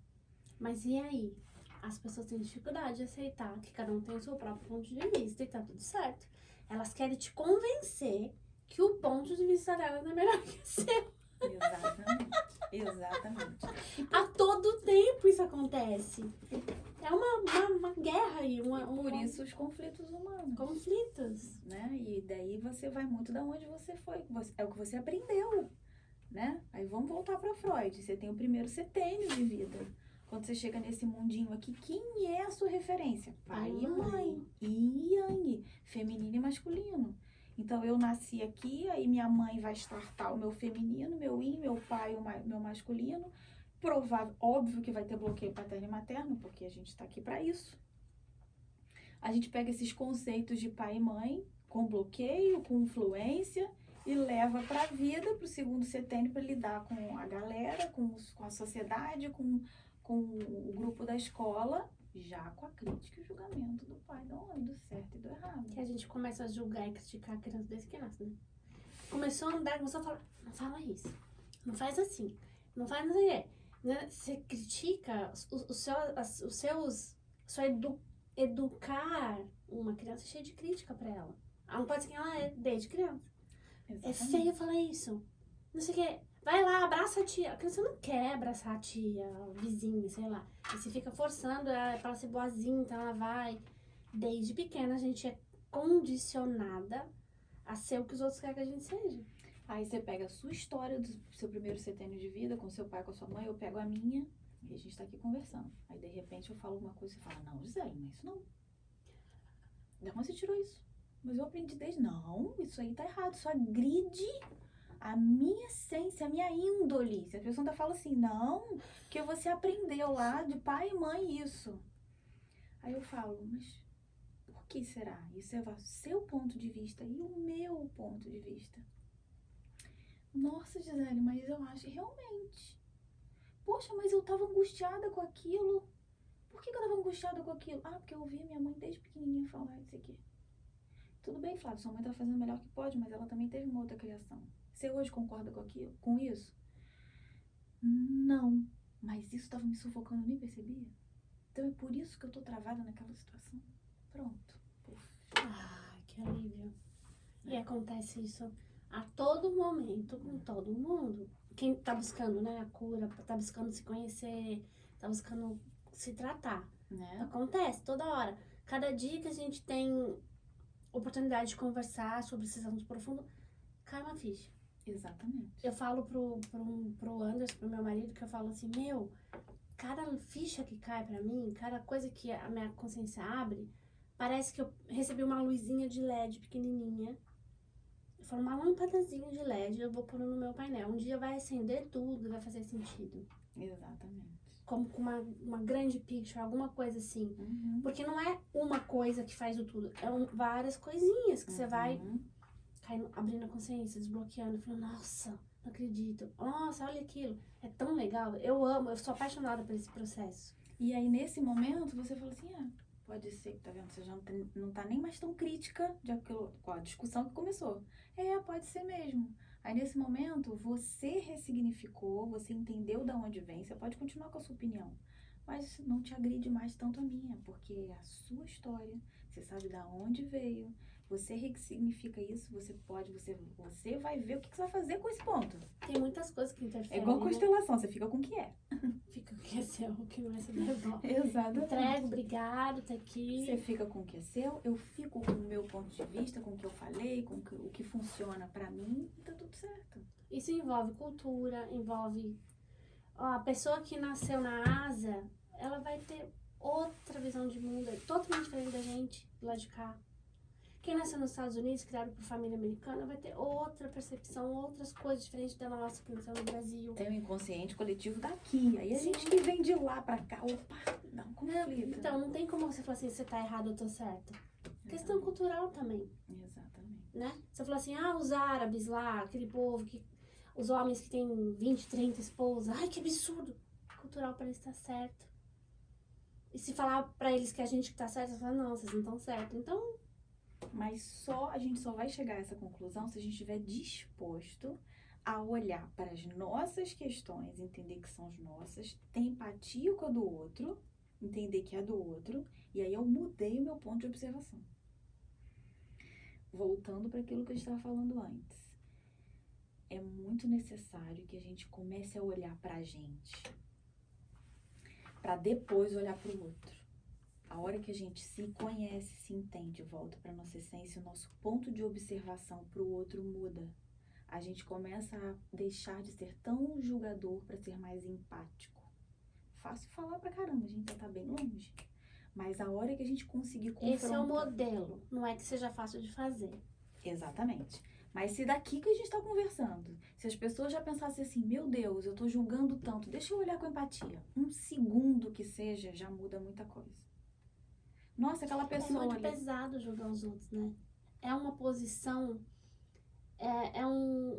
Mas e aí? As pessoas têm dificuldade de aceitar que cada um tem o seu próprio ponto de vista e tá tudo certo. Elas querem te convencer que o ponto de vista delas é melhor que o seu. Exatamente. Exatamente. A todo tempo isso acontece. É uma guerra aí, Por isso os conflitos humanos. conflitos. Né? E daí você vai muito da onde você foi. É o que você aprendeu, né? Aí vamos voltar para Freud. Você tem o primeiro setênio de vida. Quando você chega nesse mundinho aqui, quem é a sua referência? Pai e mãe. Yin e yang. Feminino e masculino. Então eu nasci aqui, aí minha mãe vai startar o meu feminino, meu yin, meu pai o meu masculino. Provável, óbvio que vai ter bloqueio paterno e materno, porque a gente está aqui para isso. A gente pega esses conceitos de pai e mãe, com bloqueio, com influência, e leva para a vida, para o segundo setênio, para lidar com a galera, com a sociedade, com o grupo da escola, já com a crítica e o julgamento do pai, da mãe, do certo e do errado. Que a gente começa a julgar e criticar a criança desde que nasce, né? Começou a andar, começou a falar, não fala isso, não faz assim, não faz não sei o quê. Né? Você critica educar uma criança cheia de crítica pra ela. Ela não pode ser quem ela é desde criança. Exatamente. É feio falar isso. Não sei o que. Vai lá, abraça a tia. A criança não quer abraçar a tia, a vizinha, sei lá. E você fica forçando ela pra ela ser boazinha, então ela vai. Desde pequena a gente é condicionada a ser o que os outros querem que a gente seja. Aí você pega a sua história do seu primeiro setênio de vida, com seu pai, com a sua mãe, eu pego a minha, e a gente tá aqui conversando. Aí, de repente, eu falo alguma coisa e você fala, não, Gisele, mas isso não. Da onde você tirou isso? Mas eu aprendi desde... Não, isso aí tá errado, isso agride a minha essência, a minha índole. Se a pessoa ainda fala assim, não, porque você aprendeu lá de pai e mãe isso. Aí eu falo, mas por que será? Isso é o seu ponto de vista e o meu ponto de vista. Nossa, Gisele, mas eu acho realmente. Poxa, mas eu tava angustiada com aquilo. Por que eu tava angustiada com aquilo? Ah, porque eu ouvi minha mãe desde pequenininha falar isso aqui. Tudo bem, Flávio, sua mãe tá fazendo o melhor que pode, mas ela também teve uma outra criação. Você hoje concorda com aquilo, com isso? Não, mas isso tava me sufocando, eu nem percebia. Então é por isso que eu tô travada naquela situação. Pronto. Puf. Ah, que alívio. E acontece isso a todo momento, com todo mundo. Quem tá buscando, né, a cura, tá buscando se conhecer, tá buscando se tratar. Né? Acontece toda hora. Cada dia que a gente tem oportunidade de conversar sobre esses assuntos profundos, cai uma ficha. Exatamente. Eu falo pro Anderson, pro meu marido, que eu falo assim, meu, cada ficha que cai pra mim, cada coisa que a minha consciência abre, parece que eu recebi uma luzinha de LED pequenininha. Eu falo, uma lâmpadazinha de LED, eu vou pôr no meu painel. Um dia vai acender tudo, vai fazer sentido. Exatamente. Como com uma grande picture, alguma coisa assim. Uhum. Porque não é uma coisa que faz o tudo, é várias coisinhas que você vai abrindo a consciência, desbloqueando, falando, nossa, não acredito. Nossa, olha aquilo. É tão legal. Eu amo, eu sou apaixonada por esse processo. E aí, nesse momento, você fala assim, pode ser que, tá vendo, você já não tá nem mais tão crítica de aquilo, com a discussão que começou. Pode ser mesmo. Aí, nesse momento, você ressignificou, você entendeu de onde vem, você pode continuar com a sua opinião. Mas não te agride mais tanto a minha, porque é a sua história, você sabe de onde veio, você ressignifica isso, você vai ver o que você vai fazer com esse ponto. Tem muitas coisas que É interferem. igual constelação, você fica com o que é. Fica o que é seu, o que não é seu devolve. Exatamente. Entrego, obrigado, tá aqui. Você fica com o que é seu, eu fico com o meu ponto de vista, com o que eu falei, com o que funciona pra mim, e tá tudo certo. Isso envolve cultura, envolve... a pessoa que nasceu na Ásia, ela vai ter outra visão de mundo, totalmente diferente da gente, lá de cá. Quem nasceu nos Estados Unidos, criado por família americana, vai ter outra percepção, outras coisas diferentes da nossa que nasceu no Brasil. Tem o inconsciente coletivo daqui, aí a gente que vem de lá pra cá, opa, dá um conflito. Então, não tem como você falar assim, você tá errado, eu tô certa. Questão cultural também, Exatamente. né? Você falou assim, os árabes lá, aquele povo, os homens que têm 20, 30 esposas, ai, que absurdo. Cultural para eles tá certo. E se falar pra eles que a gente que tá certo, eles falam, não, vocês não estão certos. Então... Mas a gente só vai chegar a essa conclusão se a gente estiver disposto a olhar para as nossas questões, entender que são as nossas, ter empatia com a do outro, entender que é do outro, e aí eu mudei o meu ponto de observação. Voltando para aquilo que a gente estava falando antes. É muito necessário que a gente comece a olhar para a gente, para depois olhar para o outro. A hora que a gente se conhece, se entende, volta para nossa essência, o nosso ponto de observação para o outro muda. A gente começa a deixar de ser tão julgador para ser mais empático. Fácil falar pra caramba, a gente já tá bem longe. Mas a hora que a gente conseguir confrontar... Esse é o modelo, não é que seja fácil de fazer. Exatamente. Mas se daqui que a gente tá conversando, se as pessoas já pensassem assim, meu Deus, eu tô julgando tanto, deixa eu olhar com empatia. Um segundo que seja, já muda muita coisa. Nossa, aquela pessoa É muito ali... pesado julgar os outros, né? É uma posição...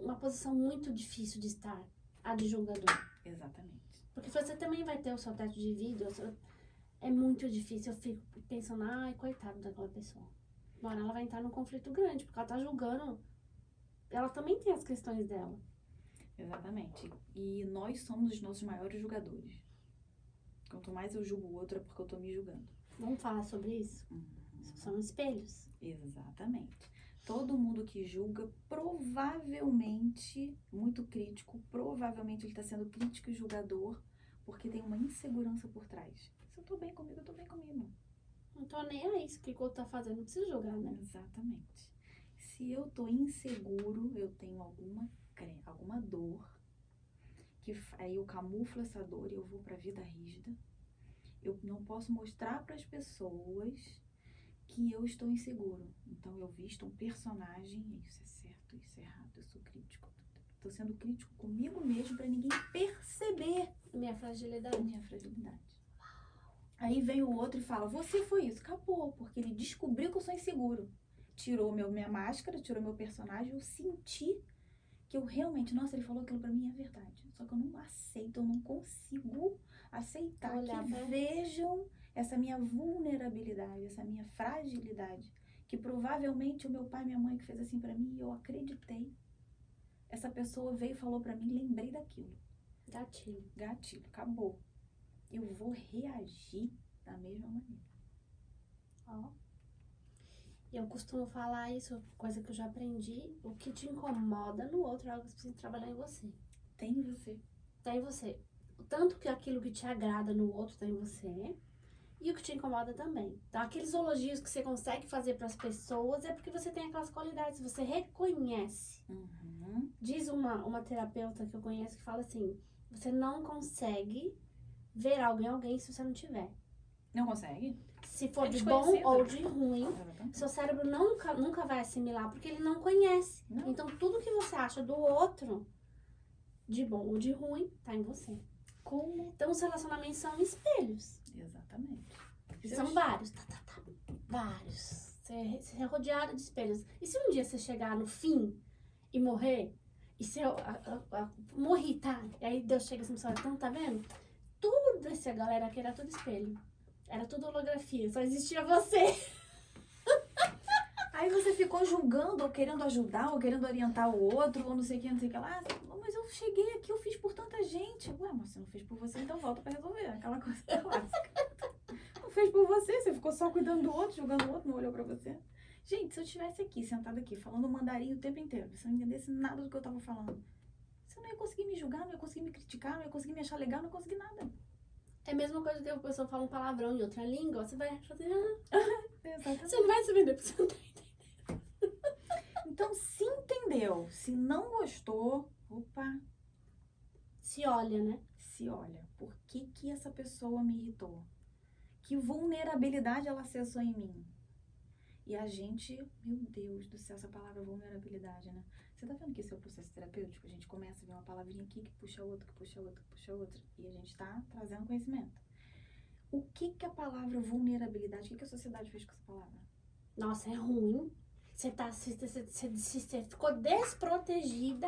uma posição muito difícil de estar, a de julgador. Exatamente. Porque você também vai ter o seu teto de vida, é muito difícil. Eu fico pensando, ai, coitado daquela pessoa. Agora ela vai entrar num conflito grande, porque ela tá julgando. Ela também tem as questões dela. Exatamente. E nós somos os nossos maiores julgadores. Quanto mais eu julgo o outro, é porque eu tô me julgando. Vamos falar sobre isso? São espelhos. Exatamente. Todo mundo que julga, provavelmente, muito crítico, provavelmente ele está sendo crítico e julgador, porque tem uma insegurança por trás. Se eu tô bem comigo, eu tô bem comigo. Não tô nem aí, isso que o outro tá fazendo, não precisa julgar, né? Exatamente. Se eu tô inseguro, eu tenho alguma dor, aí eu camuflo essa dor e eu vou pra vida rígida. Eu não posso mostrar para as pessoas que eu estou inseguro. Então eu visto um personagem, isso é certo, isso é errado, eu sou crítico. Tô sendo crítico comigo mesmo para ninguém perceber Minha fragilidade. a minha fragilidade. Aí vem o outro e fala, você foi isso. Acabou, porque ele descobriu que eu sou inseguro. Tirou minha máscara, tirou meu personagem, eu senti que eu realmente, nossa, ele falou aquilo pra mim, é verdade. Só que eu não aceito, eu não consigo aceitar Olhar que pra- vejam essa minha vulnerabilidade, essa minha fragilidade. Que provavelmente o meu pai e minha mãe que fez assim pra mim, e eu acreditei. Essa pessoa veio e falou pra mim, lembrei daquilo. Gatilho. Gatilho, acabou. Eu vou reagir da mesma maneira. Ó. Eu costumo falar isso, coisa que eu já aprendi. O que te incomoda no outro é algo que você precisa trabalhar em você. Tem em você. Tá em você. Tanto que aquilo que te agrada no outro tá em você. E o que te incomoda também. Então, aqueles elogios que você consegue fazer para as pessoas é porque você tem aquelas qualidades, você reconhece. Uhum. Diz uma terapeuta que eu conheço que fala assim: você não consegue ver algo em alguém se você não tiver. Não consegue? Se for É de bom desconhecido. ou de ruim, Exatamente. seu cérebro nunca vai assimilar, porque ele não conhece. Não. Então, tudo que você acha do outro, de bom ou de ruim, tá em você. Como? Então, os relacionamentos são espelhos. Exatamente. E são vários. Vários. Você é rodeado de espelhos. E se um dia você chegar no fim e morrer, e se eu morri, tá? E aí Deus chega assim e fala, então, tá vendo? Tudo essa galera aqui era tudo espelho. Era tudo holografia, só existia você. Aí você ficou julgando, ou querendo ajudar, ou querendo orientar o outro, ou não sei o que, não sei o que lá. Mas eu cheguei aqui, eu fiz por tanta gente. Ué, mas você não fez por você, então volta pra resolver. Aquela coisa clássica. Não fez por você, você ficou só cuidando do outro, julgando o outro, não olhou pra você. Gente, se eu estivesse aqui, sentada aqui, falando mandarim o tempo inteiro, você não entendesse nada do que eu tava falando, você não ia conseguir me julgar, não ia conseguir me criticar, não ia conseguir me achar legal, não ia conseguir nada. É a mesma coisa que a pessoa fala um palavrão em outra língua, você vai fazer, Exatamente. você não vai saber depois. Você não tá entendendo. Então, se entendeu, se não gostou, opa, Se olha, né? se olha, por que que essa pessoa me irritou? Que vulnerabilidade ela acessou em mim? E a gente, meu Deus do céu, essa palavra vulnerabilidade, né? Você tá vendo que esse é o processo terapêutico? A gente começa a ver uma palavrinha aqui que puxa outra, que puxa outra, que puxa outra. E a gente tá trazendo conhecimento. O que que a palavra vulnerabilidade, o que que a sociedade fez com essa palavra? Nossa, é ruim. Você ficou desprotegida.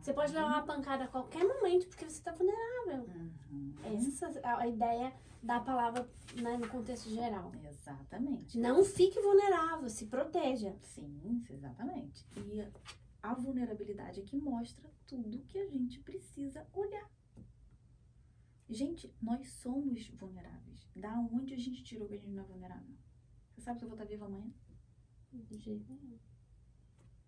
Você pode levar uma pancada a qualquer momento porque você tá vulnerável. Essa é a ideia da palavra, né, no contexto geral. Exatamente. Não fique vulnerável, se proteja. Sim, exatamente. E a vulnerabilidade é que mostra tudo que a gente precisa olhar. Gente, nós somos vulneráveis. Da onde a gente tirou que a gente não é vulnerável? Você sabe se eu vou estar viva amanhã? De jeito nenhum.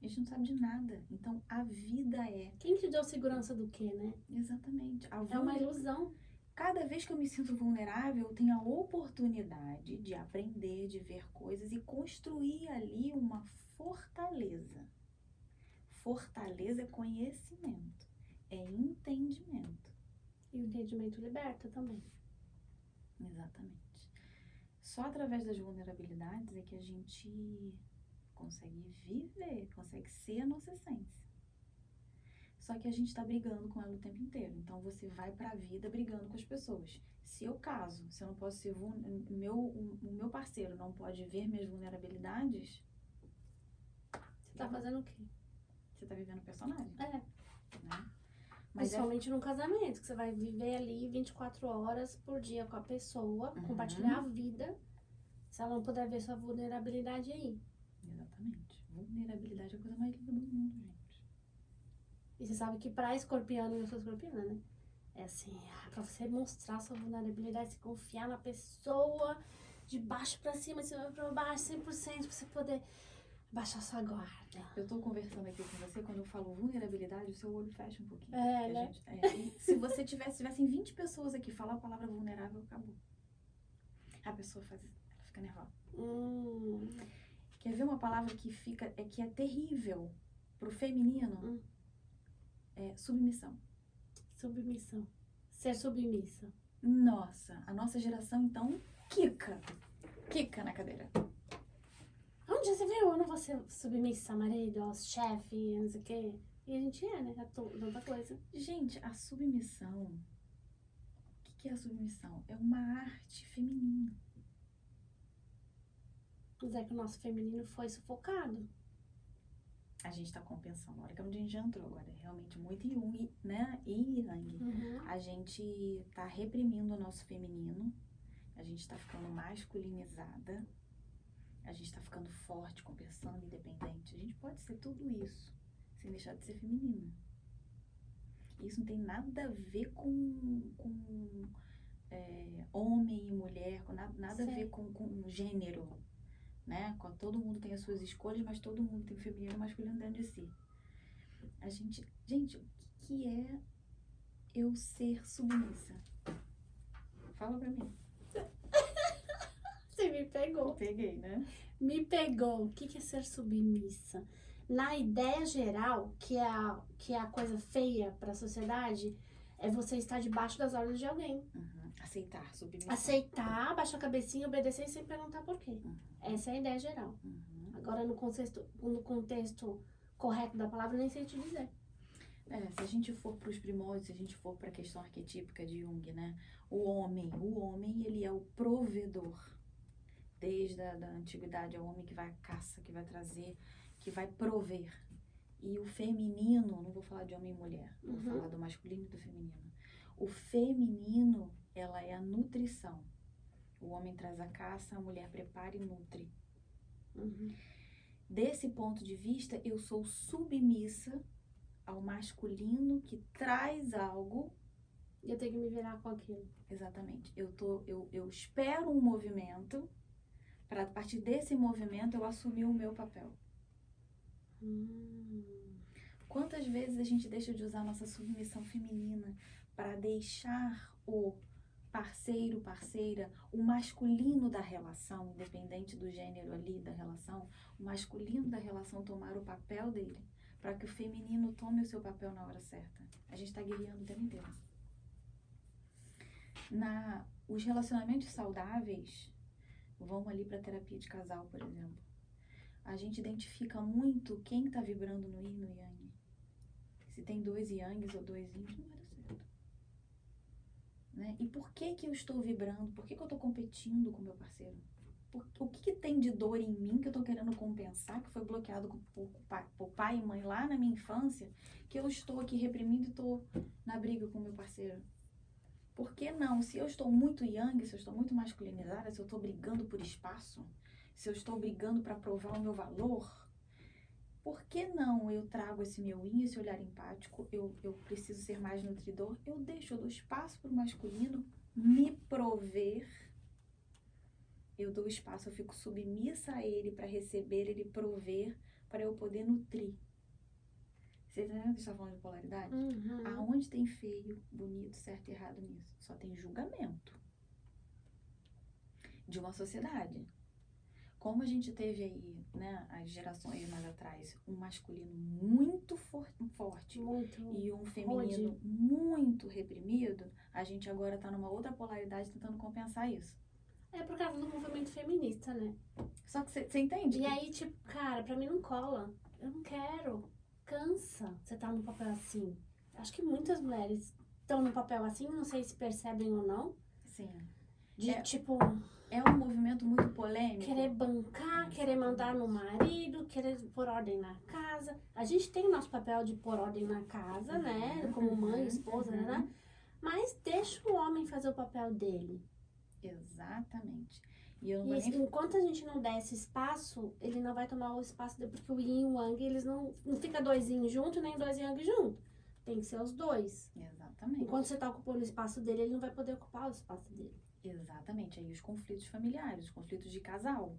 A gente não sabe de nada. Então, a vida é... Quem te deu segurança do quê, né? Exatamente. É uma ilusão. Cada vez que eu me sinto vulnerável, eu tenho a oportunidade de aprender, de ver coisas e construir ali uma fortaleza. Fortaleza é conhecimento, é entendimento. E o entendimento liberta também. Exatamente. Só através das vulnerabilidades é que a gente consegue viver, consegue ser a nossa essência. Só que a gente tá brigando com ela o tempo inteiro. Então você vai pra vida brigando com as pessoas. Se eu caso, se eu não posso ser o meu parceiro não pode ver minhas vulnerabilidades, Você tá fazendo o quê? você tá vivendo personagem, É. né? Mas Principalmente num casamento, que você vai viver ali 24 horas por dia com a pessoa, Uhum. compartilhar a vida. Se ela não puder ver sua vulnerabilidade aí. Exatamente. Vulnerabilidade é a coisa mais linda do mundo, gente. E você sabe que pra escorpiano, eu sou escorpiana, né? É assim, pra você mostrar sua vulnerabilidade, se confiar na pessoa, de baixo pra cima, de cima pra baixo, 100%, pra você poder baixar sua guarda. Eu tô conversando aqui com você, quando eu falo vulnerabilidade, o seu olho fecha um pouquinho. É, Porque, né? gente, se você tivessem 20 pessoas aqui falar a palavra vulnerável, acabou. A pessoa ela fica nervosa. Hum. Quer ver uma palavra que é terrível pro feminino? É submissão. Submissão. Ser submissa. Nossa, a nossa geração, então, quica na cadeira. Onde já se viu? Eu não vou ser submissa, marido, aos chefes, não sei o quê. E a gente é, né? Tanta coisa. Gente, a submissão, o que é a submissão? É uma arte feminina. Mas é que o nosso feminino foi sufocado. A gente tá compensando. Na hora que a gente já entrou agora, é realmente muito Jung, né? E Yang. A gente tá reprimindo o nosso feminino. A gente tá ficando masculinizada. A gente tá ficando forte, compensando, independente. A gente pode ser tudo isso, sem deixar de ser feminina. Isso não tem nada a ver com homem e mulher, com nada a ver com gênero, né? Todo mundo tem as suas escolhas, mas todo mundo tem feminino e masculino dentro de si. Gente, o que é eu ser submissa? Fala pra mim. Você me pegou. Peguei, né? Me pegou. O que é ser submissa? Na ideia geral, que é a coisa feia pra sociedade, é você estar debaixo das ordens de alguém. Aceitar, submissão. Aceitar, abaixar a cabecinha, obedecer sem perguntar por quê. Essa é a ideia geral. Agora, no contexto correto da palavra, eu nem sei te dizer. Se a gente for para os primórdios, se a gente for para a questão arquetípica de Jung, né? O homem, ele é o provedor. Desde a antiguidade, é o homem que vai à caça, que vai trazer, que vai prover. E o feminino, não vou falar de homem e mulher, vou falar do masculino e do feminino. O feminino, ela é a nutrição. O homem traz a caça, a mulher prepara e nutre. Desse ponto de vista, eu sou submissa ao masculino que traz algo. E eu tenho que me virar com aquilo. Exatamente. Eu espero um movimento, para a partir desse movimento eu assumir o meu papel. Quantas vezes a gente deixa de usar a nossa submissão feminina para deixar o parceiro, parceira, o masculino da relação, independente do gênero ali da relação, o masculino da relação tomar o papel dele, para que o feminino tome o seu papel na hora certa. A gente está guerreando o tempo inteiro. Os relacionamentos saudáveis, vamos ali para terapia de casal, por exemplo. A gente identifica muito quem está vibrando no yin e no yang. Se tem 2 yangs ou 2 yins, não vai dar certo. Né? E por que eu estou vibrando? Por que eu estou competindo com o meu parceiro? O que tem de dor em mim que eu estou querendo compensar, que foi bloqueado por pai e mãe lá na minha infância, que eu estou aqui reprimindo e estou na briga com o meu parceiro? Por que não? Se eu estou muito yang, se eu estou muito masculinizada, se eu estou brigando por espaço, se eu estou brigando para provar o meu valor, por que não eu trago esse meu yin, esse olhar empático, eu preciso ser mais nutridor, eu dou espaço para o masculino me prover, eu dou espaço, eu fico submissa a ele para receber, ele prover, para eu poder nutrir. Você tá entendendo que a gente tá falando de polaridade? Aonde tem feio, bonito, certo e errado nisso? Só tem julgamento de uma sociedade. Como a gente teve aí, né, as gerações mais atrás, um masculino muito forte e um feminino muito reprimido, a gente agora tá numa outra polaridade tentando compensar isso. É por causa do movimento feminista, né? Só que você entende? E aí, tipo, cara, pra mim não cola. Eu não quero. Cansa você tá num papel assim. Acho que muitas mulheres estão num papel assim, não sei se percebem ou não. Sim. Tipo... É um movimento muito polêmico. Querer bancar, querer mandar no marido, querer pôr ordem na casa. A gente tem o nosso papel de pôr ordem na casa, né? Como mãe, esposa, né? Mas deixa o homem fazer o papel dele. Exatamente. Enquanto a gente não der esse espaço, ele não vai tomar o espaço dele, porque o yin e o yang, eles não fica 2 yin junto, nem 2 yang junto. Tem que ser os 2. Exatamente. Enquanto você tá ocupando o espaço dele, ele não vai poder ocupar o espaço dele. Exatamente. Aí os conflitos familiares, os conflitos de casal.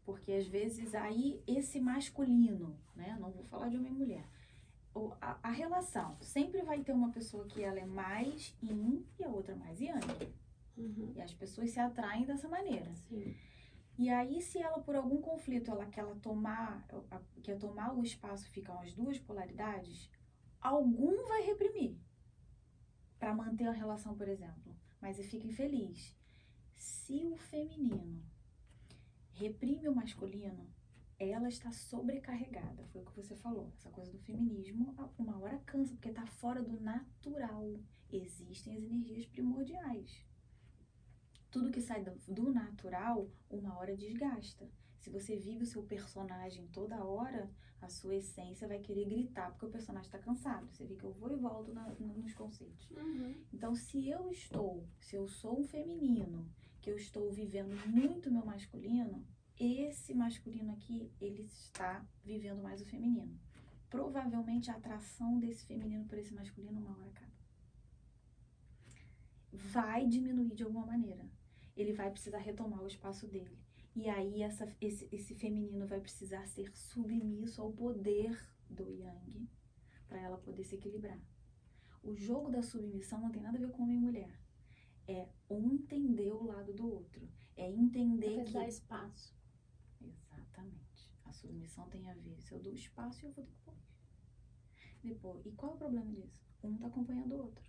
Porque às vezes aí esse masculino, né? Não vou falar de homem e mulher. A relação sempre vai ter uma pessoa que ela é mais yin e a outra mais yang. E as pessoas se atraem dessa maneira. Sim. E aí, se ela, por algum conflito, ela quer tomar o espaço, ficam as duas polaridades, algum vai reprimir para manter a relação, por exemplo. Mas fica infeliz. Se o feminino reprime o masculino, ela está sobrecarregada. Foi o que você falou. Essa coisa do feminismo, uma hora cansa, porque está fora do natural. Existem as energias primordiais. Tudo que sai do natural, uma hora desgasta. Se você vive o seu personagem toda hora, a sua essência vai querer gritar, porque o personagem está cansado. Você vê que eu vou e volto nos conceitos. Então, se eu sou um feminino, que eu estou vivendo muito meu masculino, esse masculino aqui, ele está vivendo mais o feminino. Provavelmente a atração desse feminino por esse masculino uma hora acaba. Vai diminuir de alguma maneira. Ele vai precisar retomar o espaço dele. E aí esse feminino vai precisar ser submisso ao poder do yang para ela poder se equilibrar. O jogo da submissão não tem nada a ver com homem e mulher. É um entender o lado do outro. É entender que... dar espaço. Exatamente. A submissão tem a ver. Se eu dou espaço, eu vou depois. E qual é o problema disso? Um tá acompanhando o outro.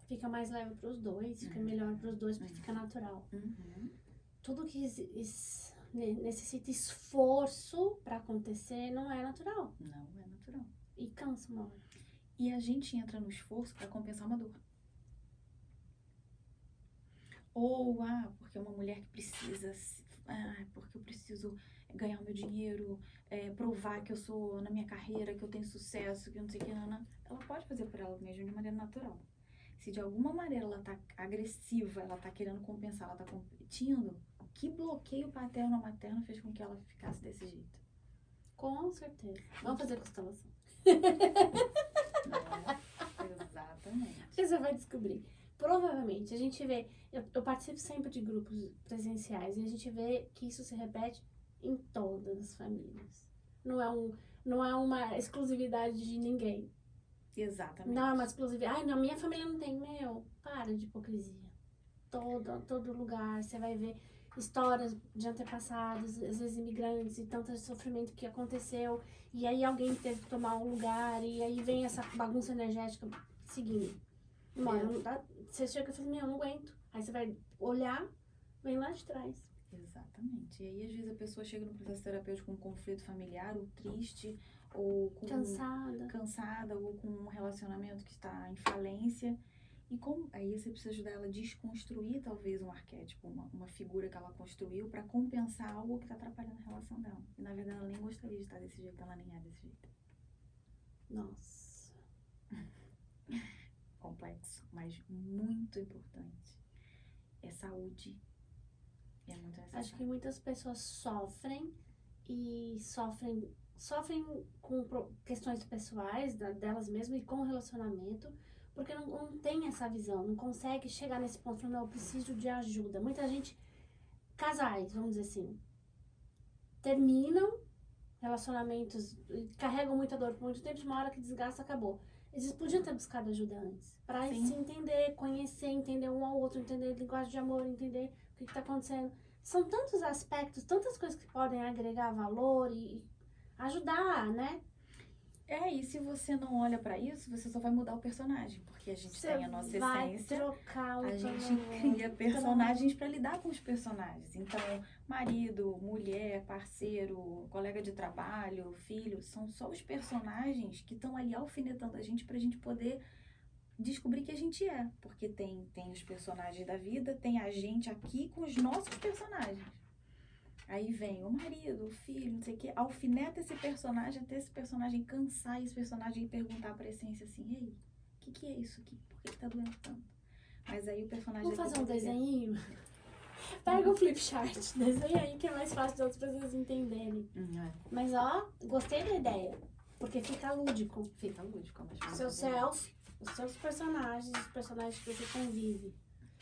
Fica mais leve para os dois, fica melhor para os dois, porque fica natural. Tudo que necessita esforço para acontecer não é natural. Não é natural. E cansa uma hora. E a gente entra no esforço para compensar uma dor. Ou, porque é uma mulher que precisa, porque eu preciso ganhar o meu dinheiro, provar que eu sou na minha carreira, que eu tenho sucesso, que eu não sei o que, ela pode fazer por ela mesma de maneira natural. Se de alguma maneira ela tá agressiva, ela tá querendo compensar, ela tá competindo, que bloqueio paterno ou materno fez com que ela ficasse desse jeito? Com certeza. Vamos fazer constelação. Exatamente. Você vai descobrir. Provavelmente, a gente vê... Eu participo sempre de grupos presenciais e a gente vê que isso se repete em todas as famílias. Não é uma exclusividade de ninguém. Exatamente. Não é uma exclusividade. Na minha família não tem. Para de hipocrisia. Todo lugar você vai ver histórias de antepassados, às vezes imigrantes, e tanto sofrimento que aconteceu, e aí alguém teve que tomar um lugar, e aí vem essa bagunça energética seguindo. Você chega e fala, eu não aguento. Aí você vai olhar, vem lá de trás. Exatamente. E aí, às vezes, a pessoa chega no processo terapêutico com um conflito familiar, ou triste, ou cansada, ou com um relacionamento que está em falência. E aí você precisa ajudar ela a desconstruir, talvez, um arquétipo, uma figura que ela construiu para compensar algo que está atrapalhando a relação dela. E, na verdade, ela nem gostaria de estar desse jeito, ela nem é desse jeito. Nossa. Complexo, mas muito importante. É saúde. É muito necessário. Acho que muitas pessoas sofrem com questões pessoais delas mesmas e com o relacionamento, porque não tem essa visão, não consegue chegar nesse ponto, não, eu preciso de ajuda. Muita gente, casais, vamos dizer assim, terminam relacionamentos, carregam muita dor por muito tempo, de uma hora que desgasta, acabou. Eles podiam ter buscado ajuda antes, para se entender, conhecer, entender um ao outro, entender linguagem de amor, entender o que está acontecendo. São tantos aspectos, tantas coisas que podem agregar valor e ajudar, né? E se você não olha pra isso, você só vai mudar o personagem, porque a gente tem a nossa essência, a gente cria personagens pra lidar com os personagens. Então, marido, mulher, parceiro, colega de trabalho, filho, são só os personagens que estão ali alfinetando a gente pra gente poder descobrir que a gente é. Porque tem os personagens da vida, tem a gente aqui com os nossos personagens. Aí vem o marido, o filho, não sei o que, alfineta esse personagem até esse personagem cansar, esse personagem perguntar pra essência assim, ei, o que é isso aqui? Por que tá doendo tanto? Mas aí o personagem... Vamos fazer um desenho? Pega o flip chart, desenha aí que é mais fácil das pessoas entenderem. Mas gostei da ideia, porque fica lúdico. Fica lúdico. Seu self, os seus personagens, os personagens que você convive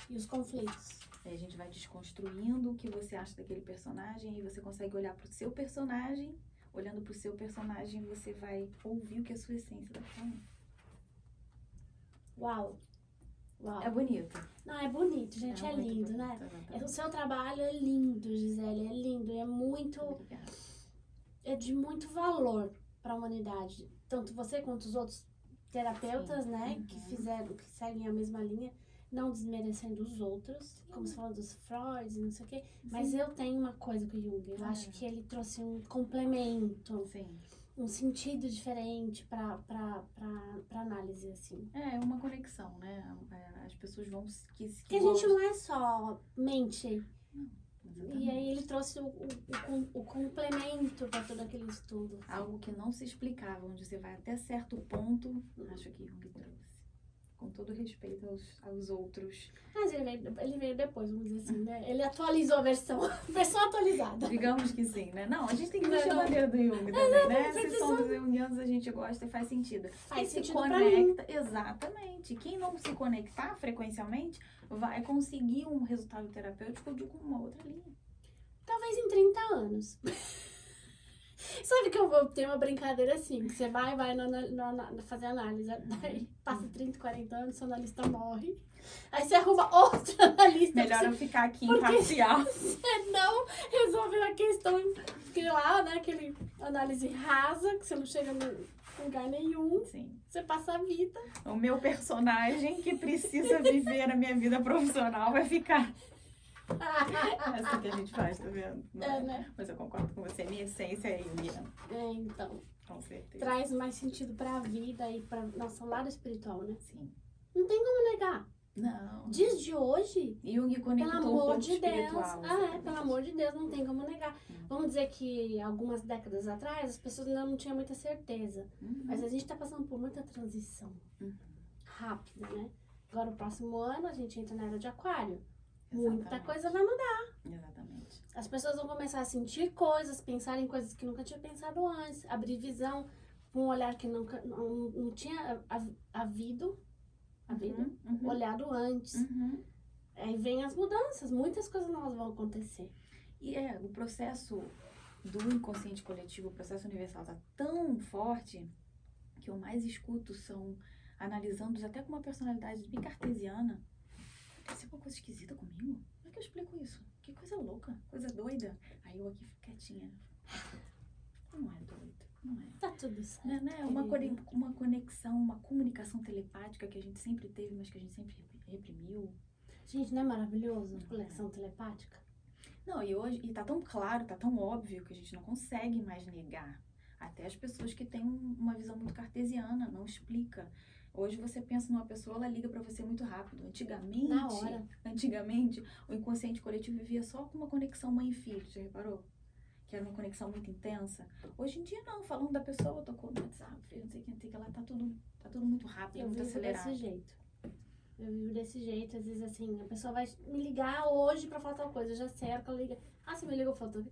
e os conflitos. Aí a gente vai desconstruindo o que você acha daquele personagem, aí você consegue olhar pro seu personagem, olhando pro seu personagem, você vai ouvir o que é a sua essência tá falando. Uau! Uau. É bonito. Não, é bonito, gente, é muito lindo, bonito, né? exatamente. O seu trabalho é lindo, Gisele, é lindo. É muito, Obrigada. é de muito valor para a humanidade. Tanto você quanto os outros terapeutas, Sim. né, que que seguem a mesma linha, não desmerecendo os outros, como você falou dos Freud e não sei o quê. Mas Sim. eu tenho uma coisa com o Jung, eu acho que ele trouxe um complemento, Sim. um sentido diferente para análise, assim. É uma conexão, né? As pessoas vão Porque a gente não é só mente. Exatamente. E aí ele trouxe o complemento para todo aquele estudo. Algo que não se explicava, onde você vai até certo ponto, acho que Jung trouxe. Com todo respeito aos outros. Mas ele veio depois, vamos dizer assim, né? Ele atualizou a versão, versão atualizada. Digamos que sim, né? Não, a gente tem que Não, vestir a não. bandeira do Jung também, né? porque Se somos junguianos, a gente gosta e faz sentido. Faz Quem se sentido pra mim. conecta, exatamente. Quem não se conectar frequencialmente vai conseguir um resultado terapêutico de uma outra linha. Talvez em 30 anos. Sabe que eu vou ter uma brincadeira assim, que você vai fazer análise, daí passa 30, 40 anos, seu analista morre, aí você arruma outro analista. Melhor eu ficar aqui imparcial. Você não resolveu a questão que lá, né, aquele análise rasa, que você não chega em lugar nenhum, Sim. você passa a vida. O meu personagem que precisa viver a minha vida profissional vai ficar. É assim que a gente faz, tá vendo? Não É, né? Mas eu concordo com você, minha essência é junguiana. É, então, Com certeza. traz mais sentido pra vida e pra nosso lado espiritual, né? Sim. Não tem como negar. Não. Dias de hoje, Jung pelo conectou o amor ponto de Deus. espiritual. Pelo amor de Deus, não tem como negar. Vamos dizer que algumas décadas atrás as pessoas ainda não tinham muita certeza. Mas a gente tá passando por muita transição rápida, né? Agora, o próximo ano, a gente entra na era de aquário. Muita Exatamente. coisa vai mudar. Exatamente. As pessoas vão começar a sentir coisas, pensar em coisas que nunca tinha pensado antes, abrir visão com um olhar que nunca não tinha havido, olhado antes. Aí vem as mudanças, muitas coisas novas vão acontecer. E o processo do inconsciente coletivo, o processo universal tá tão forte que eu mais escuto são analisando até com uma personalidade bem cartesiana. Aconteceu uma coisa esquisita comigo? Como é que eu explico isso? Que coisa louca, coisa doida. Aí eu aqui fico quietinha. Não é doido, não é. Tá tudo certo. Né? Uma conexão, uma comunicação telepática que a gente sempre teve, mas que a gente sempre reprimiu. Gente, não é maravilhoso a conexão telepática? Não, e hoje, e tá tão claro, tá tão óbvio que a gente não consegue mais negar. Até as pessoas que têm uma visão muito cartesiana, não explica. Hoje você pensa numa pessoa, ela liga pra você muito rápido. Na hora. Antigamente, o inconsciente coletivo vivia só com uma conexão mãe e filho, você reparou? Que era uma conexão muito intensa. Hoje em dia não, falando da pessoa, tocou no WhatsApp, não sei o que, ela tá tudo muito rápido, Eu muito vivo acelerado. desse jeito. Eu vivo desse jeito, às vezes assim, a pessoa vai me ligar hoje pra falar tal coisa, eu já sei, a hora que ela liga, você me ligou, faltou.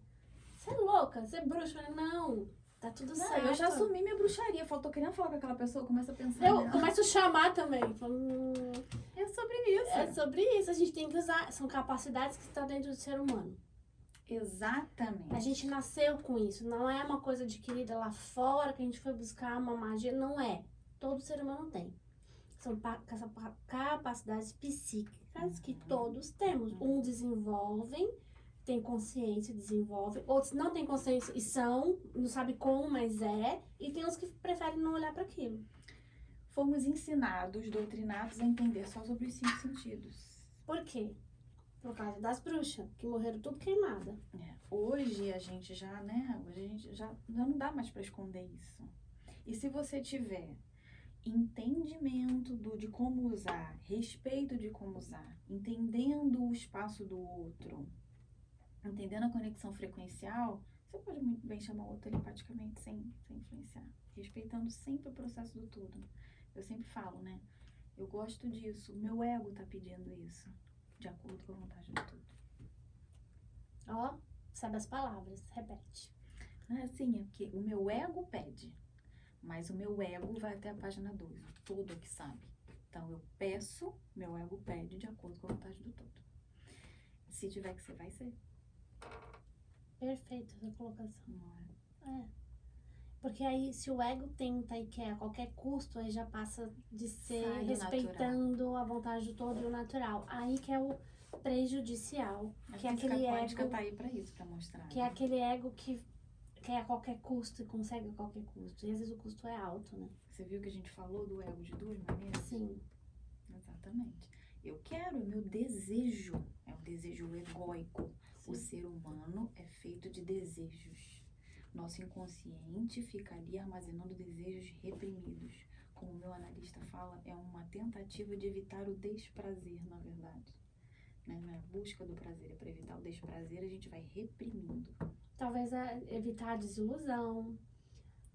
Você é louca? Você é bruxa? Eu falei, não, tá tudo Não, certo. eu já assumi minha bruxaria, tô querendo falar com aquela pessoa, começo a pensar Eu nela. começo a chamar também. É sobre isso. É sobre isso, a gente tem que usar, são capacidades que estão dentro do ser humano. Exatamente. A gente nasceu com isso, não é uma coisa adquirida lá fora, que a gente foi buscar uma magia, não é. Todo ser humano tem. São capacidades psíquicas que todos temos. Uns desenvolvem, tem consciência, desenvolvem. Outros não têm consciência e não sabe como, mas é. E tem uns que preferem não olhar para aquilo. Fomos ensinados, doutrinados a entender só sobre os 5 sentidos. Por quê? Por causa das bruxas, que morreram tudo queimada. Hoje a gente já, já não dá mais para esconder isso. E se você tiver entendimento de como usar, respeito de como usar, entendendo o espaço do outro, entendendo a conexão frequencial, você pode muito bem chamar o outro telepaticamente sem influenciar, respeitando sempre o processo do tudo. Eu sempre falo, né? Eu gosto disso, o meu ego tá pedindo isso, de acordo com a vontade do tudo. Ó, sabe as palavras, repete. Sim, é porque o meu ego pede. Mas o meu ego vai até a página 2, o todo é que sabe. Então eu peço, meu ego pede de acordo com a vontade do todo. Se tiver que ser, vai ser. Perfeito essa colocação. Não é? Porque Porque aí, se o ego tenta e quer a qualquer custo, aí já passa de ser Sai do respeitando a vontade do todo e o natural. Aí que é o prejudicial, A que é física aquele quântica ego, tá aí pra isso, pra mostrar. que é né? aquele ego que quer a qualquer custo e consegue a qualquer custo. E às vezes o custo é alto, né? Você viu que a gente falou do ego de duas maneiras? Sim. Exatamente. Eu quero, é meu desejo. É um desejo egóico. O Sim. ser humano é feito de desejos. Nosso inconsciente fica ali armazenando desejos reprimidos. Como o meu analista fala, é uma tentativa de evitar o desprazer, na verdade. Né? Não é a busca do prazer, é para evitar o desprazer, a gente vai reprimindo. Talvez evitar a desilusão,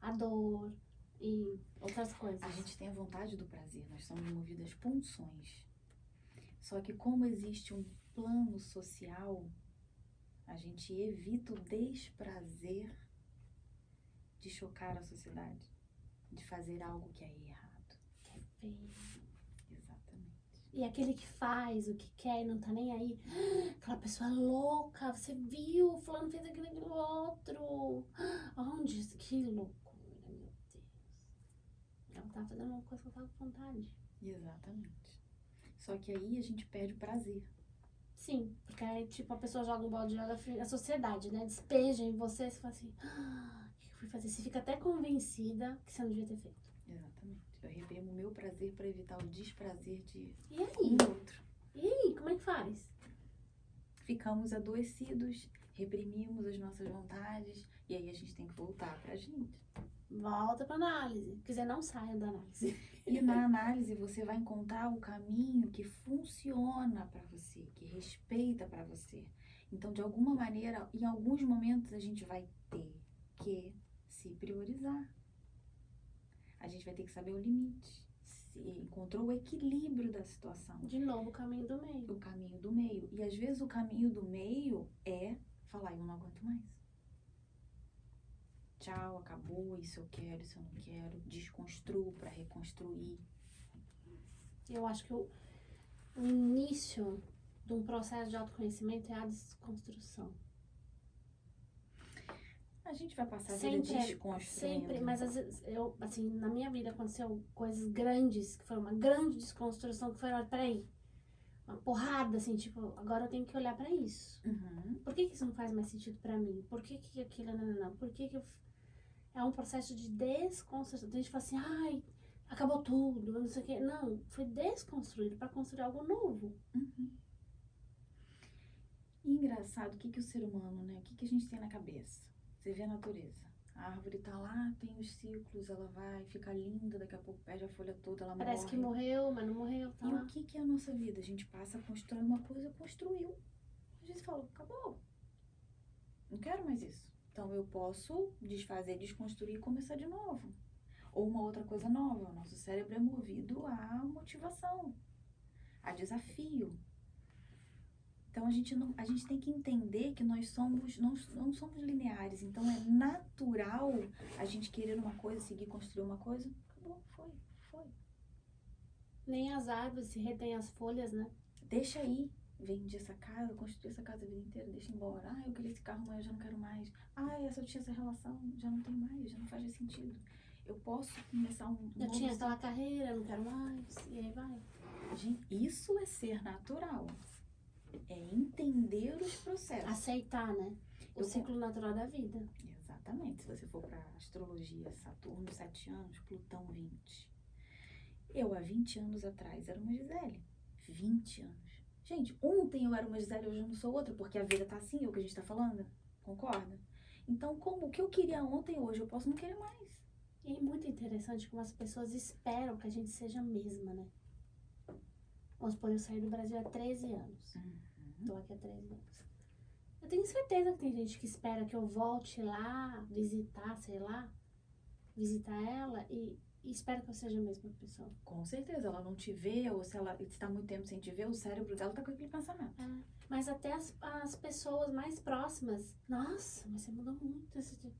a dor e outras coisas. A gente tem a vontade do prazer, nós somos movidas às pulsões. Só que como existe um plano social, a gente evita o desprazer de chocar a sociedade, de fazer algo que é errado. Que é feio. Exatamente. E aquele que faz o que quer e não tá nem aí. Aquela pessoa louca, você viu? O fulano fez aquilo outro. Onde? Que loucura, meu Deus. Ela tava fazendo uma coisa que eu tava com vontade. Exatamente. Só que aí a gente perde o prazer. Sim, porque aí, tipo, a pessoa joga um balde de água fria, a sociedade, né? Despeja em você, você fala assim, o que eu fui fazer? Você fica até convencida que você não devia ter feito. Exatamente. Eu reprimo o meu prazer para evitar o desprazer de E aí? um outro. E aí, como é que faz? Ficamos adoecidos, reprimimos as nossas vontades e aí a gente tem que voltar pra gente. Volta pra análise. Quer dizer, não saia da análise. E na análise você vai encontrar o caminho que funciona para você, que respeita para você. Então, de alguma maneira, em alguns momentos a gente vai ter que se priorizar. A gente vai ter que saber o limite. Se encontrou o equilíbrio da situação. De novo, o caminho do meio. O caminho do meio. E às vezes o caminho do meio é falar, eu não aguento mais. Tchau, acabou, isso eu quero, isso eu não quero. Desconstruo para reconstruir. Eu acho que o início de um processo de autoconhecimento é a desconstrução. A gente vai passar a vida Sempre, desconstruindo. sempre, mas às vezes, eu, assim, na minha vida aconteceu coisas grandes, que foi uma grande desconstrução, que foi, olha, peraí, uma porrada, assim, tipo, agora eu tenho que olhar pra isso. Uhum. Por que isso não faz mais sentido pra mim? Por que aquilo, não? Por que eu... É um processo de desconstrução. A gente fala assim, ai, acabou tudo, não sei o quê. Não, foi desconstruído pra construir algo novo. Uhum. E engraçado, o que o ser humano, né? O que a gente tem na cabeça? Você vê a natureza. A árvore tá lá, tem os ciclos, ela vai, fica linda, daqui a pouco perde a folha toda, ela Parece morre. que morreu, mas não morreu, tá E lá. o que é a nossa vida? A gente passa a construir uma coisa, construiu. A gente fala, acabou. Não quero mais isso. Então eu posso desfazer, desconstruir e começar de novo. Ou uma outra coisa nova. O nosso cérebro é movido à motivação, a desafio. Então a gente tem que entender que nós somos, não somos lineares. Então é natural a gente querer uma coisa, seguir construir uma coisa. Acabou, foi. Nem as árvores se retém as folhas, né? Deixa aí. Vendi essa casa, construí essa casa a vida inteira, deixa embora. Ah, eu queria esse carro, mas eu já não quero mais. Ah, eu tinha essa relação, já não tem mais, já não faz mais sentido. Eu posso começar um Eu novo tinha aquela carreira, não quero mais, e aí vai. Gente, isso é ser natural. É entender os processos. Aceitar, né? O ciclo natural da vida. Exatamente. Se você for para astrologia, Saturno 7 anos, Plutão 20. Eu, há 20 anos atrás, era uma Gisele. 20 anos. Gente, ontem eu era uma Gisele, hoje eu não sou outra, porque a vida tá assim, é o que a gente tá falando. Concorda? Então, como o que eu queria ontem, hoje eu posso não querer mais. E é muito interessante como as pessoas esperam que a gente seja a mesma, né? Vamos supor, eu saí do Brasil há 13 anos. Tô aqui há 13 anos. Eu tenho certeza que tem gente que espera que eu volte lá, visitar, sei lá, visitar ela e espera que eu seja a mesma pessoa. Com certeza, ela não te vê, ou se ela está muito tempo sem te ver, o cérebro dela tá com aquele pensamento. É, mas até as pessoas mais próximas, nossa, mas você mudou muito esse dia.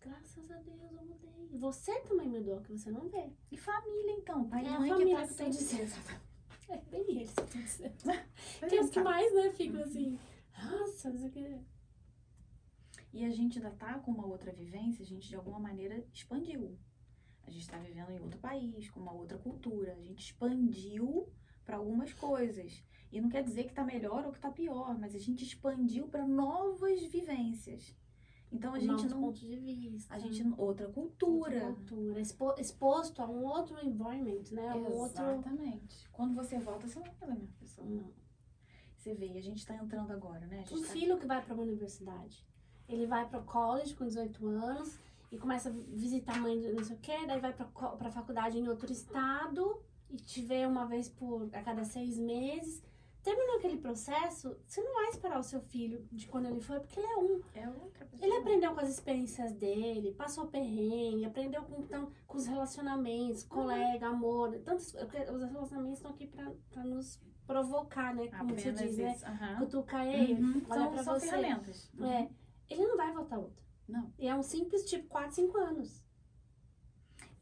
Graças a Deus eu mudei. E você também mudou, que você não vê. E família, então? Pai e É a mãe que família tá que eu tô sempre... dizendo. É bem eles que eu tô dizendo. Que é os que mais, né, ficam assim, nossa, não sei o que. E a gente ainda tá com uma outra vivência, a gente de alguma maneira expandiu. A gente está vivendo em outro país, com uma outra cultura. A gente expandiu para algumas coisas. E não quer dizer que está melhor ou que está pior, mas a gente expandiu para novas vivências. Então a gente Novos não. pontos de vista. A gente outra cultura. Outra cultura. Exposto a um outro environment, né? Um outro... Exatamente. Quando você volta, você não é a mesma pessoa. Não. Você vê, e a gente está entrando agora, né? A gente Um tá... filho que vai para uma universidade, ele vai para o college com 18 anos e começa a visitar a mãe, não sei o quê, daí vai para a faculdade em outro estado e te vê uma vez a cada 6 meses. Terminou aquele processo, você não vai esperar o seu filho de quando ele foi, porque ele é um. É outra pessoa. Ele aprendeu com as experiências dele, passou perrengue, aprendeu com os relacionamentos, colega, amor. Tantos, porque os relacionamentos estão aqui para nos provocar, né? Como você Apenas diz, né? isso. Aham. Cutuca ele, olha pra São você. ferramentas. É, ele não vai voltar outro. Não. E é um simples tipo 4, 5 anos.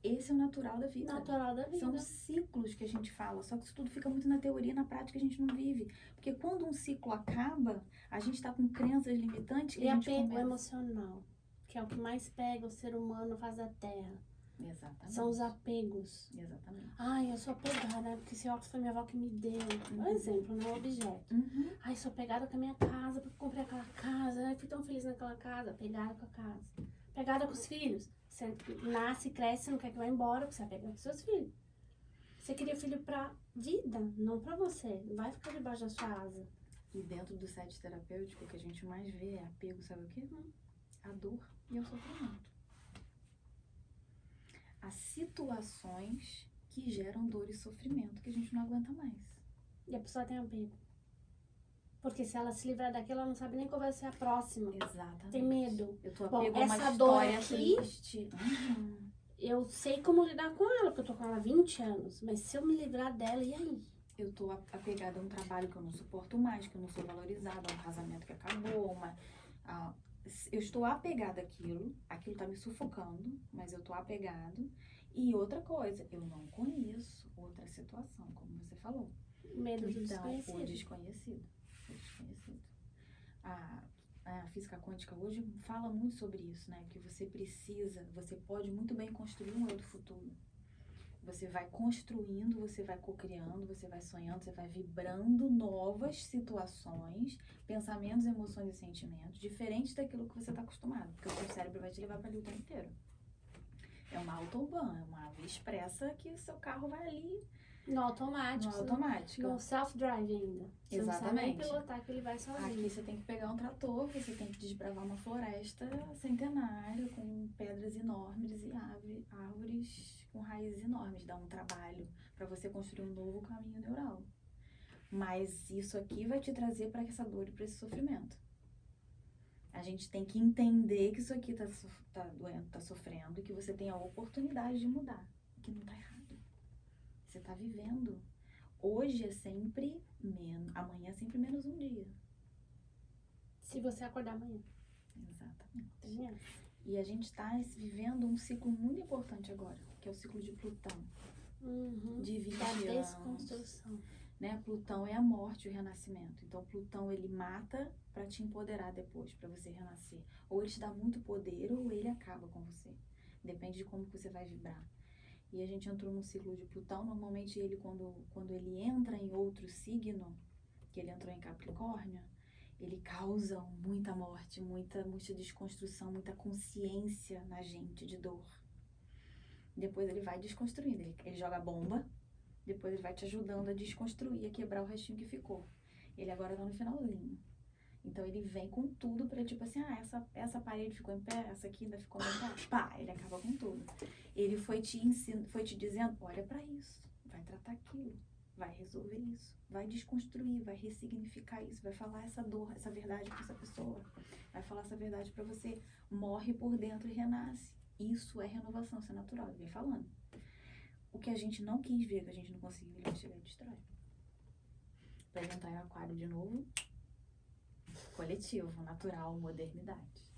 Esse é o natural da vida. Natural da vida. São ciclos que a gente fala, só que isso tudo fica muito na teoria, na prática a gente não vive. Porque quando um ciclo acaba, a gente tá com crenças limitantes que E a gente apego começa... emocional, que é o que mais pega o ser humano na face da Terra. Exatamente. São os apegos. Exatamente. Ai, eu sou apegada, né? Porque esse óculos foi minha avó que me deu. Um exemplo, não um objeto. Ai, sou apegada com a minha casa, porque eu comprei aquela casa. Ai, fui tão feliz naquela casa. Apegada com a casa. Apegada com os filhos. Você nasce, cresce, não quer que vá embora, porque você é apegada com seus filhos. Você queria filho pra vida, não pra você. Não vai ficar debaixo da sua asa. E dentro do set terapêutico, o que a gente mais vê é apego, sabe o quê? A dor e o sofrimento. As situações que geram dor e sofrimento que a gente não aguenta mais. E a pessoa tem apego. Porque se ela se livrar daquilo, ela não sabe nem qual vai ser a próxima. Exatamente. Tem medo. Eu tô Bom, apego a uma essa dor história aqui- triste. Eu sei como lidar com ela, porque eu tô com ela há 20 anos. Mas se eu me livrar dela, e aí? Eu tô apegada a um trabalho que eu não suporto mais, que eu não sou valorizada, a um casamento que acabou, eu estou apegada àquilo, aquilo tá me sufocando, mas eu tô apegado. E outra coisa, eu não conheço outra situação, como você falou. Medo do Então, desconhecido. o desconhecido. O desconhecido. A física quântica hoje fala muito sobre isso, né? Que você pode muito bem construir um eu do futuro. Você vai construindo, você vai cocriando, você vai sonhando, você vai vibrando novas situações, pensamentos, emoções e sentimentos, diferentes daquilo que você está acostumado. Porque o seu cérebro vai te levar para ali o tempo inteiro. É uma autobahn, é uma via expressa que o seu carro vai ali No automático. no automático. No self-drive ainda. Você não sabe nem Exatamente. pilotar que ele vai Aqui sozinho. você tem que pegar um trator, você tem que desbravar uma floresta centenária com pedras enormes e árvores com raízes enormes. Dá um trabalho para você construir um novo caminho neural. Mas isso aqui vai te trazer para essa dor e para esse sofrimento. A gente tem que entender que isso aqui tá doendo, tá sofrendo, e que você tem a oportunidade de mudar. Que não tá errado. Você tá vivendo. Hoje é sempre menos, amanhã é sempre menos um dia. Se você acordar amanhã. Exatamente. Entendeu? E a gente está vivendo um ciclo muito importante agora, que é o ciclo de Plutão, de 20 Da anos. desconstrução. Né? Plutão é a morte e o renascimento. Então, Plutão, ele mata para te empoderar depois, para você renascer. Ou ele te dá muito poder, ou ele acaba com você. Depende de como que você vai vibrar. E a gente entrou num ciclo de Plutão. Normalmente, ele quando ele entra em outro signo, que ele entrou em Capricórnio, ele causa muita morte, muita desconstrução, muita consciência na gente de dor. Depois ele vai desconstruindo, ele joga bomba, depois ele vai te ajudando a desconstruir, a quebrar o restinho que ficou. Ele agora tá no finalzinho. Então ele vem com tudo pra tipo assim, essa parede ficou em pé, essa aqui ainda ficou em pé, pá, ele acaba com tudo. Ele foi te dizendo, olha pra isso, vai tratar aquilo. Vai resolver isso, vai desconstruir, vai ressignificar isso, vai falar essa dor, essa verdade pra essa pessoa, vai falar essa verdade pra você, morre por dentro e renasce. Isso é renovação, isso é natural, ele vem falando. O que a gente não quis ver, que a gente não conseguiu, ele vai chegar e destrói. Pra ele entrar em aquário de novo, coletivo, natural, modernidade.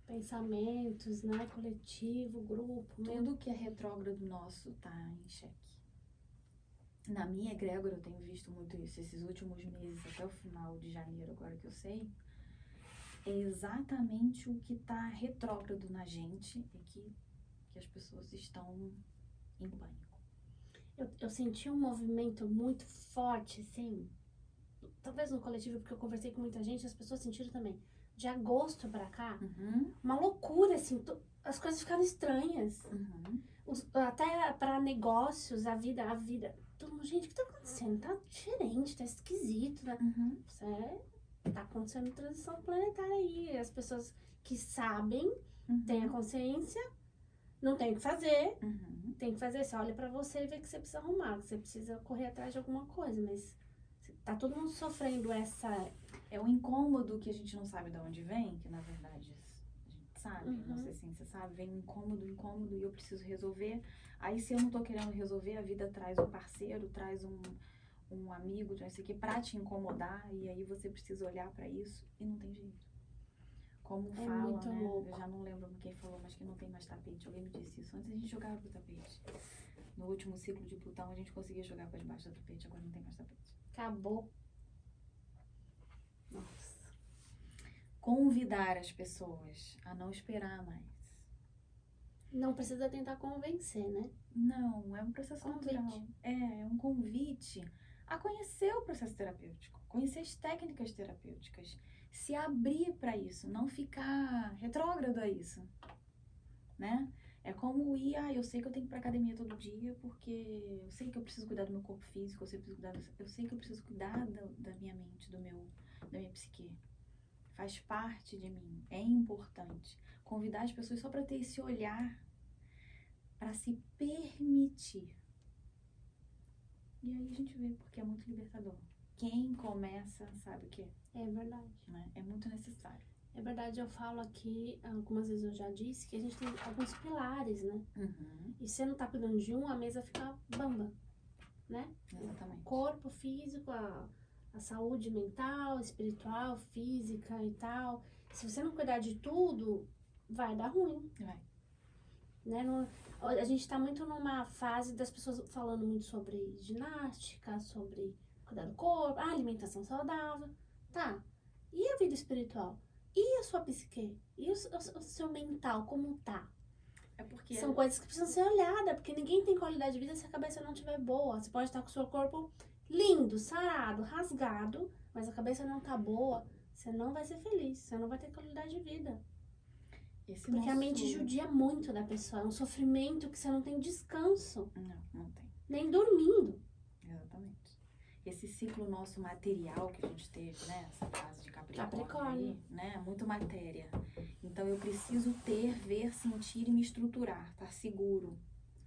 Pensamentos, né? Coletivo, grupo. Tudo que é retrógrado nosso tá em xeque. Na minha egrégora eu tenho visto muito isso. Esses últimos meses, até o final de janeiro, agora que eu sei, é exatamente o que tá retrógrado na gente e que as pessoas estão em pânico. Eu senti um movimento muito forte, assim, talvez no coletivo, porque eu conversei com muita gente, as pessoas sentiram também. De agosto pra cá, uma loucura, assim, as coisas ficaram estranhas. Até pra negócios, a vida. Todo mundo, gente, o que tá acontecendo? Tá diferente, tá esquisito, né? Tá acontecendo transição planetária aí. As pessoas que sabem, têm a consciência, não tem o que fazer. Tem que fazer, você olha pra você e vê que você precisa arrumar, que você precisa correr atrás de alguma coisa, mas tá todo mundo sofrendo essa... É um incômodo que a gente não sabe de onde vem, que na verdade a gente sabe, não sei se você sabe, vem um incômodo e eu preciso resolver. Aí se eu não tô querendo resolver, a vida traz um parceiro, traz um amigo, não sei o que, pra te incomodar, e aí você precisa olhar pra isso e não tem jeito. Como falam, muito né? louco. Eu já não lembro quem falou, mas que não tem mais tapete. Alguém me disse isso. Antes a gente jogava pro tapete. No último ciclo de Plutão a gente conseguia jogar pra debaixo do tapete, agora não tem mais tapete. Acabou. Nossa. Convidar as pessoas a não esperar mais. Não precisa tentar convencer, né? Não, é um processo Convite. natural. É um convite a conhecer o processo terapêutico, conhecer as técnicas terapêuticas, se abrir para isso, não ficar retrógrado a isso, né? É como ir, eu sei que eu tenho que ir pra academia todo dia, porque eu sei que eu preciso cuidar do meu corpo físico, eu sei que eu preciso cuidar da minha mente, da minha psique. Faz parte de mim, é importante. Convidar as pessoas só para ter esse olhar, para se permitir. E aí a gente vê, porque é muito libertador. Quem começa sabe o que É verdade. né? É muito necessário. É verdade, eu falo aqui, algumas vezes eu já disse, que a gente tem alguns pilares, né? E se você não tá cuidando de um, a mesa fica bamba, né? Exatamente. O corpo físico, a saúde mental, espiritual, física e tal. Se você não cuidar de tudo, vai dar ruim. Vai. Né? A gente tá muito numa fase das pessoas falando muito sobre ginástica, sobre cuidar do corpo, alimentação saudável. Tá. E a vida espiritual? E a sua psique? E o seu mental, como tá? É porque São coisas que precisam ser olhadas, porque ninguém tem qualidade de vida se a cabeça não estiver boa. Você pode estar com o seu corpo lindo, sarado, rasgado, mas a cabeça não tá boa, você não vai ser feliz, você não vai ter qualidade de vida. Porque a mente judia muito da pessoa, é um sofrimento que você não tem descanso. Não tem. Nem dormindo. Exatamente. Esse ciclo nosso material que a gente teve, né? Essa fase de Capricórnio. Aí, né? Muito matéria. Então eu preciso ver, sentir e me estruturar, estar seguro.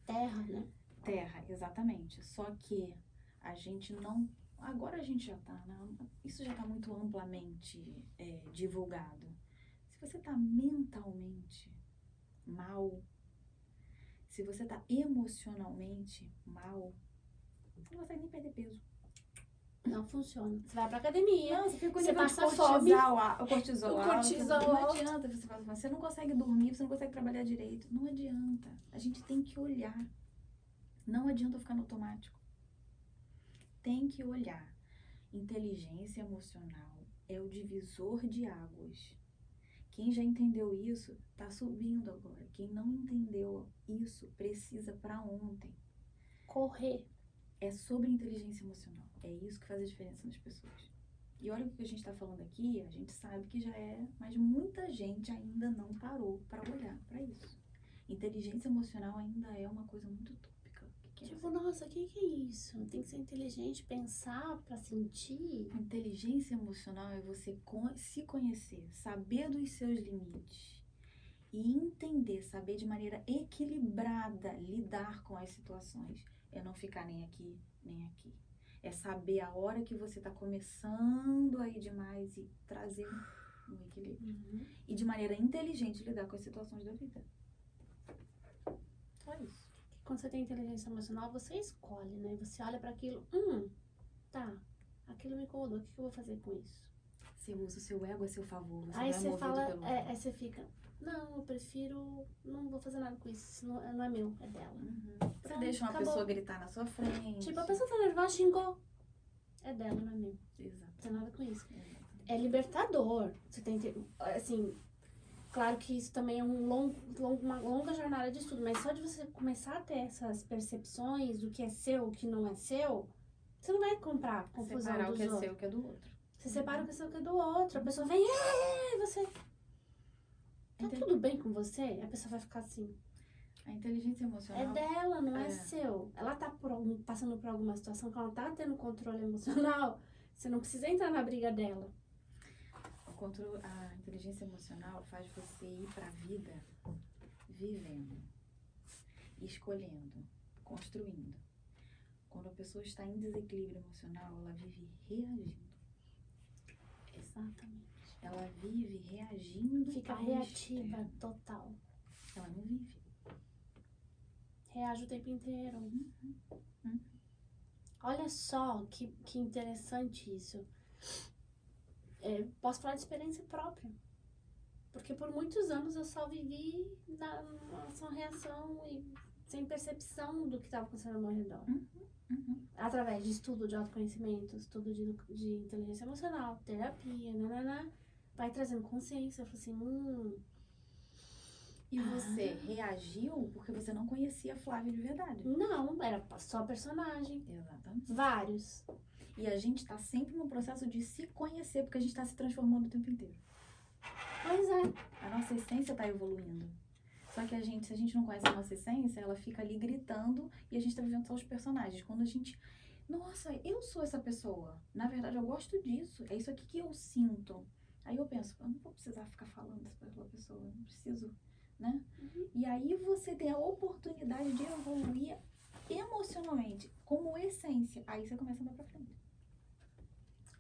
Terra, né? Terra, exatamente. Só que a gente não... Agora a gente já tá, né? Isso já tá muito amplamente divulgado. Se você tá mentalmente mal, se você tá emocionalmente mal, você não consegue nem perder peso. Não funciona. Você vai pra academia. Não, você fica com você nível de passa cortisol o alto. cortisol Não alto. adianta você não consegue dormir, você não consegue trabalhar direito. Não adianta. A gente tem que olhar. Não adianta ficar no automático. Tem que olhar. Inteligência emocional é o divisor de águas. Quem já entendeu isso, tá subindo agora. Quem não entendeu isso, precisa para ontem. Correr. É sobre inteligência emocional. É isso que faz a diferença nas pessoas. E olha o que a gente está falando aqui, a gente sabe que já é, mas muita gente ainda não parou para olhar para isso. Inteligência emocional ainda é uma coisa muito utópica. Tipo, nossa, o que é isso? Tem que ser inteligente, pensar pra sentir. Inteligência emocional é você se conhecer, saber dos seus limites e entender, saber de maneira equilibrada lidar com as situações. É não ficar nem aqui, nem aqui. É saber a hora que você está começando a ir demais e trazer um equilíbrio. E de maneira inteligente lidar com as situações da vida. Só isso. Quando você tem inteligência emocional, você escolhe, né? Você olha pra aquilo, tá, aquilo me incomodou, o que eu vou fazer com isso? Você usa o seu ego a seu favor. Você aí não é você fala, pelo aí você fica, não, eu prefiro, não vou fazer nada com isso, isso não é meu, é dela. Você deixa uma pessoa gritar na sua frente. Tipo, a pessoa tá nervosa, xingou. É dela, não é meu. Exato. Não tem nada com isso. é libertador. Você tem, assim, claro que isso também é uma longa jornada de estudo, mas só de você começar a ter essas percepções do que é seu, o que não é seu, você não vai comprar confusão Separar o dos que é outros. seu, o que é do outro. Você separa o que é seu, o que é do outro. A pessoa vem, você... Tá tudo bem com você? A pessoa vai ficar assim... A inteligência É emocional... dela, não é É. seu. Ela tá passando por alguma situação que ela tá tendo controle emocional. Você não precisa entrar na briga dela. A inteligência emocional faz você ir pra vida vivendo, escolhendo, construindo. Quando a pessoa está em desequilíbrio emocional, ela vive reagindo. Exatamente. Ela vive reagindo. Fica ao reativa externo. total. Ela não vive. Reage o tempo inteiro. Olha só que interessante isso. Posso falar de experiência própria. Porque por muitos anos eu só vivi na reação e sem percepção do que estava acontecendo ao meu redor. Através de estudo de autoconhecimento, estudo de inteligência emocional, terapia, vai trazendo consciência. Eu falei assim, E você reagiu porque você não conhecia a Flávia de verdade. Não, era só personagem. Exatamente. Vários. E a gente tá sempre no processo de se conhecer, porque a gente tá se transformando o tempo inteiro. Pois é. A nossa essência tá evoluindo. Só que se a gente não conhece a nossa essência, ela fica ali gritando e a gente tá vivendo só os personagens. Quando a gente... Nossa, eu sou essa pessoa. Na verdade, eu gosto disso. É isso aqui que eu sinto. Aí eu penso, eu não vou precisar ficar falando isso pra aquela pessoa. Eu não preciso, né? E aí você tem a oportunidade de evoluir emocionalmente, como essência. Aí você começa a andar pra frente.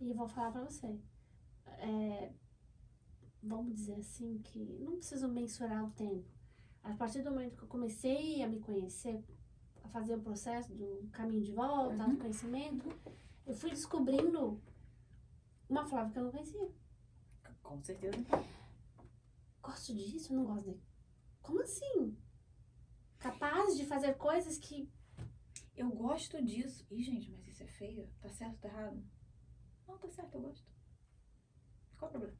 E eu vou falar pra você. Vamos dizer assim, que não preciso mensurar o tempo. A partir do momento que eu comecei a me conhecer, a fazer o processo do caminho de volta, autoconhecimento, eu fui descobrindo uma Flávia que eu não conhecia. Com certeza. Gosto disso, não gosto dele. Como assim? Capaz de fazer coisas que... Eu gosto disso. Ih, gente, mas isso é feio? Tá certo, tá errado? Não, tá certo, eu gosto. Qual o problema?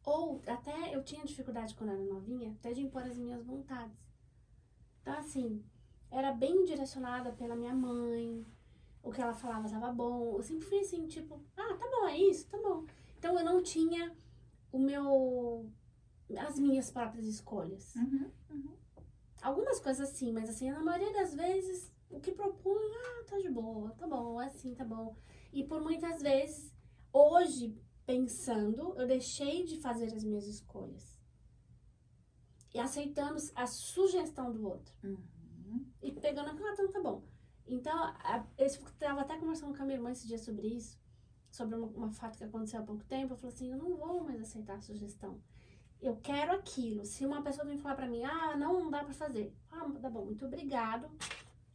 Ou até eu tinha dificuldade quando era novinha, até de impor as minhas vontades. Então, assim, era bem direcionada pela minha mãe, o que ela falava estava bom. Eu sempre fui assim, tipo, tá bom, é isso, tá bom. Então, eu não tinha as minhas próprias escolhas. Algumas coisas assim, mas assim, na maioria das vezes, o que propunha, tá de boa, tá bom, é assim, tá bom. E por muitas vezes, hoje, pensando, eu deixei de fazer as minhas escolhas. E aceitando a sugestão do outro. E pegando aquela, então tá bom. Então, eu estava até conversando com a minha irmã esse dia sobre isso, sobre uma fato que aconteceu há pouco tempo. Eu falei assim, eu não vou mais aceitar a sugestão. Eu quero aquilo. Se uma pessoa vem falar pra mim, não dá pra fazer. Tá bom, muito obrigado.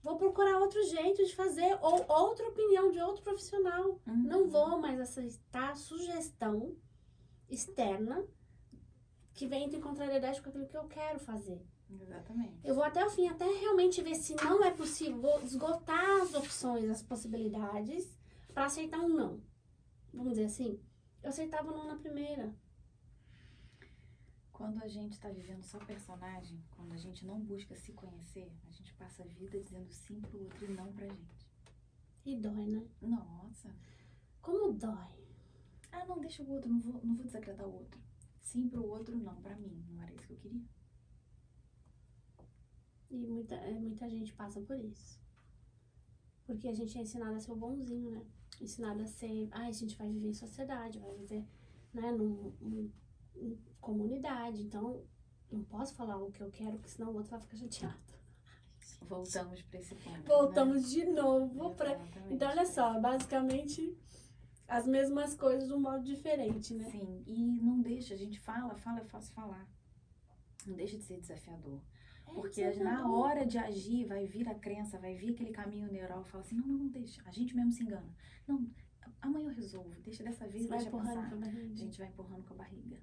Vou procurar outro jeito de fazer, ou outra opinião de outro profissional. Não vou mais aceitar a sugestão externa que vem em contrariedade com aquilo que eu quero fazer. Exatamente. Eu vou até o fim, até realmente ver se não é possível. Vou esgotar as opções, as possibilidades, pra aceitar um não. Vamos dizer assim? Eu aceitava o não na primeira. Quando a gente tá vivendo só personagem, quando a gente não busca se conhecer, a gente passa a vida dizendo sim pro outro e não pra gente. E dói, né? Nossa. Como dói? Não, deixa o outro, não vou desagradar o outro. Sim pro outro, não pra mim. Não era isso que eu queria. E muita gente passa por isso. Porque a gente é ensinado a ser o bonzinho, né? Ensinado a ser... a gente vai viver em sociedade, vai viver, né, em comunidade. Então, não posso falar o que eu quero, porque senão o outro vai ficar chateado. Voltamos pra esse ponto, Voltamos de novo pra... Exatamente. Então, olha só, basicamente... as mesmas coisas de um modo diferente, né? Sim, e não deixa, a gente fala, é fácil falar. Não deixa de ser desafiador. Porque na hora de agir, vai vir a crença, vai vir aquele caminho neural, fala assim, não deixa, a gente mesmo se engana. Não, amanhã eu resolvo, deixa dessa vez, vai deixa empurrando passar. com a barriga. A gente vai empurrando com a barriga,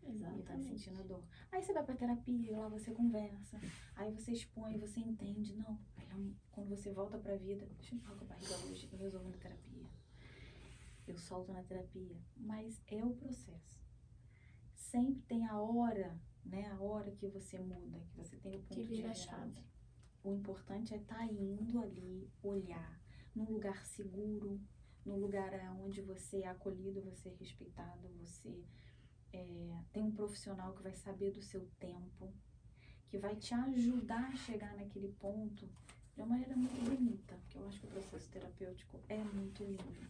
Exatamente. E vai sentindo dor. Aí você vai pra terapia, e lá você conversa, aí você expõe, você entende, não. Aí quando você volta pra vida, deixa eu empurrar com a barriga hoje, eu resolvo na terapia. eu solto na terapia, mas é o processo. Sempre tem a hora, né? A hora que você muda, que você tem o ponto Que vira a de chave. virada. O importante é estar indo ali, olhar, num lugar seguro, num lugar onde você é acolhido, você é respeitado, você tem um profissional que vai saber do seu tempo, que vai te ajudar a chegar naquele ponto de uma maneira muito bonita, porque eu acho que o processo terapêutico é muito lindo.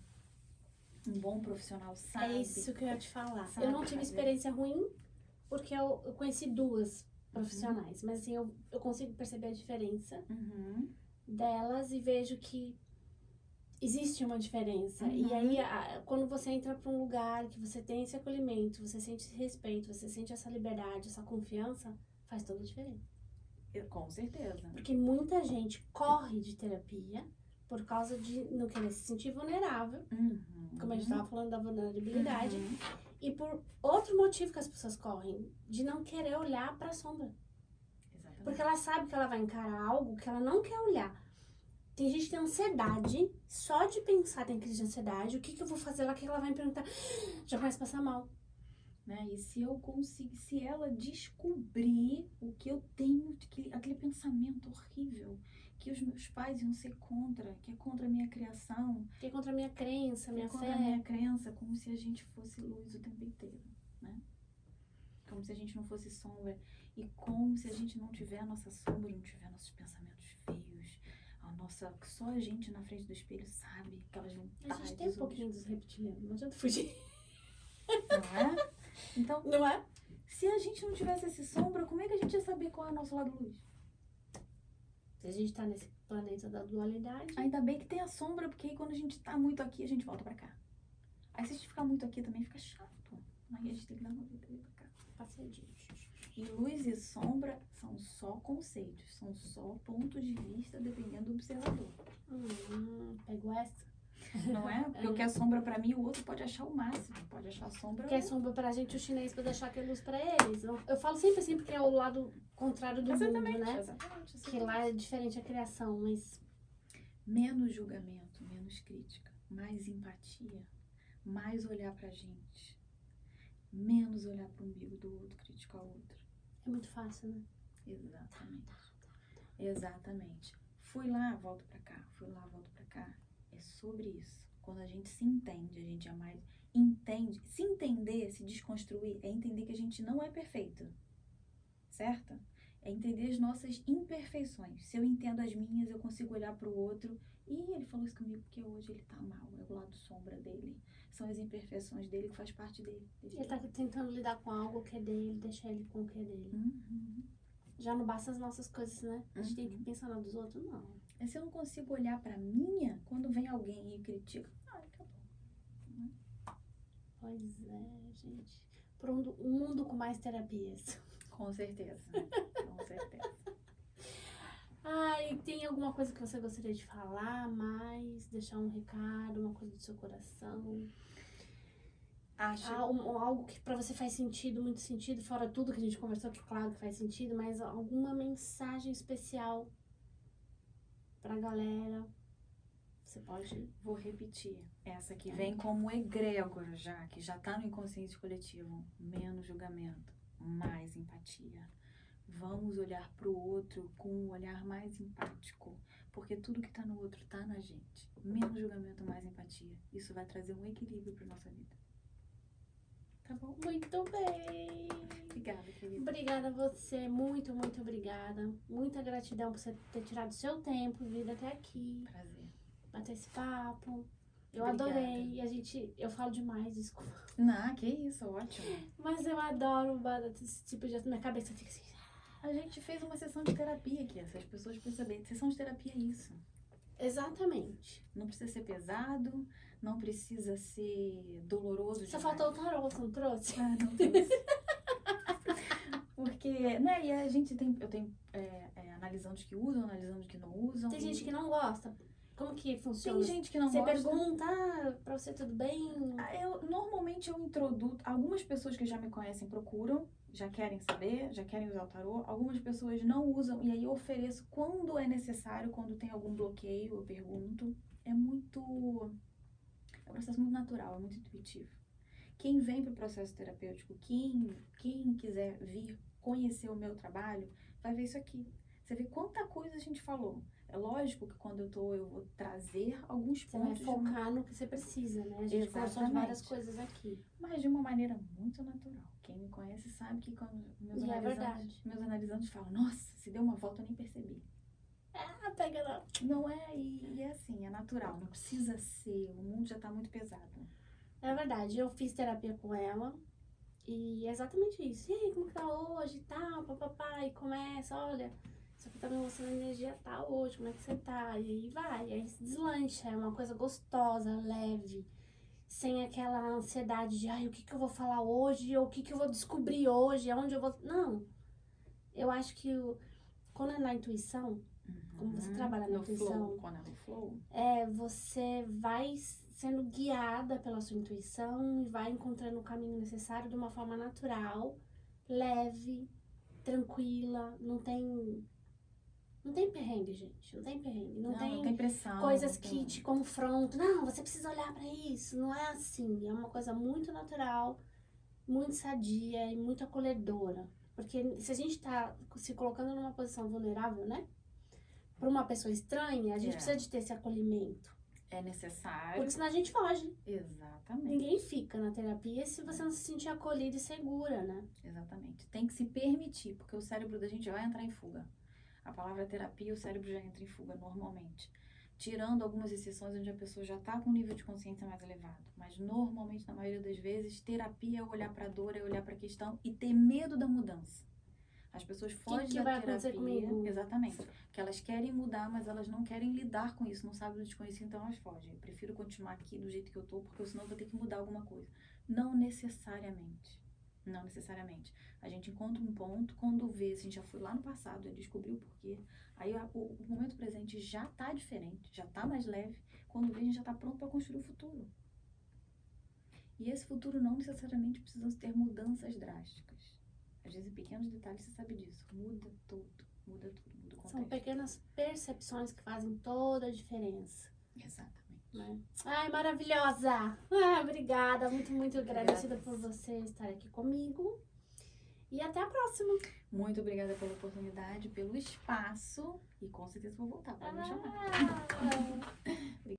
Um bom profissional sabe. É isso que eu ia te falar. Sabe Eu não tive fazer. experiência ruim, porque eu conheci duas profissionais, mas assim, eu consigo perceber a diferença Uhum. delas e vejo que existe uma diferença. E Uhum. aí, quando você entra para um lugar que você tem esse acolhimento, você sente esse respeito, você sente essa liberdade, essa confiança, faz toda a diferença. Com certeza. Porque muita gente corre de terapia por causa de não querer se sentir vulnerável, Uhum. como a gente estava falando da vulnerabilidade, Uhum. e por outro motivo que as pessoas correm, de não querer olhar para a sombra. Exatamente. Porque ela sabe que ela vai encarar algo que ela não quer olhar. Tem gente que tem ansiedade, só de pensar tem crise de ansiedade, o que eu vou fazer lá, o que ela vai me perguntar, já começa a passar mal. Né? E se eu conseguir, se ela descobrir o que eu tenho, aquele pensamento horrível, que os meus pais iam ser contra, que é contra a minha criação, Que é contra a minha crença, que minha é contra fé. a minha crença, como se a gente fosse luz o tempo inteiro, né? Como se a gente não fosse sombra, e como se a gente não tiver a nossa sombra, não tiver nossos pensamentos feios, só a gente na frente do espelho sabe aquelas A vontades. gente tem um pouquinho dos reptilianos, não adianta fugir. Não é? Então, Não é? se a gente não tivesse esse sombra, como é que a gente ia saber qual é o nosso lado luz? Se a gente tá nesse planeta da dualidade, Ainda bem que tem a sombra, porque aí quando a gente tá muito aqui, a gente volta pra cá. Aí se a gente ficar muito aqui também fica chato. Aí a gente tem que dar uma volta ali pra cá. passeadinho. E luz e sombra são só conceitos, são só pontos de vista dependendo do observador. Pegou essa? Não é? Porque o que é sombra pra mim, o outro pode achar o máximo. Pode achar sombra. O que é sombra pra gente, o chinês pode achar que é luz pra eles. Eu falo sempre assim, porque é o lado contrário do Exatamente, mundo, né? exatamente. Que lá é diferente a criação, mas... Menos julgamento, menos crítica, mais empatia, mais olhar pra gente, menos olhar pro umbigo do outro, criticar o outro. É muito fácil, né? Exatamente. Exatamente. Fui lá, volto pra cá. Fui lá, volto pra cá. É sobre isso. Quando a gente se entende, a gente jamais entende. Se entender, se desconstruir, é entender que a gente não é perfeito. Certo? É entender as nossas imperfeições. Se eu entendo as minhas, eu consigo olhar pro outro. E ele falou isso comigo porque hoje ele tá mal. É o lado sombra dele. São as imperfeições dele que faz parte dele. Ele tá tentando lidar com algo que é dele, deixar ele com o que é dele. Uhum. Já não basta as nossas coisas, né? A gente tem que Uhum. pensar na dos outros, não. É se eu não consigo olhar pra minha, quando vem alguém e critica, acabou. Pois é, gente. Por um mundo com mais terapias. Com certeza. Com certeza. Ai, tem alguma coisa que você gostaria de falar mais? Deixar um recado, uma coisa do seu coração? Acho Algo que pra você faz sentido, muito sentido, fora tudo que a gente conversou, que claro que faz sentido, mas alguma mensagem especial pra galera? Você pode... Vou repetir. Essa que vem como egrégora já, que já tá no inconsciente coletivo. Menos julgamento, mais empatia. Vamos olhar pro outro com um olhar mais empático. Porque tudo que tá no outro tá na gente. Menos julgamento, mais empatia. Isso vai trazer um equilíbrio pra nossa vida. Tá bom? Muito bem! Obrigada, querida. Obrigada a você, muito, muito obrigada. Muita gratidão por você ter tirado seu tempo, vindo até aqui, Prazer. bater esse papo. Eu Obrigada. adorei. E eu falo demais, desculpa. Não, que isso, ótimo. Mas eu adoro esse tipo de... Minha cabeça fica assim... A gente fez uma sessão de terapia aqui, essas pessoas perceberem. Sessão de terapia é isso. Exatamente. Não precisa ser pesado, não precisa ser doloroso. Só demais. faltou o tarô, você não trouxe? Ah, não trouxe. Porque, né, e a gente tem, eu tenho analisando que usam, analisando que não usam. Tem gente que não gosta. Como que funciona? Tem gente que não você gosta. pergunta, pra você tudo bem? Normalmente eu introduzo, algumas pessoas que já me conhecem procuram, já querem saber, já querem usar o tarô. Algumas pessoas não usam e aí eu ofereço quando é necessário, quando tem algum bloqueio, eu pergunto. É muito É um processo muito natural, é muito intuitivo. Quem vem para o processo terapêutico, quem quiser vir conhecer o meu trabalho, vai ver isso aqui. Você vê quanta coisa a gente falou. É lógico que quando eu vou trazer alguns Você vai pontos focar no que você precisa, né? A gente conversou de várias Exatamente. coisas aqui. mas de uma maneira muito natural. Quem me conhece sabe que quando E é verdade. meus analisantes falam, nossa, se deu uma volta eu nem percebi. Ah, pega não. Não é, e é assim, é natural, não precisa ser, o mundo já tá muito pesado. É verdade, eu fiz terapia com ela e é exatamente isso. E aí, como que tá hoje e tal, papapá, e começa, olha, isso aqui tá me mostrando a energia tal hoje, como é que você tá? E aí vai, aí se deslancha, é uma coisa gostosa, leve, sem aquela ansiedade de, ai, o que que eu vou falar hoje, ou o que que eu vou descobrir hoje, aonde eu vou... Não, eu acho que quando é na intuição, como você trabalha na No intuição, flow, quando é no flow. você vai sendo guiada pela sua intuição e vai encontrando o caminho necessário de uma forma natural, leve, tranquila, não tem perrengue, gente, não tem perrengue, não tem tem pressão. coisas não que tem- te confrontam, não, você precisa olhar pra isso, não é assim, é uma coisa muito natural, muito sadia e muito acolhedora, porque se a gente tá se colocando numa posição vulnerável, né, pra uma pessoa estranha, a gente É. precisa de ter esse acolhimento. É necessário. Porque senão a gente foge. Exatamente. Ninguém fica na terapia se você não se sentir acolhida e segura, né? Exatamente. Tem que se permitir, porque o cérebro da gente vai entrar em fuga. A palavra terapia, o cérebro já entra em fuga normalmente. Tirando algumas exceções onde a pessoa já está com um nível de consciência mais elevado. Mas normalmente, na maioria das vezes, terapia é olhar para a dor, é olhar para a questão e ter medo da mudança. As pessoas fogem que da vai terapia. acontecer comigo? Exatamente. Que elas querem mudar, mas elas não querem lidar com isso, não sabem do desconhecido, então elas fogem. Eu prefiro continuar aqui do jeito que eu tô, porque senão eu vou ter que mudar alguma coisa. Não necessariamente. Não necessariamente. A gente encontra um ponto, quando vê, se a gente já foi lá no passado, já descobriu o porquê. Aí o momento presente já tá diferente, já tá mais leve. Quando vê, a gente já tá pronto para construir o futuro. E esse futuro não necessariamente precisa ter mudanças drásticas. Às vezes, em pequenos detalhes, você sabe disso. Muda tudo, muda o contexto. São pequenas percepções que fazem toda a diferença. Exatamente. Né? Ai, maravilhosa! Obrigada, muito agradecida por você estar aqui comigo. E até a próxima. Muito obrigada pela oportunidade, pelo espaço. E com certeza vou voltar, pode me chamar. Ah.